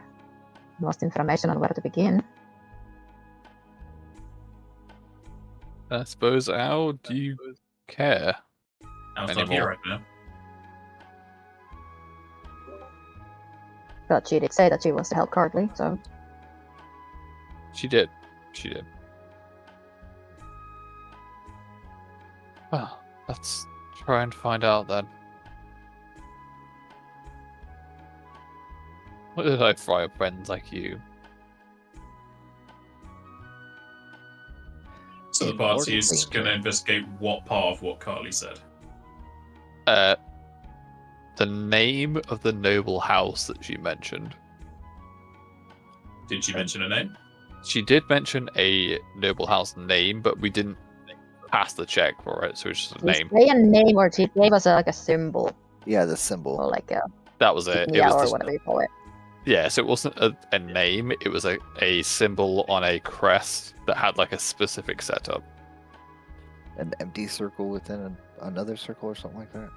most information on where to begin. I suppose, how do you care? Al's not here Anymore. right now. But she did say that she wants to help Cartley, so She did. She did. Well, let's try and find out then. What did I fry friends like you? So the In party mortal is going to danger. investigate what part of what Carly said. The name of the noble house that she mentioned. Did she mention a name? She did mention a noble house name, but we didn't pass the check for it, so it's just a she name. say a name or she gave us like a symbol Yeah, the or symbol. like a That was it. It insignia was or just, whatever you call it. yeah, so it wasn't a name, it was a symbol on a crest that had like a specific setup. An empty circle within another circle or something like that.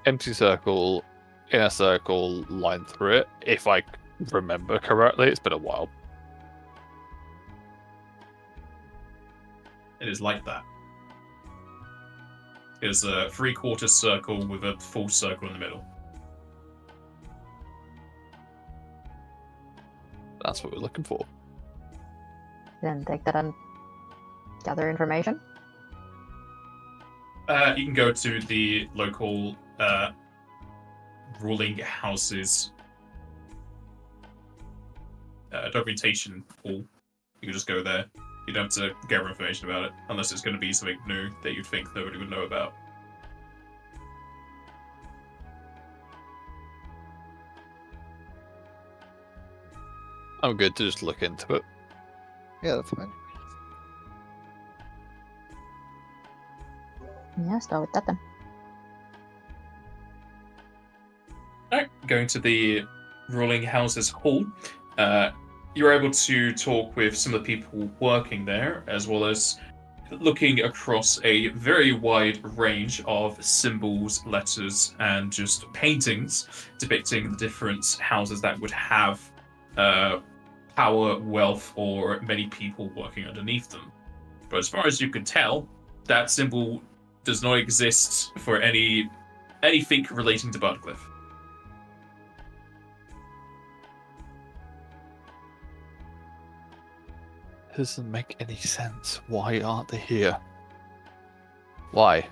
Empty circle, inner circle, line through it. If I remember correctly, it's been a while. It is like that. It is a 3/4 circle with a full circle in the middle. That's what we're looking for. Then take that and gather information. You can go to the local ruling houses documentation hall. You can just go there. You don't have to gather information about it, unless it's going to be something new that you'd think nobody would know about. I'm good to just look into it. Yeah, that's fine. Yeah, start with that then. Alright, going to the ruling houses hall. You're able to talk with some of the people working there, as well as looking across a very wide range of symbols, letters, and just paintings depicting the different houses that would have power, wealth, or many people working underneath them. But as far as you can tell, that symbol does not exist for anything relating to Buttercliff. It doesn't make any sense. Why aren't they here? Why?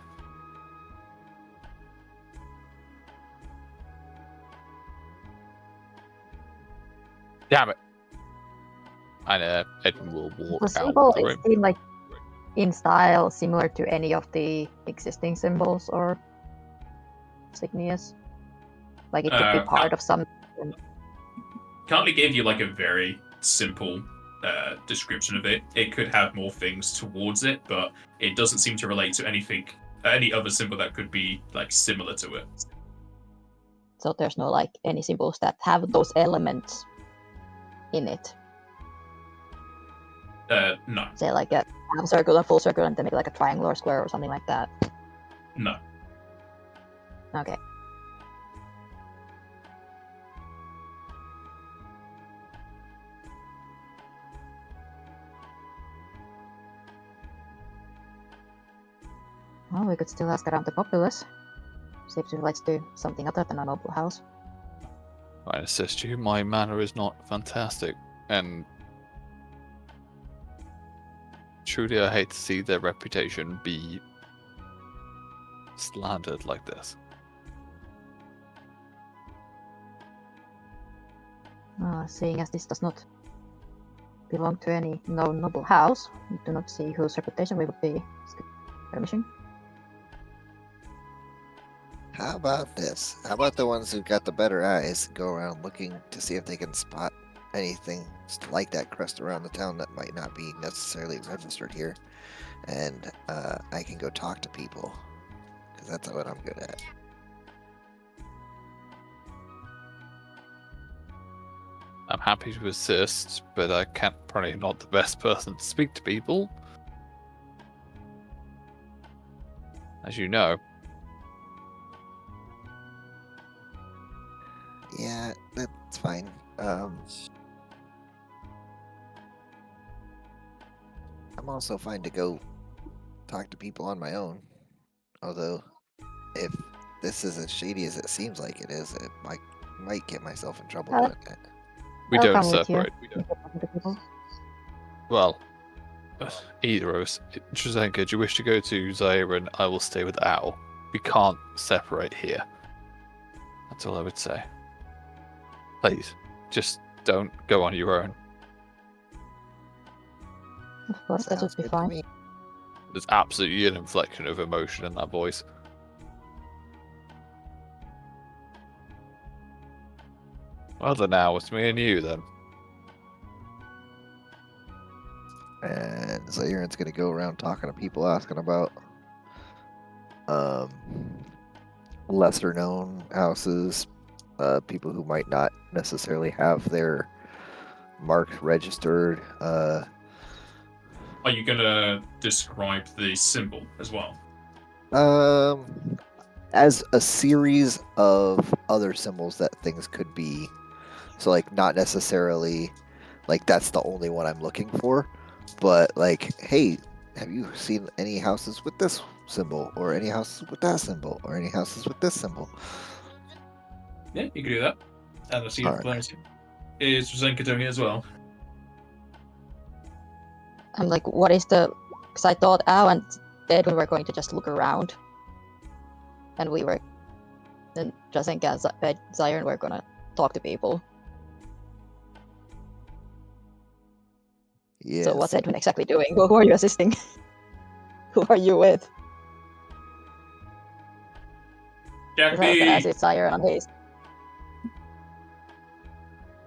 Damn it! And Edwin will walk The out symbol of the it room. seemed like in style similar to any of the existing symbols or insignias. Like it could be part of some. Cantley gave you like a very simple description of it. It could have more things towards it, but it doesn't seem to relate to any other symbol that could be like similar to it. So there's no like any symbols that have those elements in it. No. Say like a half circle, a full circle, and then maybe like a triangle or square or something like that. No. Okay. Well, we could still ask around the populace. See if she likes to do something other than a noble house. I assist you, my manner is not fantastic, and truly I hate to see their reputation be slandered like this. Seeing as this does not belong to any noble house, we do not see whose reputation we would be skirmishing. How about this? How about the ones who've got the better eyes go around looking to see if they can spot anything like that crest around the town that might not be necessarily registered here, and I can go talk to people because that's what I'm good at. I'm happy to assist, but I can't probably not the best person to speak to people. As you know. Yeah, that's fine. I'm also fine to go talk to people on my own. Although, if this is as shady as it seems like it is, it might get myself in trouble doing it. We I'll don't come with you. separate. Well, either of us. Drazenka, do you wish to go to Zaire? I will stay with Al. We can't separate here. That's all I would say. Please, just don't go on your own. Of course, that would Sounds be good to fine. me. There's absolutely an inflection of emotion in that voice. Well then, now it's me and you then. And Zairen's gonna go around talking to people, asking about lesser known houses, people who might not necessarily have their mark registered. Are you gonna describe the symbol as well? As a series of other symbols that things could be. So like not necessarily like that's the only one I'm looking for, but like, hey, have you seen any houses with this symbol, or any houses with that symbol, or any houses with this symbol? Yeah, you can do that. And I see Alright. clarity. Is Drazenka doing it as well? I'm like, what is the... Because I thought Al and Edwin were going to just look around. And we were... Then Drazenka and Zion were gonna talk to people. Yes. So what's Edwin exactly doing? Who are you assisting? Who are you with? Jack Because I was gonna B! assist Zion on his.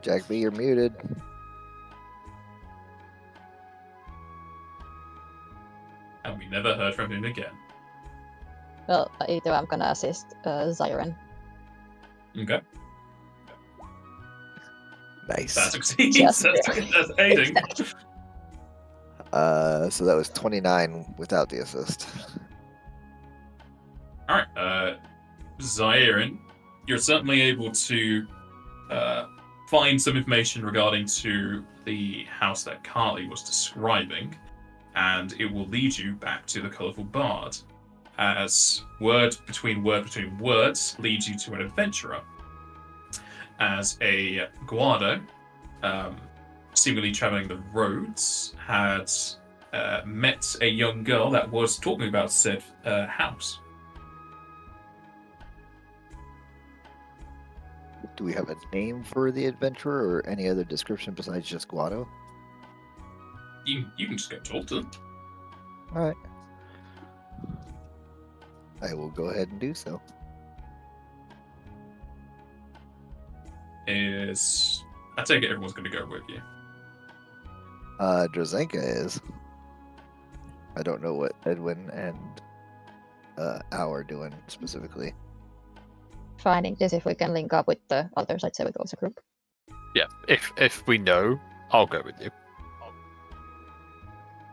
Jack B, you're muted. And we never heard from him again. Well, either I'm gonna assist Zion. Okay. Nice. That succeeds. Just That's aiding. So that was 29 without the assist. Alright, Zairin, you're certainly able to find some information regarding to the house that Carly was describing, and it will lead you back to the Colourful Bard, as word between words leads you to an adventurer. As a Guardo, seemingly traveling the roads, had met a young girl that was talking about said house. Do we have a name for the adventurer or any other description besides just Guado? You can just go talk to them. Alright. I will go ahead and do so. I take it everyone's going to go with you. Drazenka is. I don't know what Edwin and Al are doing specifically. Finding this if we can link up with the other side so we go as a group. Yeah, if we know, I'll go with you.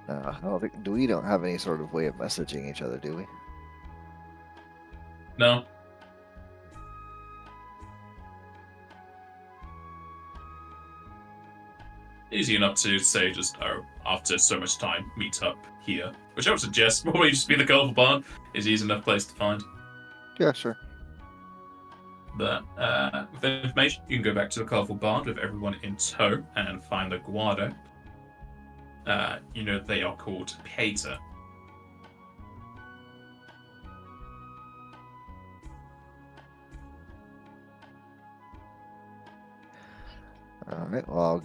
I don't think we don't have any sort of way of messaging each other, do we? No? Easy enough to say just, after so much time, meet up here. Which I would suggest probably just be the Colourful Barn is easy enough place to find. Yeah, sure. But with that information, you can go back to the Colourful Barn with everyone in tow and find the Guardo. You know they are called Peter. Alright, well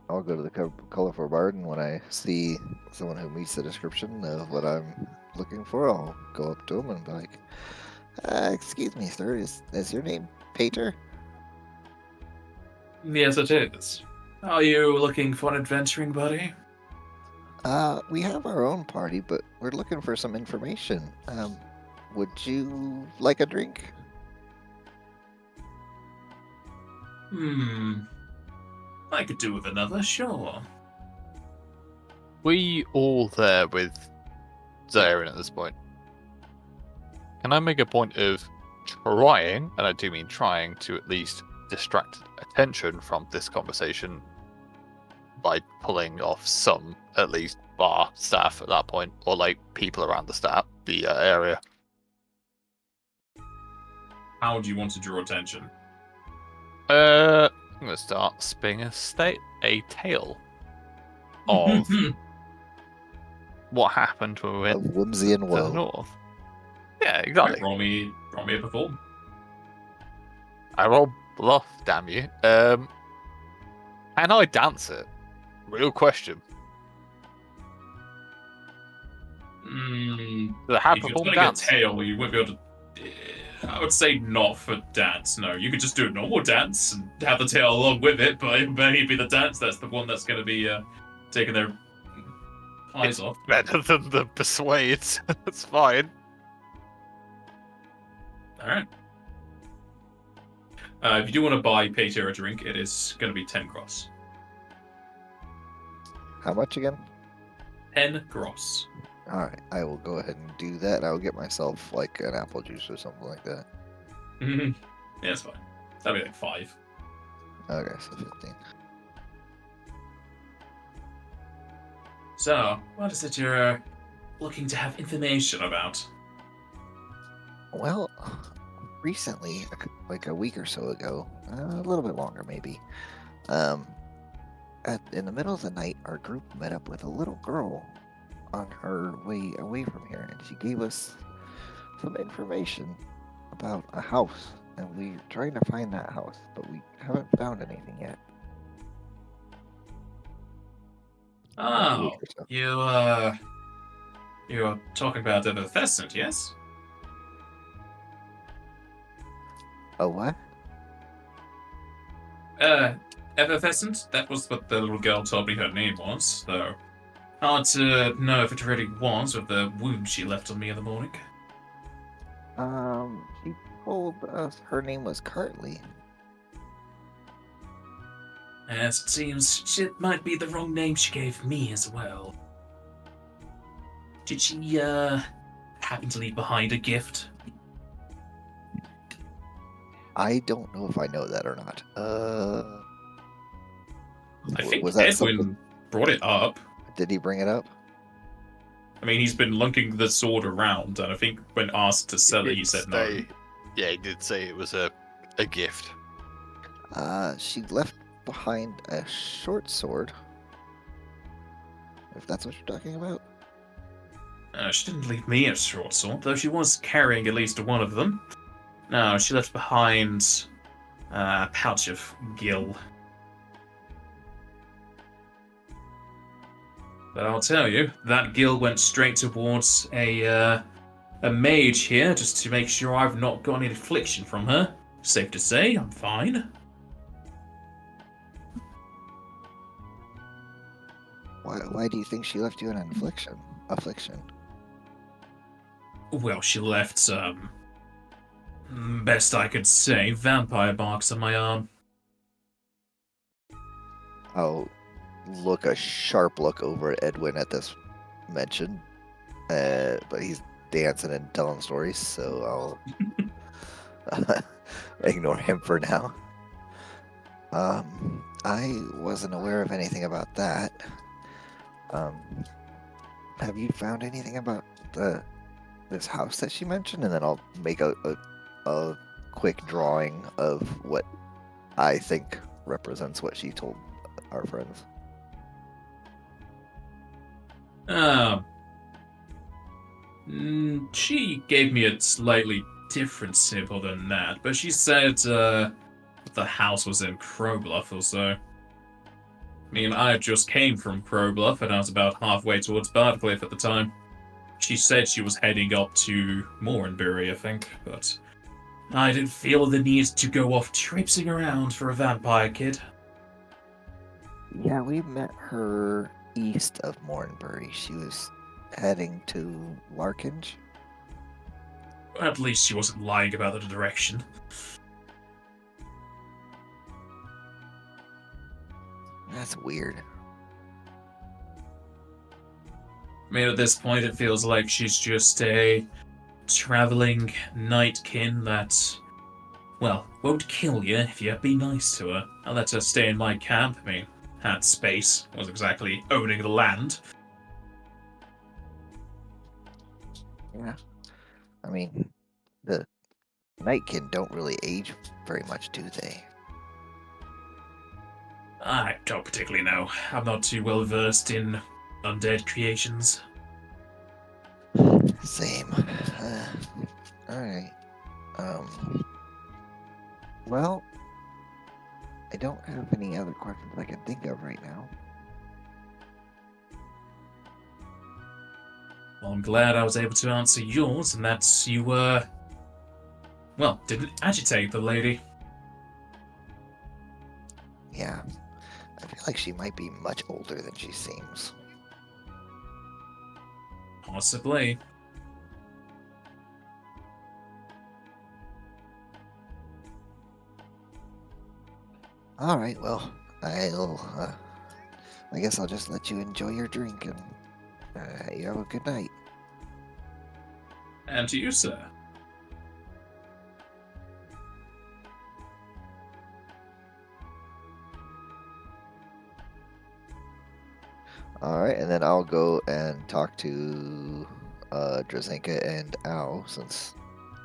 I'll go to the Colorful Garden when I see someone who meets the description of what I'm looking for. I'll go up to him and be like, excuse me, sir, is your name Peter? Yes, it is. Are you looking for an adventuring buddy? We have our own party, but we're looking for some information. Would you like a drink? I could do with another, sure. We all there with Zarin at this point. Can I make a point of trying, and I do mean trying, to at least distract attention from this conversation by pulling off some, at least, our staff at that point, or like people around the area. How do you want to draw attention? I'm gonna start spinning a tale of what happened when we went Of whimsy and to the woe. north. Yeah, Right, exactly. roll me a perform. I roll bluff, damn you. Can I dance it? Real question. Do I have If you're perform turning dance? a tail, you wouldn't be able to. I would say not for dance. No, you could just do a normal dance and have the tail along with it, but maybe the dance that's the one that's going to be taking their eyes off. Better than the persuade. That's fine. All right. If you do want to buy Peter a drink, it is going to be 10 gross. How much again? 10 gross. Alright, I will go ahead and do that. I will get myself like an apple juice or something like that. Yeah, that's fine. That'd be like 5. Okay, so 15. So, what is it you're looking to have information about? Well, recently, like a week or so ago, a little bit longer maybe, in the middle of the night, our group met up with a little girl on her way away from here, and she gave us some information about a house, and we're trying to find that house, but we haven't found anything yet. A week Oh, or so. you're talking about FFd20, yes? Oh, what? FFd20? That was what the little girl told me her name was, though. Hard to know if it really was with the wound she left on me in the morning. She told us her name was Cartley. As it seems, it might be the wrong name she gave me as well. Did she, happen to leave behind a gift? I don't know if I know that or not. I think was that Edwin something? brought it up. Did he bring it up? I mean, he's been lunking the sword around, and I think when asked to sell it, he said no. Yeah, he did say it was a gift. She left behind a short sword. If that's what you're talking about. She didn't leave me a short sword, though she was carrying at least one of them. No, she left behind a pouch of gill. But I'll tell you, that gill went straight towards a mage here, just to make sure I've not got any affliction from her. Safe to say, I'm fine. Why do you think she left you an affliction? Well, she left, best I could say, vampire marks on my arm. I'll look a sharp look over at Edwin at this mention. But he's dancing and telling stories, so I'll ignore him for now. I wasn't aware of anything about that. Have you found anything about this house that she mentioned? And then I'll make a quick drawing of what I think represents what she told our friends. She gave me a slightly different symbol than that, but she said the house was in Crowbluff or so. I mean, I just came from Crowbluff and I was about halfway towards Bardcliff at the time. She said she was heading up to Moranbury, I think, but I didn't feel the need to go off traipsing around for a vampire kid. Yeah, we met her east of Moranbury. She was heading to Larkinge. At least she wasn't lying about the direction. That's weird. I mean, at this point, it feels like she's just a traveling nightkin that, well, won't kill you if you be nice to her. I'll let her stay in my camp. I mean, had space, wasn't exactly owning the land. Yeah. I mean, the Nightkin don't really age very much, do they? I don't particularly know. I'm not too well versed in undead creations. Same. Alright. Well, I don't have any other questions I can think of right now. Well, I'm glad I was able to answer yours, and that you were. Well, didn't agitate the lady. Yeah. I feel like she might be much older than she seems. Possibly. Alright, well, I guess I'll just let you enjoy your drink and you have a good night. And to you, sir. Alright, and then I'll go and talk to Drazenka and Al since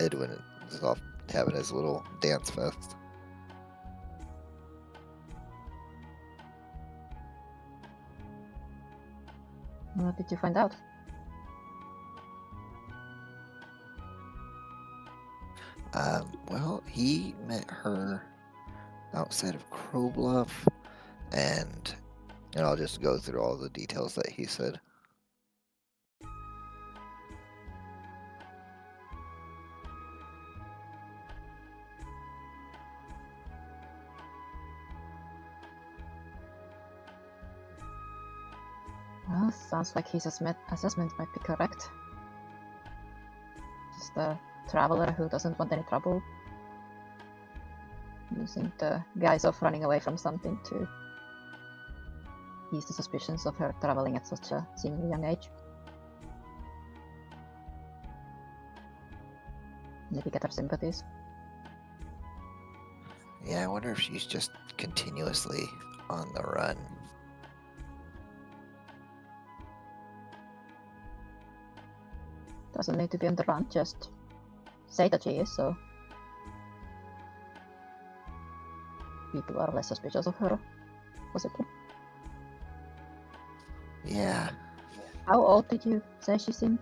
Edwin is off having his little dance fest. What did you find out? Well, he met her outside of Crow Bluff, and I'll just go through all the details that he said. Well, sounds like his assessment might be correct. Just a traveler who doesn't want any trouble. Using the guise of running away from something to ease the suspicions of her traveling at such a seemingly young age. Maybe get her sympathies. Yeah, I wonder if she's just continuously on the run. Doesn't need to be on the run, just say that she is, so people are less suspicious of her, possibly. Yeah, How old did you say she seemed?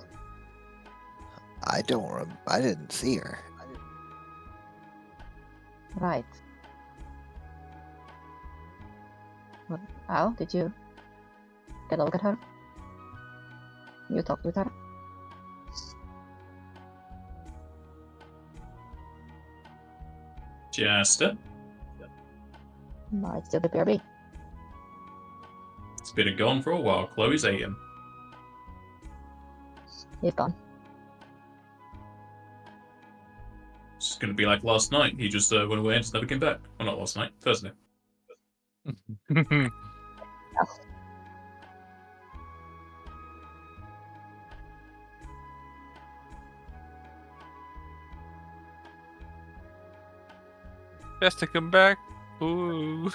I didn't see her. Right. Well, Al, did you get a look at her? You talked with her? Jester. Might still be BRB. It's been gone for a while. Chloe's eating. He's gone. It's going to be like last night. He just went away and just never came back. Well, not last night. Thursday. Just to come back. Ooh.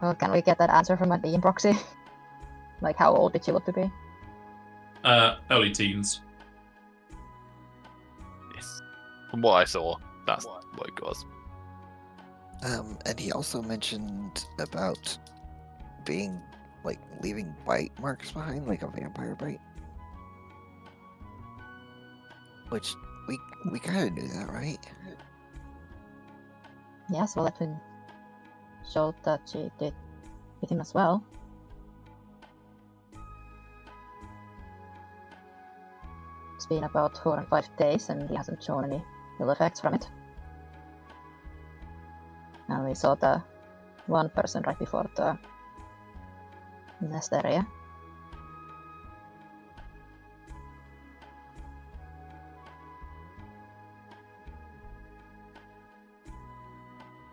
Well, can we get that answer from a DM proxy? Like, how old did she look to be? Early teens. Yes. From what I saw, that's what it was. And he also mentioned about being like leaving bite marks behind, like a vampire bite. Which we kind of knew that, right? Yes, well, Edwin showed that she did with him as well. It's been about 4 and 5 days and he hasn't shown any ill effects from it. And we saw the one person right before the nest area.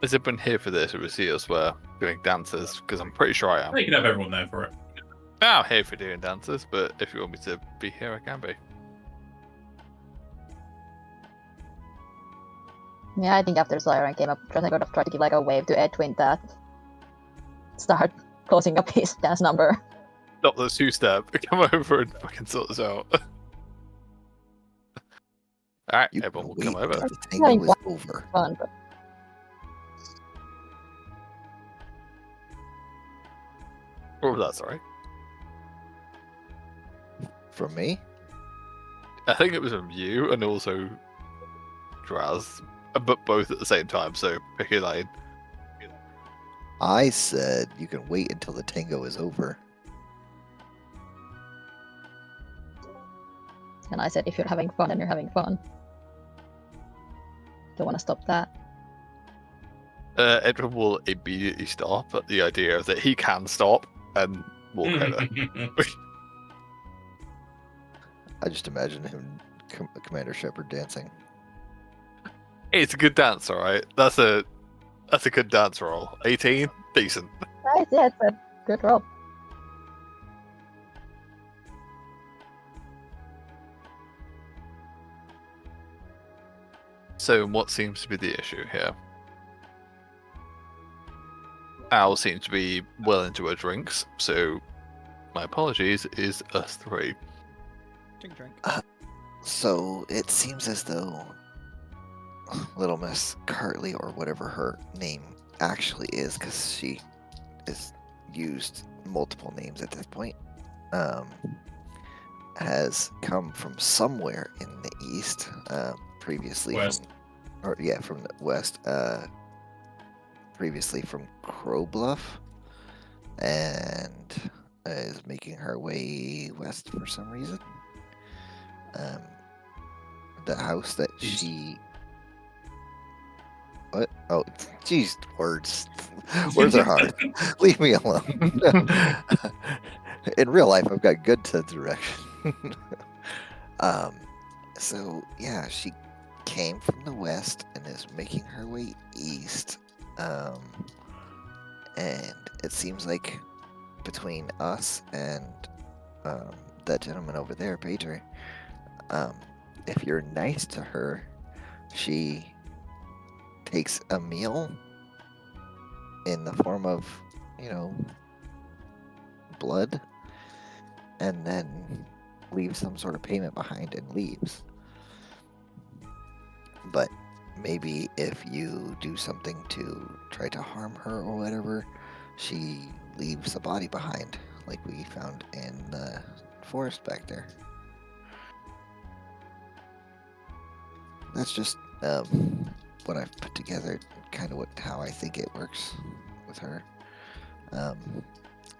Has it been here for this, or was he elsewhere doing dances? Because I'm pretty sure I am. You can have everyone there for it. I'm here for doing dances, but if you want me to be here, I can be. Yeah, I think after Siren came up, Drazenka tried to give like a wave to Edwin that start closing up his dance number. Not the two-step. Come over and fucking sort this out. Alright, You everyone will can come wait over. until the tango is over. Fun, but What was that, sorry? From me? I think it was from you and also Draz, but both at the same time, so pick your lane. I said you can wait until the tango is over. and I said if you're having fun, then you're having fun. Don't want to stop that. Edwin will immediately stop at the idea that he can stop and walk over. I just imagine him, Commander Shepard, dancing. It's a good dance, alright? That's a good dance roll. 18? Decent. Nice, yeah, it's a good roll. So what seems to be the issue here? Al seems to be well into her drinks, so my apologies, is us three. Drink. So it seems as though Little Miss Cartley, or whatever her name actually is, because she has used multiple names at this point, has come from somewhere in the east, previously West. from the west, previously from Crowbluff, and is making her way west for some reason. The house that East. she... What? Oh, geez, words. Words are hard. Leave me alone. In real life, I've got good sense of direction. So, yeah, she came from the west and is making her way east. And it seems like between us and that gentleman over there, Pager, if you're nice to her, she takes a meal in the form of, blood, and then leaves some sort of payment behind and leaves. But maybe if you do something to try to harm her or whatever, she leaves a body behind, like we found in the forest back there. That's just what I've put together, kind of how I think it works with her.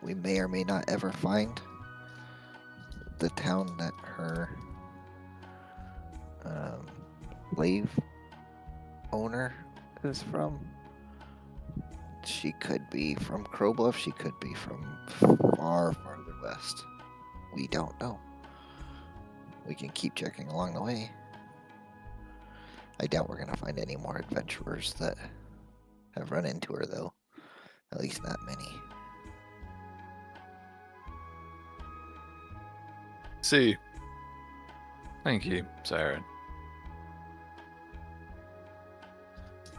We may or may not ever find the town that her slave owner is from. She could be from Crowbluff, she could be from far farther west. We don't know. We can keep checking along the way. I doubt we're going to find any more adventurers that have run into her, though. At least not many. See. Thank you, Siren.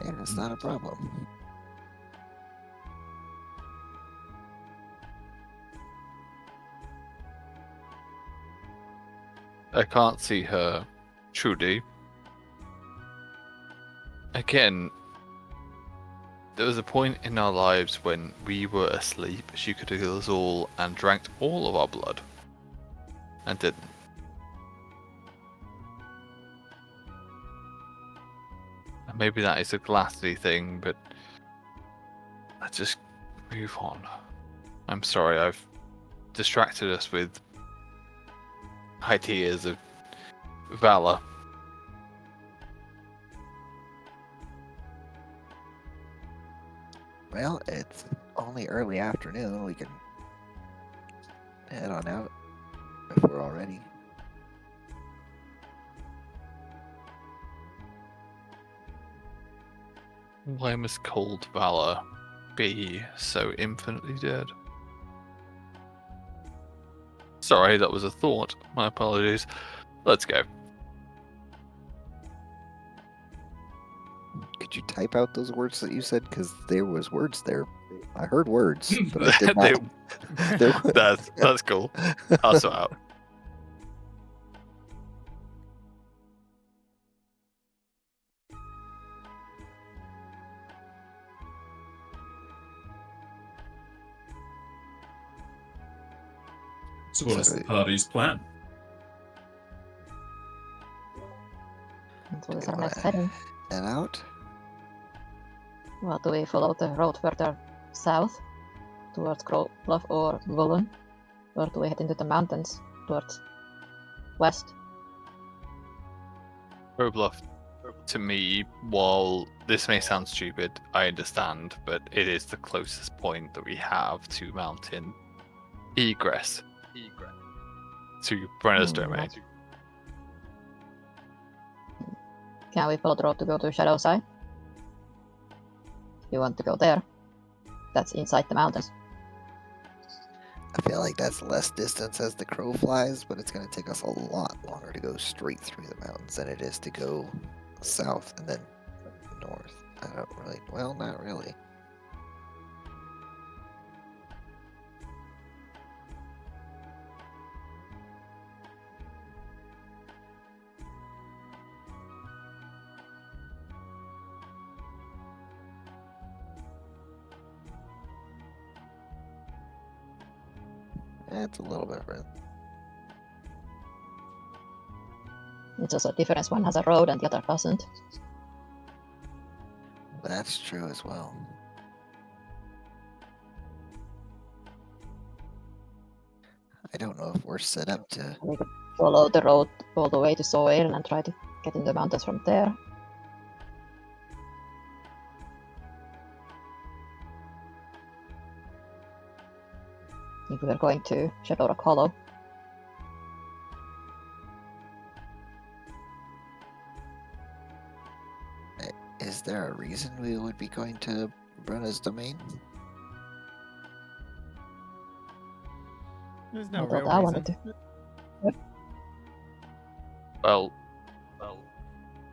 Yeah, it's not a problem. I can't see her truly. Again, there was a point in our lives when we were asleep, she could have killed us all and drank all of our blood. And didn't. And maybe that is a glassy thing, but let's just move on. I'm sorry, I've distracted us with ideas of valor. Well, it's only early afternoon. We can head on out if we're all ready. Why must cold valor be so infinitely dead? Sorry, that was a thought. My apologies. Let's go. Could you type out those words that you said? Because there was words there. I heard words, but I did not. That's cool. I'll sort out. So what is the party's plan? And what is Do our we next wanna heading? head out? Well, do we follow the road further south towards Crow Bluff or Woolen? Or do we head into the mountains towards west? Pro Bluff, to me, while this may sound stupid, I understand, but it is the closest point that we have to mountain egress to Brenner's domain. Can we follow the road to go to Shadow Side? You want to go there? That's inside the mountains. I feel like that's less distance as the crow flies, but it's going to take us a lot longer to go straight through the mountains than it is to go south and then north. I don't really, well, not really. It's a little different. It's also a difference. One has a road and the other doesn't. That's true as well. I don't know if we're set up to. We could follow the road all the way to Soair and try to get in the mountains from there. If we are going to Shadow Rock Hollow. Is there a reason we would be going to Brenna's domain? There's I no thought real I reason. wanted to. Well,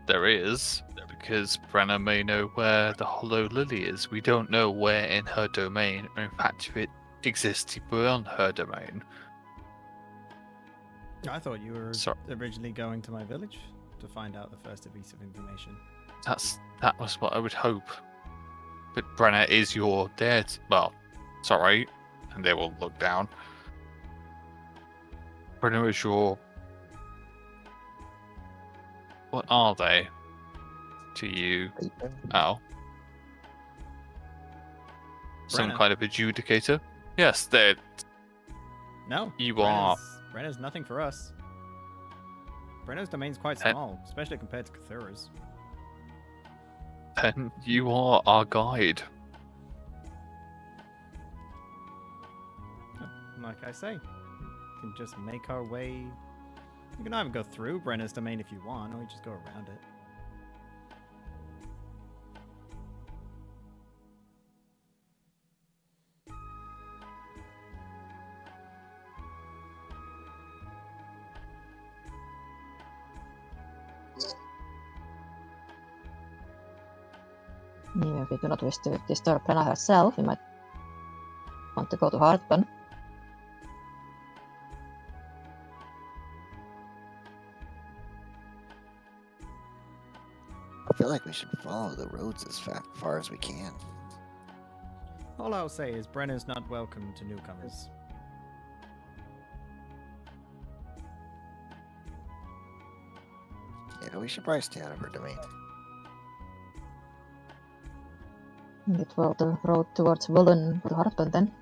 there is, because Brenna may know where the Hollow Lily is. We don't know where in her domain, or in fact, if it exists beyond her domain. I thought you were So- originally going to my village to find out the first piece of information. That was what I would hope. But Brenna is your dead. Well, sorry, and they will look down. Brenna is your. What are they to you, Al? Some Brenna. kind of adjudicator? Yes, they're. No. You are. Brenna's nothing for us. Brenna's domain's quite Eh. small, especially compared to Karthurra's. Then you are our guide. Like I say, we can just make our way. You can either go through Brenna's domain if you want, or you just go around it. Even if we do not wish to disturb Brenna herself, we might want to go to Heartburn. I feel like we should follow the roads as far as we can. All I'll say is Brenna's not welcome to newcomers. Yeah, we should probably stay out of her domain. We follow the road towards Woolen to Heartburn then.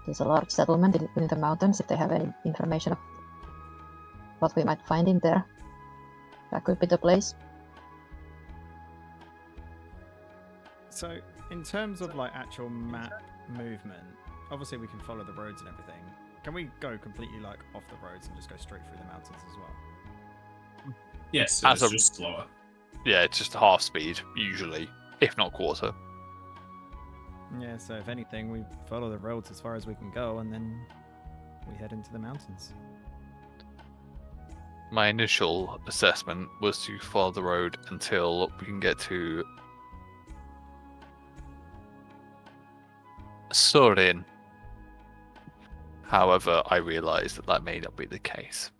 There's a large settlement in the mountains. If they have any information of what we might find in there, that could be the place. So, in terms of like actual map movement, obviously we can follow the roads and everything. Can we go completely like off the roads and just go straight through the mountains as well? Yes, As it's a- just slower. Yeah, it's just half speed, usually, if not quarter. Yeah, so if anything, we follow the roads as far as we can go, and then we head into the mountains. My initial assessment was to follow the road until we can get to Sorin. However, I realised that that may not be the case.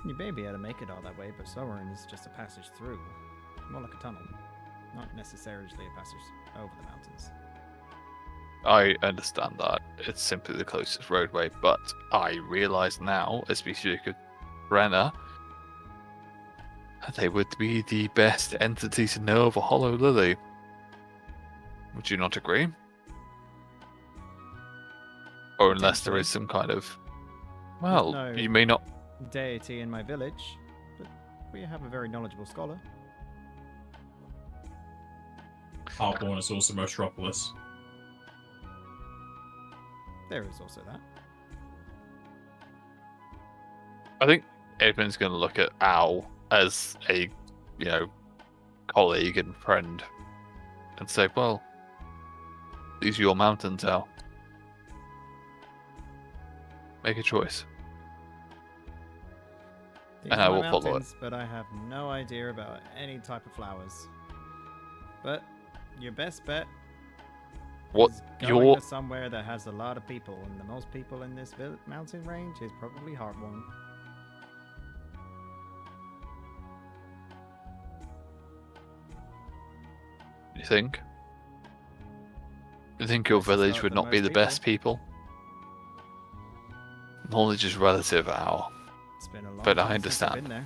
You may be able to make it all that way, but Soren is just a passage through. More like a tunnel. Not necessarily a passage over the mountains. I understand that. It's simply the closest roadway, but I realise now, as we speak of Brenner, they would be the best entity to know of a Hollow Lily. Would you not agree? Or unless there is some kind of... Well, no you may not... deity in my village, but we have a very knowledgeable scholar. Heartborn is also Metropolis. There is also that. I think Edwin's going to look at Al as a, colleague and friend and say, well, these are your mountains, Al. Make a choice. These And are I my will follow it. mountains, but I have no idea about any type of flowers. But your best bet What is going your... to somewhere that has a lot of people, and the most people in this mountain range is probably Heartborn. You think? You think your This is village not would the not be most the best people? Knowledge is relative, Al. It's been a long But I time since I've understand. been there.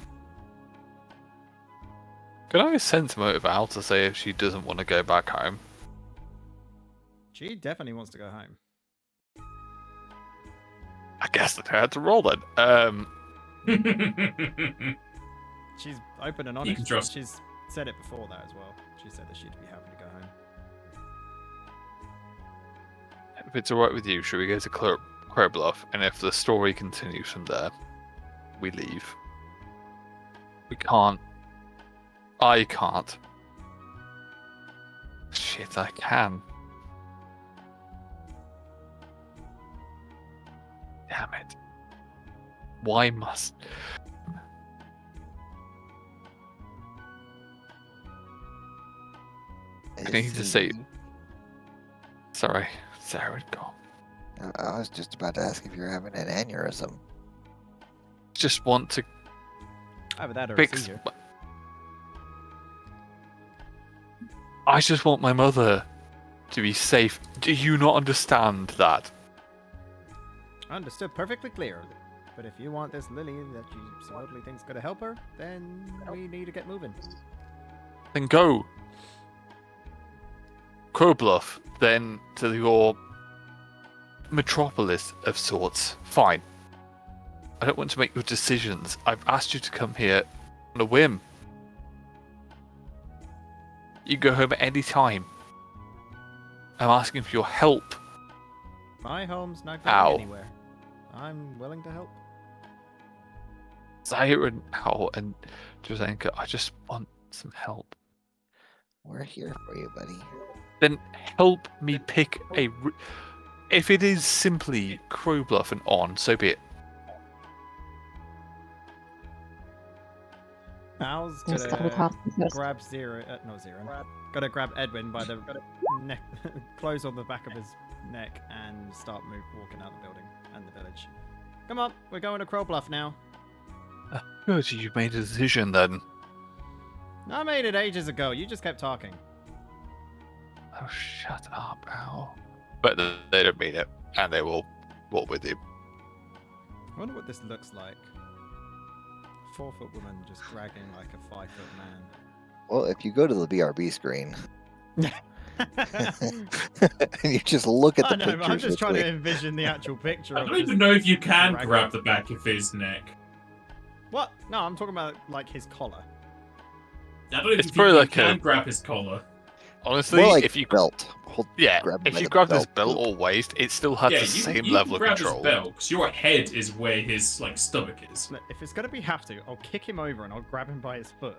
Can I sense motive Al to say if she doesn't want to go back home? She definitely wants to go home. I guess I had to roll then. She's open and You honest. can trust- She's said it before that as well. She said that she'd be happy to go home. If it's alright with you, should we go to Crow Bluff? And if the story continues from there, we leave. We can't. I can't. Shit, I can. Damn it. Why must... I need to say... Sorry, Sarah, go. I was just about to ask if you're having an aneurysm. Just want to Either that or a fix... seizure. I just want my mother to be safe. Do you not understand that? Understood perfectly clear. But if you want this Lily that you supposedly think's gonna help her, then we need to get moving. Then go. Crow Bluff, then to your metropolis of sorts. Fine. I don't want to make your decisions. I've asked you to come here on a whim. You can go home at any time. I'm asking for your help. My home's not going Ow. anywhere. I'm willing to help. Zaire and Al and Drazenka, I just want some help. We're here for you, buddy. Then help me pick a... If it is simply Crow Bluff and on, so be it. Al's Just double gonna tap first. grab Gotta grab Edwin by the neck, clothes on the back of his neck, and start walking out the building and the village. Come on, we're going to Crow Bluff now. Good, you made a decision then. I made it ages ago. You just kept talking. Oh, shut up, Al. But they don't mean it, and they will walk with you. I wonder what this looks like. 4-foot woman just dragging like a 5-foot man. Well, if you go to the BRB screen and you just look at I the know, pictures, but I'm just with trying me- to envision the actual picture. I of don't even just know if you can dragging- grab the back of his neck. What? No, I'm talking about like his collar. I don't even It's think probably you like can a- grab his collar. Honestly, more like if you belt. Grab him if by you the grabbed his belt belt loop. or waist, it still had Yeah, the you, same you level can of grab control. his belt, because your head is where his like stomach is. Look, if it's gonna be have to, I'll kick him over and I'll grab him by his foot.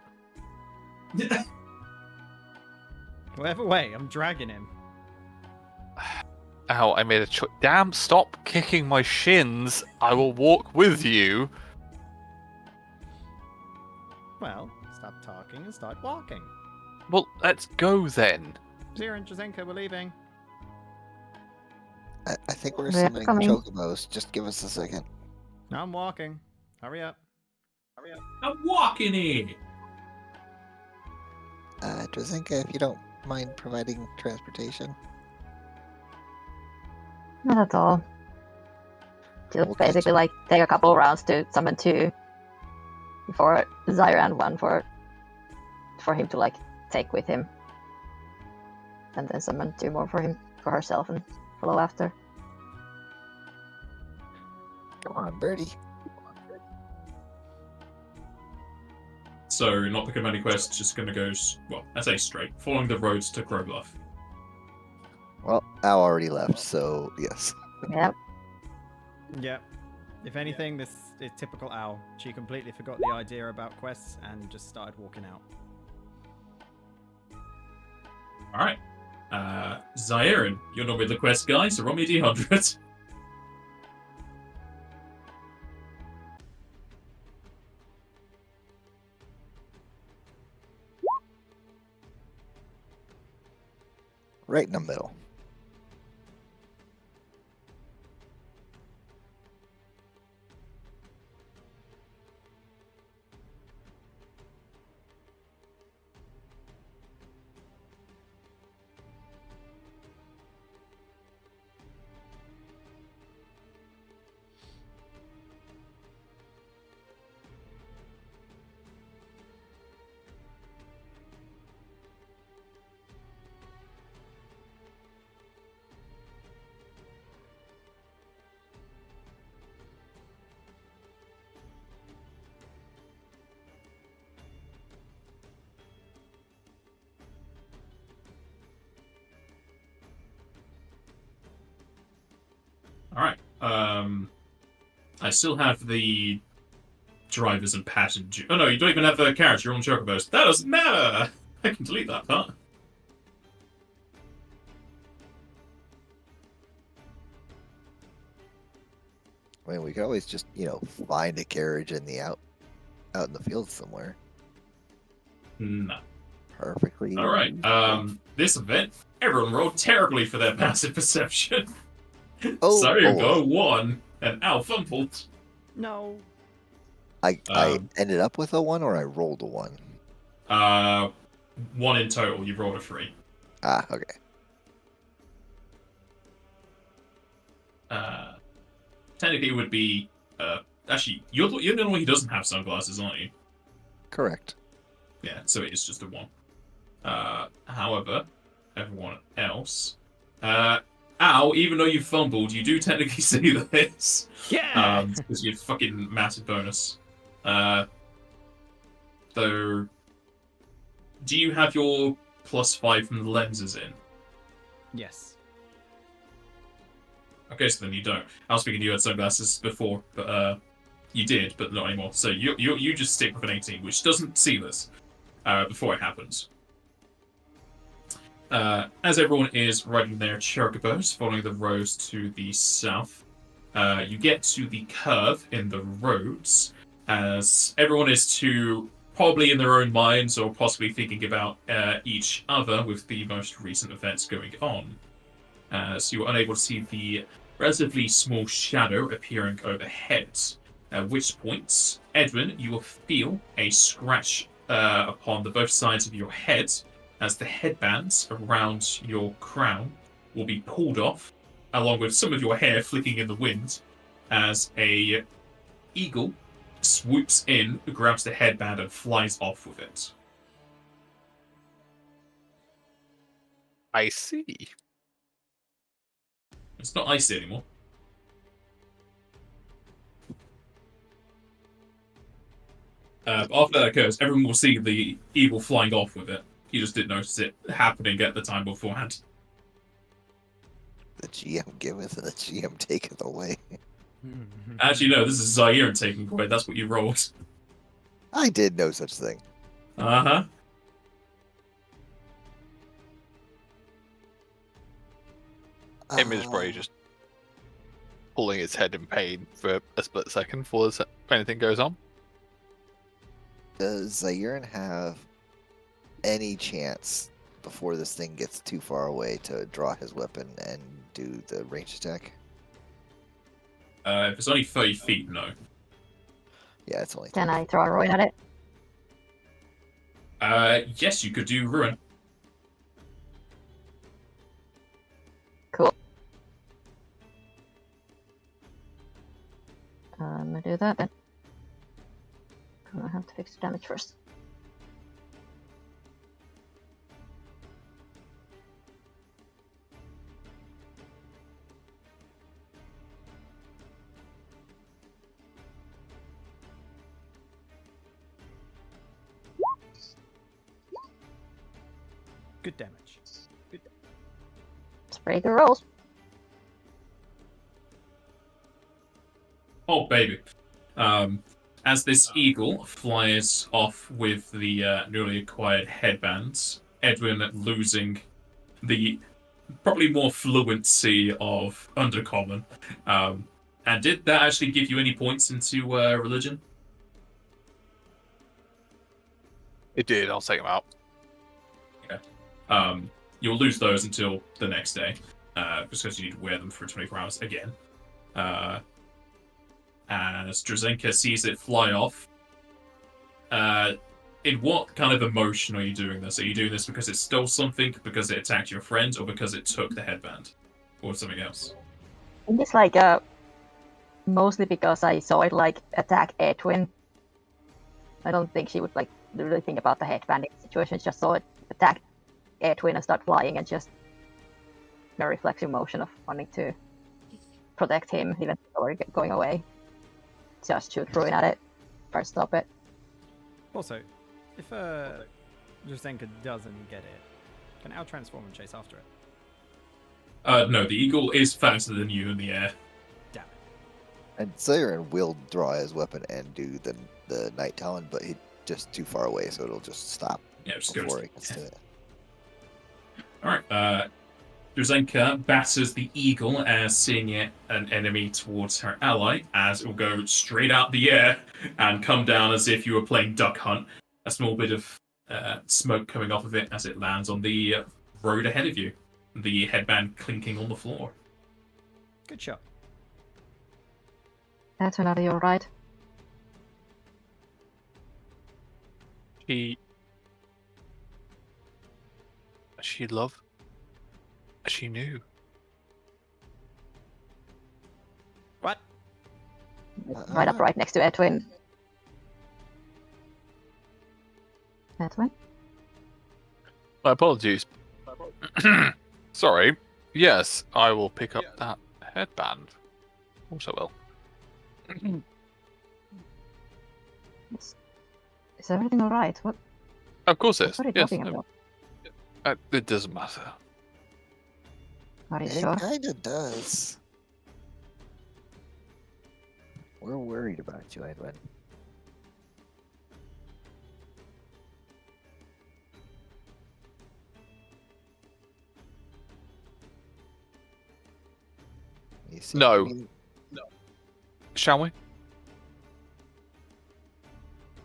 Whatever way, I'm dragging him. Ow, I made a choice. Damn, stop kicking my shins. I will walk with you. Well, stop talking and start walking. Well, let's go then. Zira and Drazenka, we're leaving. I think we're They're summoning coming. chocobos. Just give us a second. I'm walking. Hurry up. I'm walking in. Drazenka, if you don't mind providing transportation. Not at all. Just Okay, basically like take a couple rounds to summon 2 for Zaire and 1 for him to like take with him. And then summon 2 more for herself and follow after. Come on, Birdie. So, not picking up any quests, just gonna go, well, I say straight, following the roads to Crowbluff. Well, Al already left, so yes. Yep. Yeah. If anything, this is typical Al. She completely forgot the idea about quests and just started walking out. Alright. Zairin, you're not with the quest guy, so roll me a D100. Right in the middle. Alright. I still have the drivers and passenger. Oh no, you don't even have a carriage, you're on chocobos. That doesn't matter! I can delete that part. I mean, we could always just, find a carriage in the out in the field somewhere. No. Perfectly. Alright, this event, everyone rolled terribly for their passive perception. Oh, So you boy. go 1, and Al fumbled. No. I Um, ended up with a 1 or I rolled a 1? 1 in total, you rolled a 3. Ah, okay. Technically it would be, actually, you're the only one who doesn't have sunglasses, aren't you? Correct. Yeah, so it is just a 1. However, everyone else, Al, even though you fumbled, you do technically see this. Yeah! Because you have fucking massive bonus. Though, do you have your +5 from the lenses in? Yes. Okay, so then you don't. I was thinking you had sunglasses before, but you did, but not anymore. So you just stick with an 18, which doesn't see this before it happens. As everyone is riding their chocobos, following the roads to the south, you get to the curve in the roads, as everyone is probably in their own minds or possibly thinking about each other with the most recent events going on. So you're unable to see the relatively small shadow appearing overhead, at which point, Edwin, you will feel a scratch upon both sides of your head, as the headbands around your crown will be pulled off, along with some of your hair flicking in the wind, as a eagle swoops in, grabs the headband, and flies off with it. I see. It's not icy anymore. After that occurs, everyone will see the eagle flying off with it. You just didn't notice it happening at the time beforehand. The GM giveth and the GM taketh away. Actually, no, this is Zaire taking away. That's what you rolled. I did no such thing. Uh-huh. Him is probably just pulling his head in pain for a split second before anything goes on. Does Zairin have any chance before this thing gets too far away to draw his weapon and do the range attack? If it's only 30 feet, no. Yeah, it's only. Can I throw a ruin at it? Yes, you could do Ruin. Cool. gonna do that then. I have to fix the damage first. Good damage. It's pretty good rolls. Oh, baby. As this eagle flies off with the newly acquired headbands, Edwin losing the probably more fluency of Undercommon. And did that actually give you any points into religion? It did. I'll take him out. You'll lose those until the next day, because you need to wear them for 24 hours again. As Drazenka sees it fly off, in what kind of emotion are you doing this? Are you doing this because it stole something, because it attacked your friend, or because it took the headband? Or something else? I think it's like mostly because I saw it like attack Edwin. I don't think she would like really think about the headbanding situation. She just saw it attack Edwin and start flying, and just a reflexive motion of wanting to protect him even before going away. Just shoot ruin at it, try to stop it. Also, if Drazenka doesn't get it, can Al transform and chase after it? No, the eagle is faster than you in the air. Damn it. And Siren will draw his weapon and do the Night Talon, but he's just too far away, so it'll just stop Yeah, just before goes. it gets to it. Alright, Drazenka batters the eagle as seeing it an enemy towards her ally, as it will go straight out the air and come down as if you were playing Duck Hunt. A small bit of smoke coming off of it as it lands on the road ahead of you. The headband clinking on the floor. Good shot. That's another you're right. She loved. She knew. What? Right up right next to Edwin. Edwin? My apologies. Sorry. Yes, I will pick up that headband. Also will. Is everything alright? What Of course it is. are you Yes, talking no, about? it doesn't matter. Are you It sure? kinda does. We're worried about you, Edwin. You seem No. to be- Shall we?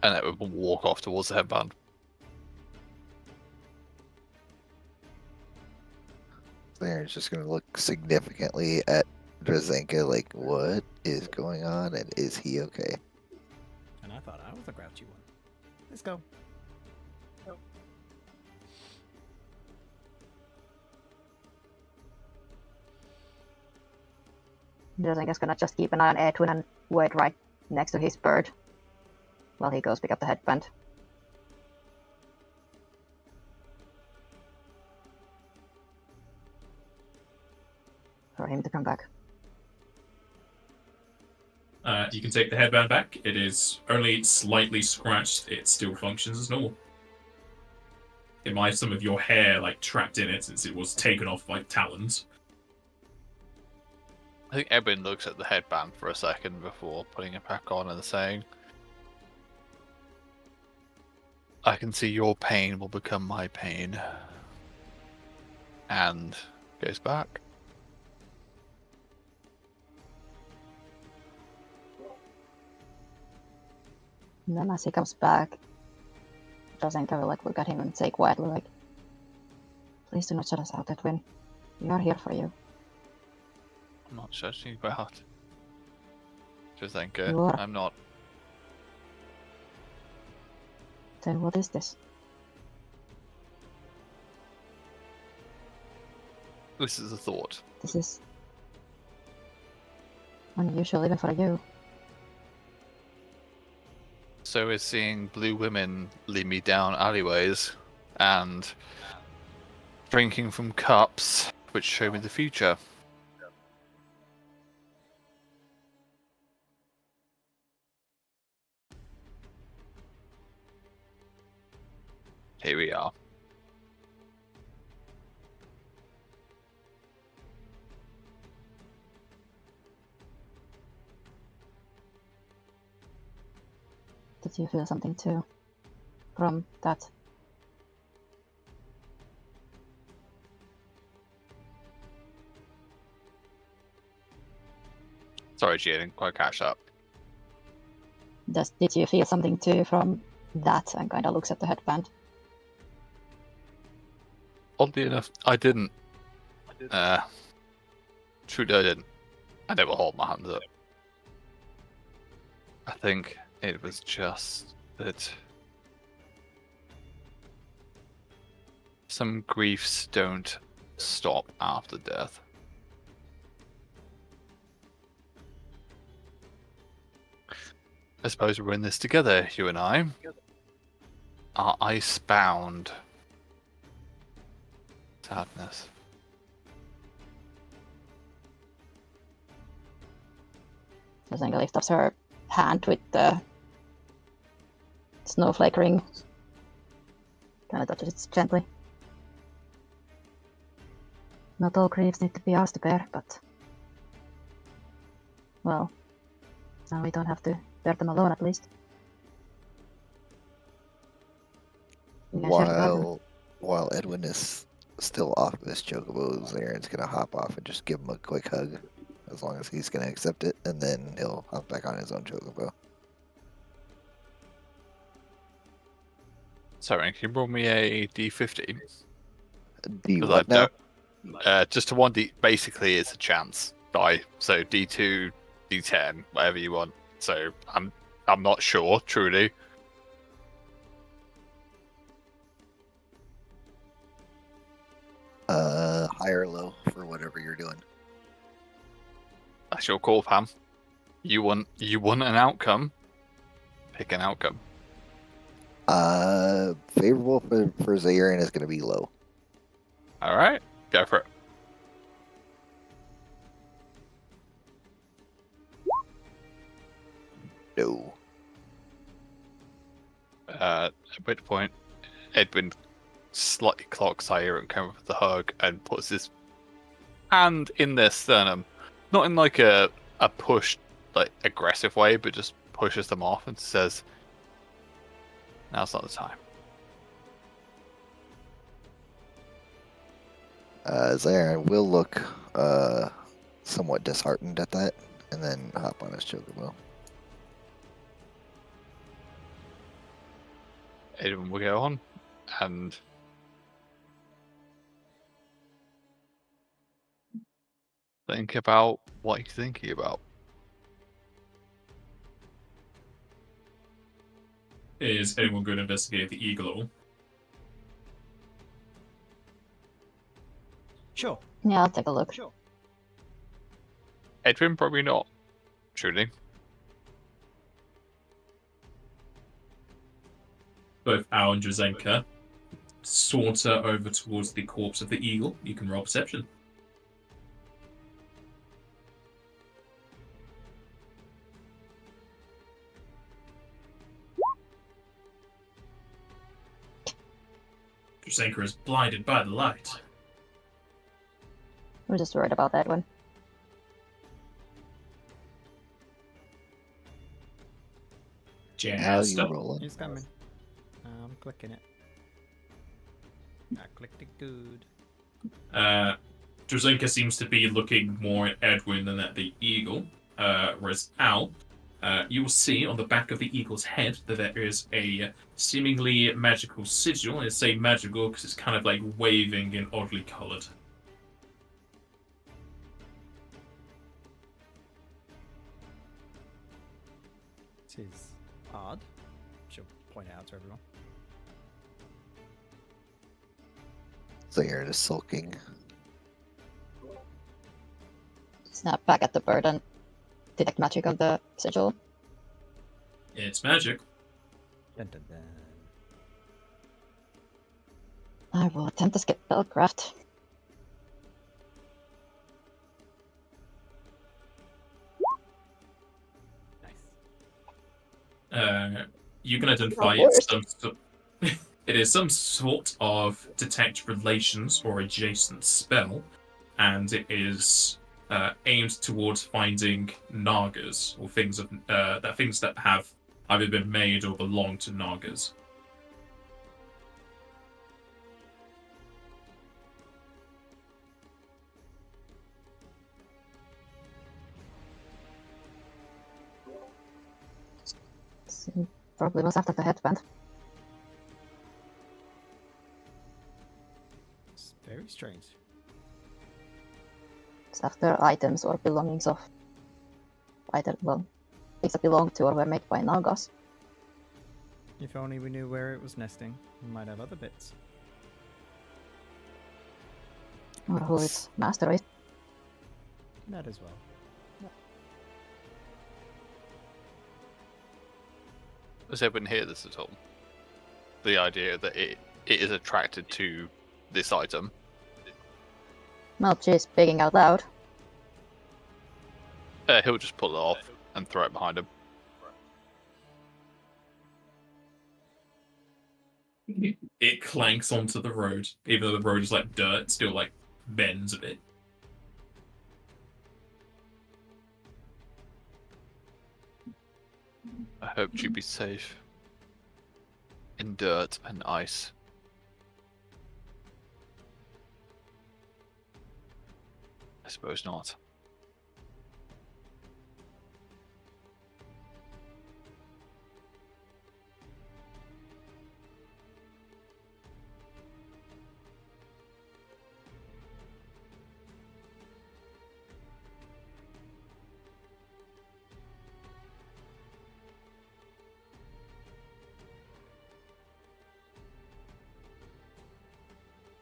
And it will walk off towards the headband. Siren's just gonna look significantly at Drazenka like, what is going on, and is he okay? And I thought I was the grouchy one. Let's go. Drazenka's gonna just keep an eye on Edwin and wait right next to his bird while he goes pick up the headband. For him to come back. You can take the headband back. It is only slightly scratched. It still functions as normal. It might have some of your hair like trapped in it since it was taken off by talons. I think Edwin looks at the headband for a second before putting it back on and saying, I can see your pain will become my pain. And goes back. And then as he comes back, Drazenka will like look at him and say quietly like, please do not shut us out, Edwin. We are here for you. I'm not shutting you out. Drazenka, You are. I'm not. Then what is this? This is a thought. This is unusual even for you. So is seeing blue women lead me down alleyways and drinking from cups which show me the future. Here we are. Did you feel something too from that? Sorry, G, I didn't quite catch that. Did you feel something too from that? And kind of looks at the headband. Oddly enough, I didn't. Truly, I didn't. I never hold my hands up. I think it was just that some griefs don't stop after death. I suppose we're in this together, you and I. Our ice-bound sadness. Drazenka lifts up her hand with the snowflake ring. Kind of touches it gently. Not all griefs need to be ours to bear, but... well, now we don't have to bear them alone, at least. We can share the burden. While Edwin is still off of his chocobo, Zaren's gonna hop off and just give him a quick hug, as long as he's gonna accept it, and then he'll hop back on his own chocobo. Sorry, can you roll me a d50? Do you 'Cause what now? Just a 1d. Basically, it's a chance die. So d2, d10, whatever you want. So I'm not sure, truly. High or low for whatever you're doing. That's your call, Pam. You want an outcome. Pick an outcome. Favorable for Zaren is gonna be low. All right, go for it. No. At which point, Edwin slightly clocks Zaire and comes with the hug and puts his hand in their sternum, not in like a push, like aggressive way, but just pushes them off and says, "Now's not the time." Zaren will look somewhat disheartened at that, and then hop on his chocobo. Edwin will go on and think about what he's thinking about. Is anyone going to investigate the eagle at all? Sure. Yeah, I'll take a look. Sure. Edwin, probably not. Truly. Both Al and Drazenka saunter over towards the corpse of the eagle. You can roll perception. Drazenka is blinded by the light. We're just worried about that one. How you Jasta. rolling? It's coming. I'm clicking it. I clicked it good. Drazenka seems to be looking more at Edwin than at the eagle, whereas Al, you will see on the back of the eagle's head that there is a seemingly magical sigil. I say magical because it's kind of like waving and oddly coloured. It is odd. She'll point it out to everyone. Zaren is sulking. Snap back at the bird and detect magic on the sigil. It's magic. Dun, dun, dun. I will attempt to skip spellcraft. Nice. You can identify Not it's worse. it is some sort of detect relations or adjacent spell, and it is aimed towards finding Nagas or things that have either been made or belong to Nagas. Probably was after the headband. It's very strange. It's after items or belongings of either, well, things that belong to or were made by Nagas. If only we knew where it was nesting, we might have other bits. Or who its master is. That as well. Does everyone hear this at all? The idea that it is attracted to this item. Well, she's speaking out loud. He'll just pull it off and throw it behind him. It clanks onto the road, even though the road is like dirt, it still like bends a bit. I hope you be safe. In dirt and ice. I suppose not.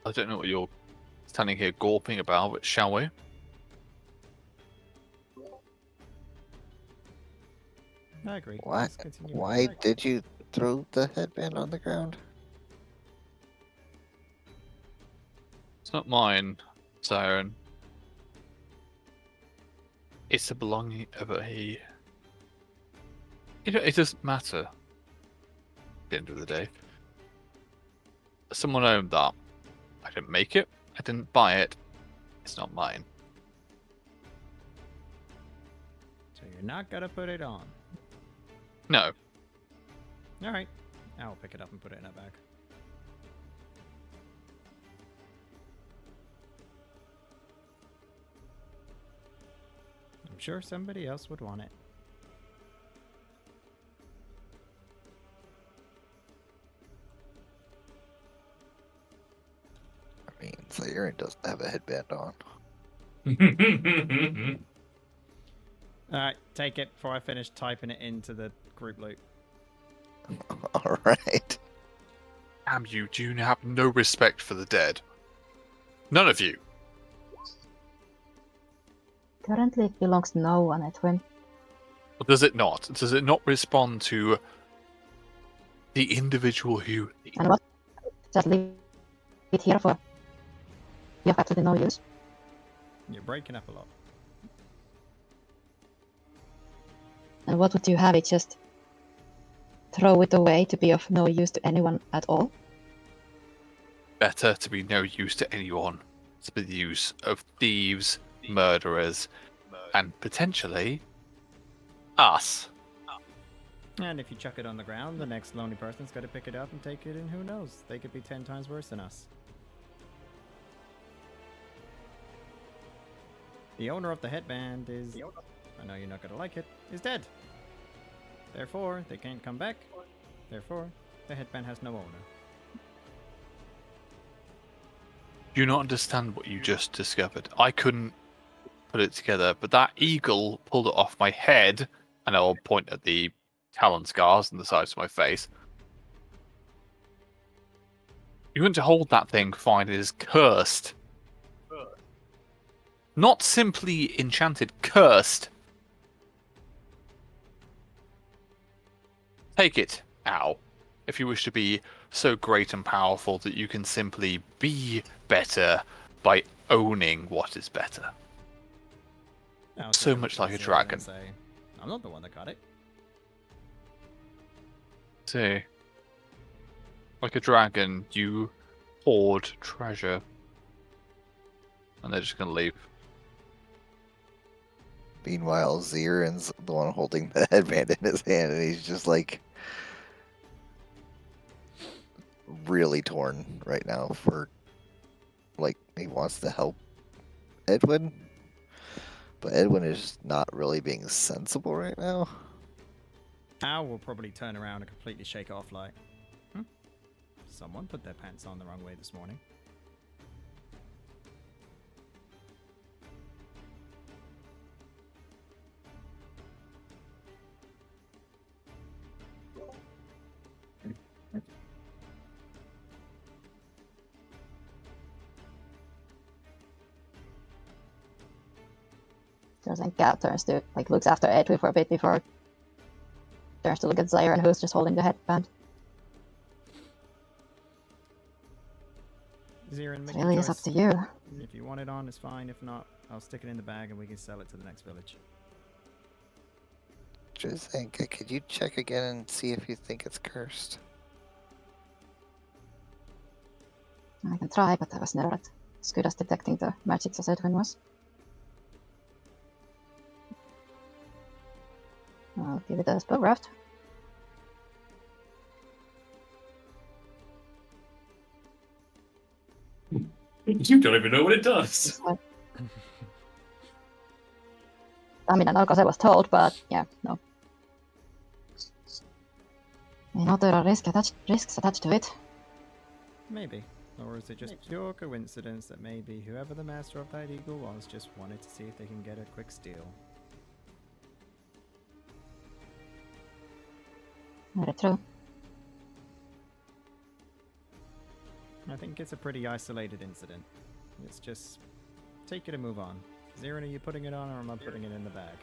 I don't know what you're standing here gawping about, but shall we? I agree. Why? Let's continue. Why did you throw the headband on the ground? It's not mine, Siren. It's the belonging of a... It doesn't matter. At the end of the day. Someone owned that. I didn't make it. I didn't buy it. It's not mine. So you're not gonna put it on. No. Alright. I'll pick it up and put it in a bag. I'm sure somebody else would want it. I mean, Siren doesn't have a headband on. Alright, take it before I finish typing it into the group loop. All right. Damn you, do you have no respect for the dead? None of you. Currently it belongs to no one, Edwin. Or does it not? Does it not respond to the individual who... And what? Just leave it here for. You have absolutely no use. You're breaking up a lot. And what would you have it just throw it away to be of no use to anyone at all? Better to be no use to anyone. To be the use of thieves, murderers, and potentially us. And if you chuck it on the ground, the next lonely person's got to pick it up and take it, and who knows? They could be 10 times worse than us. The owner of the headband is... I know you're not going to like it. Is dead. Therefore, they can't come back. Therefore, the headband has no owner. Do you not understand what you just discovered? I couldn't put it together, but that eagle pulled it off my head, and I'll point at the talon scars on the sides of my face. You want to hold that thing, find it is cursed. Not simply enchanted, cursed. Take it. Ow. if you wish to be so great and powerful that you can simply be better by owning what is better. I'll So take much look like at a Zero and dragon. Say, I'm not the one that got it. See, like a dragon, you hoard treasure, and they're just gonna leave. Meanwhile, Ziren's the one holding the headband in his hand, and he's just like really torn right now for like he wants to help Edwin, but Edwin is not really being sensible right now. Al will probably turn around and completely shake it off like, someone put their pants on the wrong way this morning. Drazenka turns to, like, looks after Edwin for a bit before turns to look at Ziren, who's just holding the headband. Ziren, It make really your is up choice. to you. If you want it on, it's fine. If not, I'll stick it in the bag and we can sell it to the next village. Drazenka, could you check again and see if you think it's cursed? I can try, but I was never as good as detecting the magic as Edwin was. I'll give it a spellcraft. You don't even know what it does. I mean, I know because I was told, but yeah, no. You know there are risks attached to it. Maybe. Or is it just pure coincidence that maybe whoever the master of that eagle was just wanted to see if they can get a quick steal? Very true. I think it's a pretty isolated incident. Let's just take it and move on. Ziren, are you putting it on or am I putting it in the bag?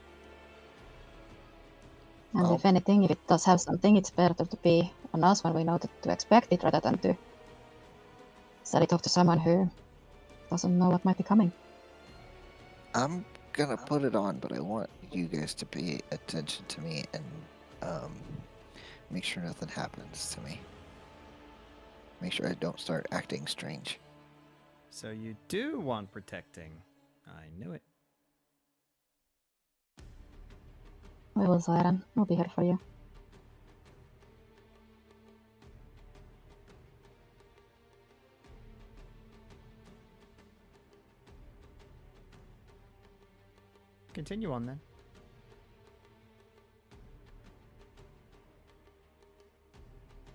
And Oh. if anything, if it does have something, it's better to be on us when we know to expect it rather than to sell it off to someone who doesn't know what might be coming. I'm gonna put it on, but I want you guys to pay attention to me and make sure nothing happens to me. Make sure I don't start acting strange. So you do want protecting. I knew it. We will, Ziren. We'll be here for you. Continue on then.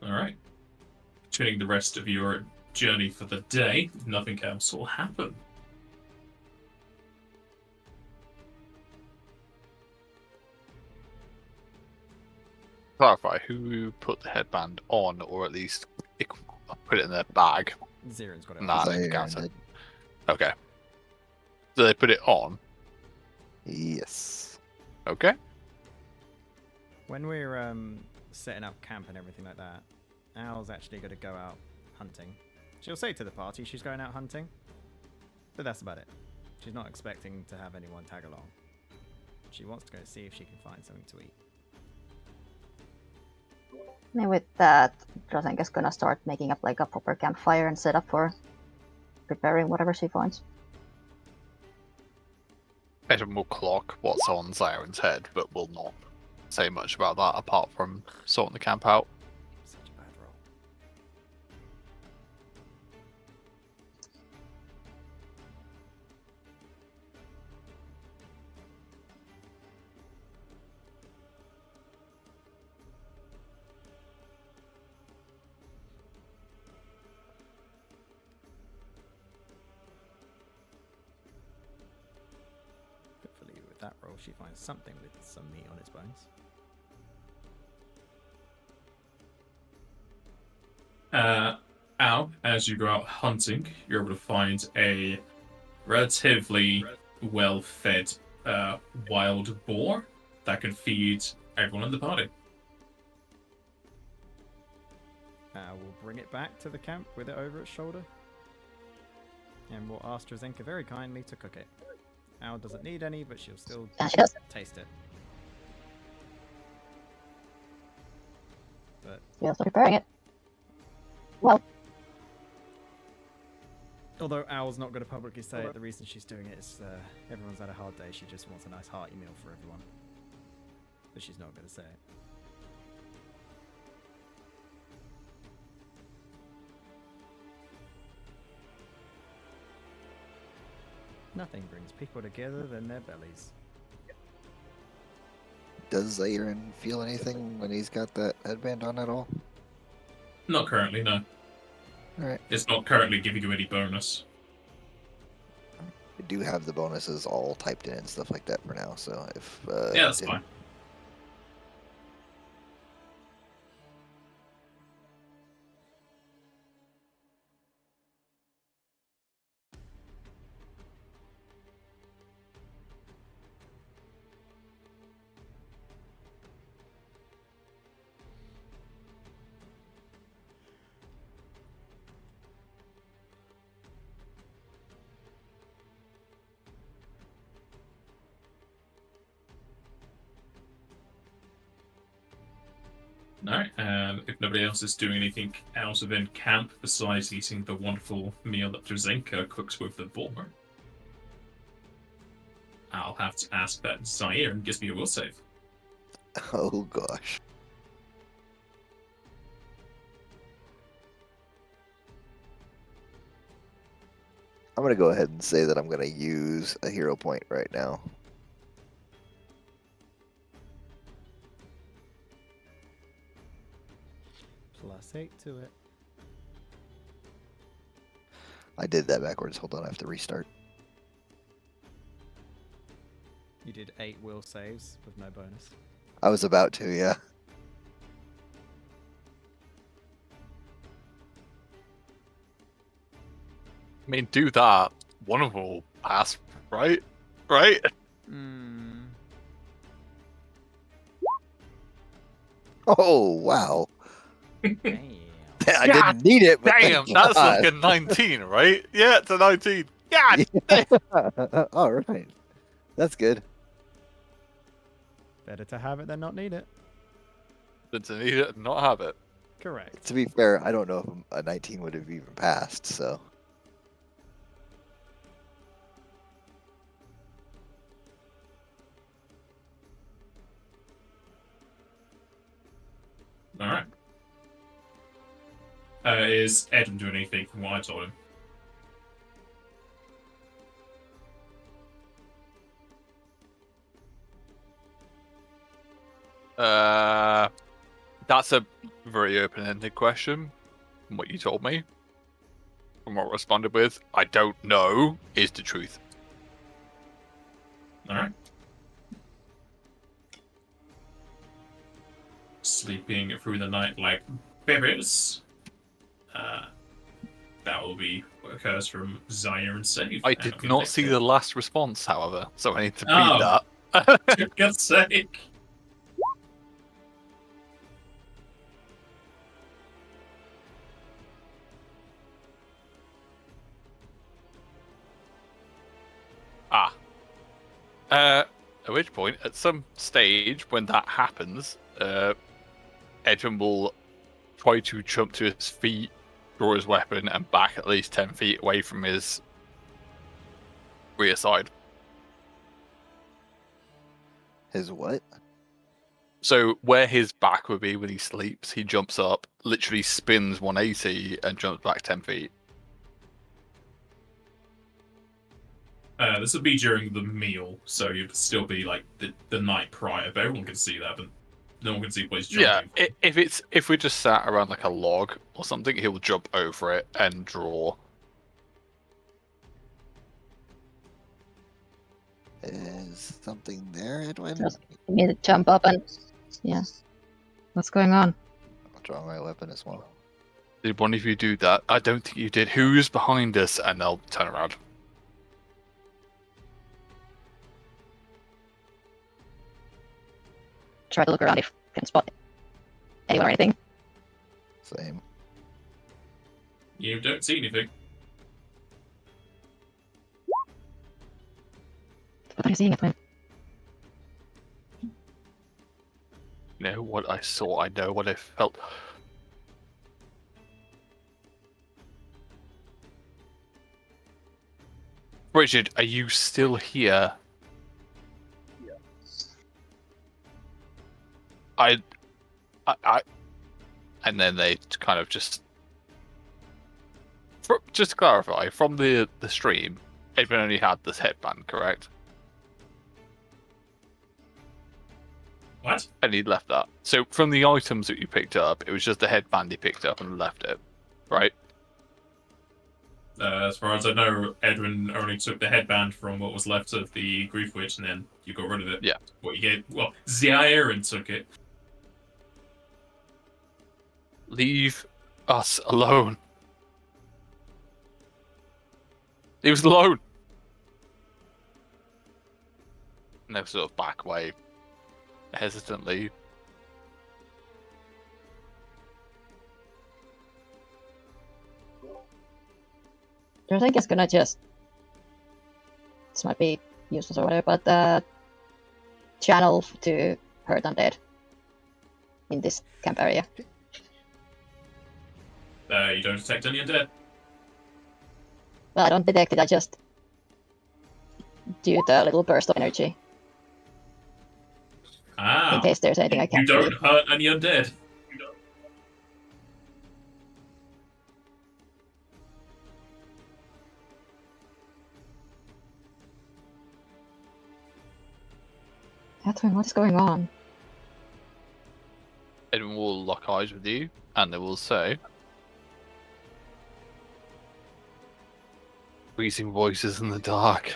Alright. Continuing the rest of your journey for the day, nothing else will happen. Clarify, who put the headband on, or at least put it in their bag? Ziren's got it. Nah, on. they Ziren can't. did. Okay. So they put it on. Yes. Okay. When we're setting up camp and everything like that, Al's actually going to go out hunting. She'll say to the party she's going out hunting, but that's about it. She's not expecting to have anyone tag along. She wants to go see if she can find something to eat. And with that, Drazenka's gonna start making up like a proper campfire and set up for preparing whatever she finds. Edwin will clock what's on Ziren's head, but will not say much about that apart from sorting the camp out. Such a bad roll. Hopefully with that roll she finds something with some meat on its bones. Al, as you go out hunting, you're able to find a relatively well-fed wild boar that can feed everyone in the party. We'll bring it back to the camp with it over its shoulder. And we'll ask Drazenka very kindly to cook it. Al doesn't need any, but she'll still Yeah, she does. taste it. But She's also preparing it. Well, although Al's not going to publicly say it, the reason she's doing it is everyone's had a hard day. She just wants a nice hearty meal for everyone. But she's not going to say it. Nothing brings people together than their bellies. Does Zaire feel anything when he's got that headband on at all? Not currently, no. Alright. It's not currently giving you any bonus. I do have the bonuses all typed in and stuff like that for now, so if... Yeah, that's if- fine. No, if nobody else is doing anything out of in camp besides eating the wonderful meal that Drazenka cooks with the boar, I'll have to ask that Zaire and gives me a will save. Oh gosh. I'm gonna go ahead and say that I'm gonna use a hero point right now. +8 to it. I did that backwards. Hold on, I have to restart. You did 8 will saves with no bonus. I was about to, yeah. I mean, do that. One of them will pass, right? Right? Hmm. Oh, wow. Damn. I God didn't need it, but Damn, thank that's God. like a 19, right? Yeah, it's a 19. God! All right. That's good. Better to have it than not need it. Than to need it and not have it. Correct. To be fair, I don't know if a 19 would have even passed, so. Alright. Is Edwin doing anything from what I told him? That's a very open-ended question. From what you told me, from what I responded with, I don't know is the truth. Alright. Sleeping through the night like babies. That will be what occurs from Zaire and Save. I and did I'll get not next see bit. the last response, however, so I need to read Oh. that. For God's sake. At which point, at some stage, when that happens, Edwin will try to jump to his feet, draw his weapon, and back at least 10 feet away from his rear side. His what? So where his back would be when he sleeps, he jumps up, literally spins 180, and jumps back 10 feet. This would be during the meal, so you'd still be like the night prior, but everyone can see that, but no one can see what he's jumping. Yeah, if we just sat around like a log or something, he'll jump over it and draw. Is something there, Edwin? Just- you need to jump up and yeah. What's going on? I'll draw my weapon as well. Did one of you do that? I don't think you did. Who's behind us? And they'll turn around. Try to look around if you can spot anyone or anything. Same. You don't see anything. What are you seeing, Edwin? Know what I saw, I know what I felt. Richard, are you still here? I, and then they kind of just to clarify, from the stream, Edwin only had this headband, correct? What? And he left that. So from the items that you picked up, it was just the headband he picked up and left it, right? As far as I know, Edwin only took the headband from what was left of the Grief Witch, and then you got rid of it. Yeah. What you gave? Well, Zion took it. Leave us alone. Leave us alone. And they sort of back away hesitantly. Drazenka's gonna just. This might be useless or whatever, but channel to hurt undead in this camp area. You don't detect any undead. Well, I don't detect it, I just do the little burst of energy Ah. in case there's anything I You can't don't see. hurt any undead. Edwin, what is going on? Edwin will lock eyes with you, and they will say, "Wheezing voices in the dark,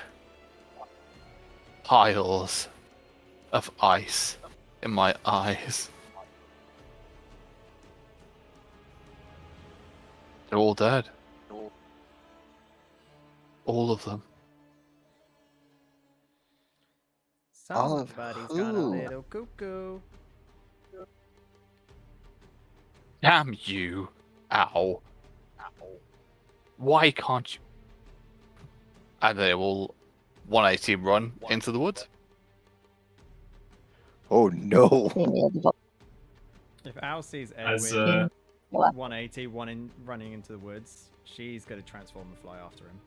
piles of ice in my eyes. They're all dead. All of them." All of Somebody's got a who? little cuckoo. Damn you! Ow! Why can't you? And they will 180 run into the woods. Oh no! If Al sees As Edwin What? 180 running into the woods, she's going to transform and fly after him.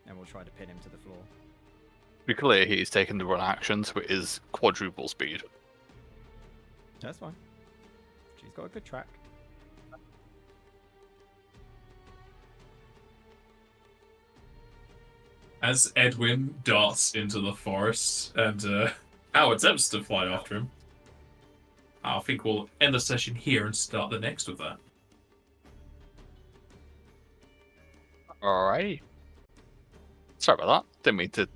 And we'll try to pin him to the floor. To be clear, he's taken the run action, so it is quadruple speed. That's fine. She's got a good track. as Edwin darts into the forest and Al attempts to fly after him, I think we'll end the session here and start the next with that. Alrighty. Sorry about that. Didn't mean to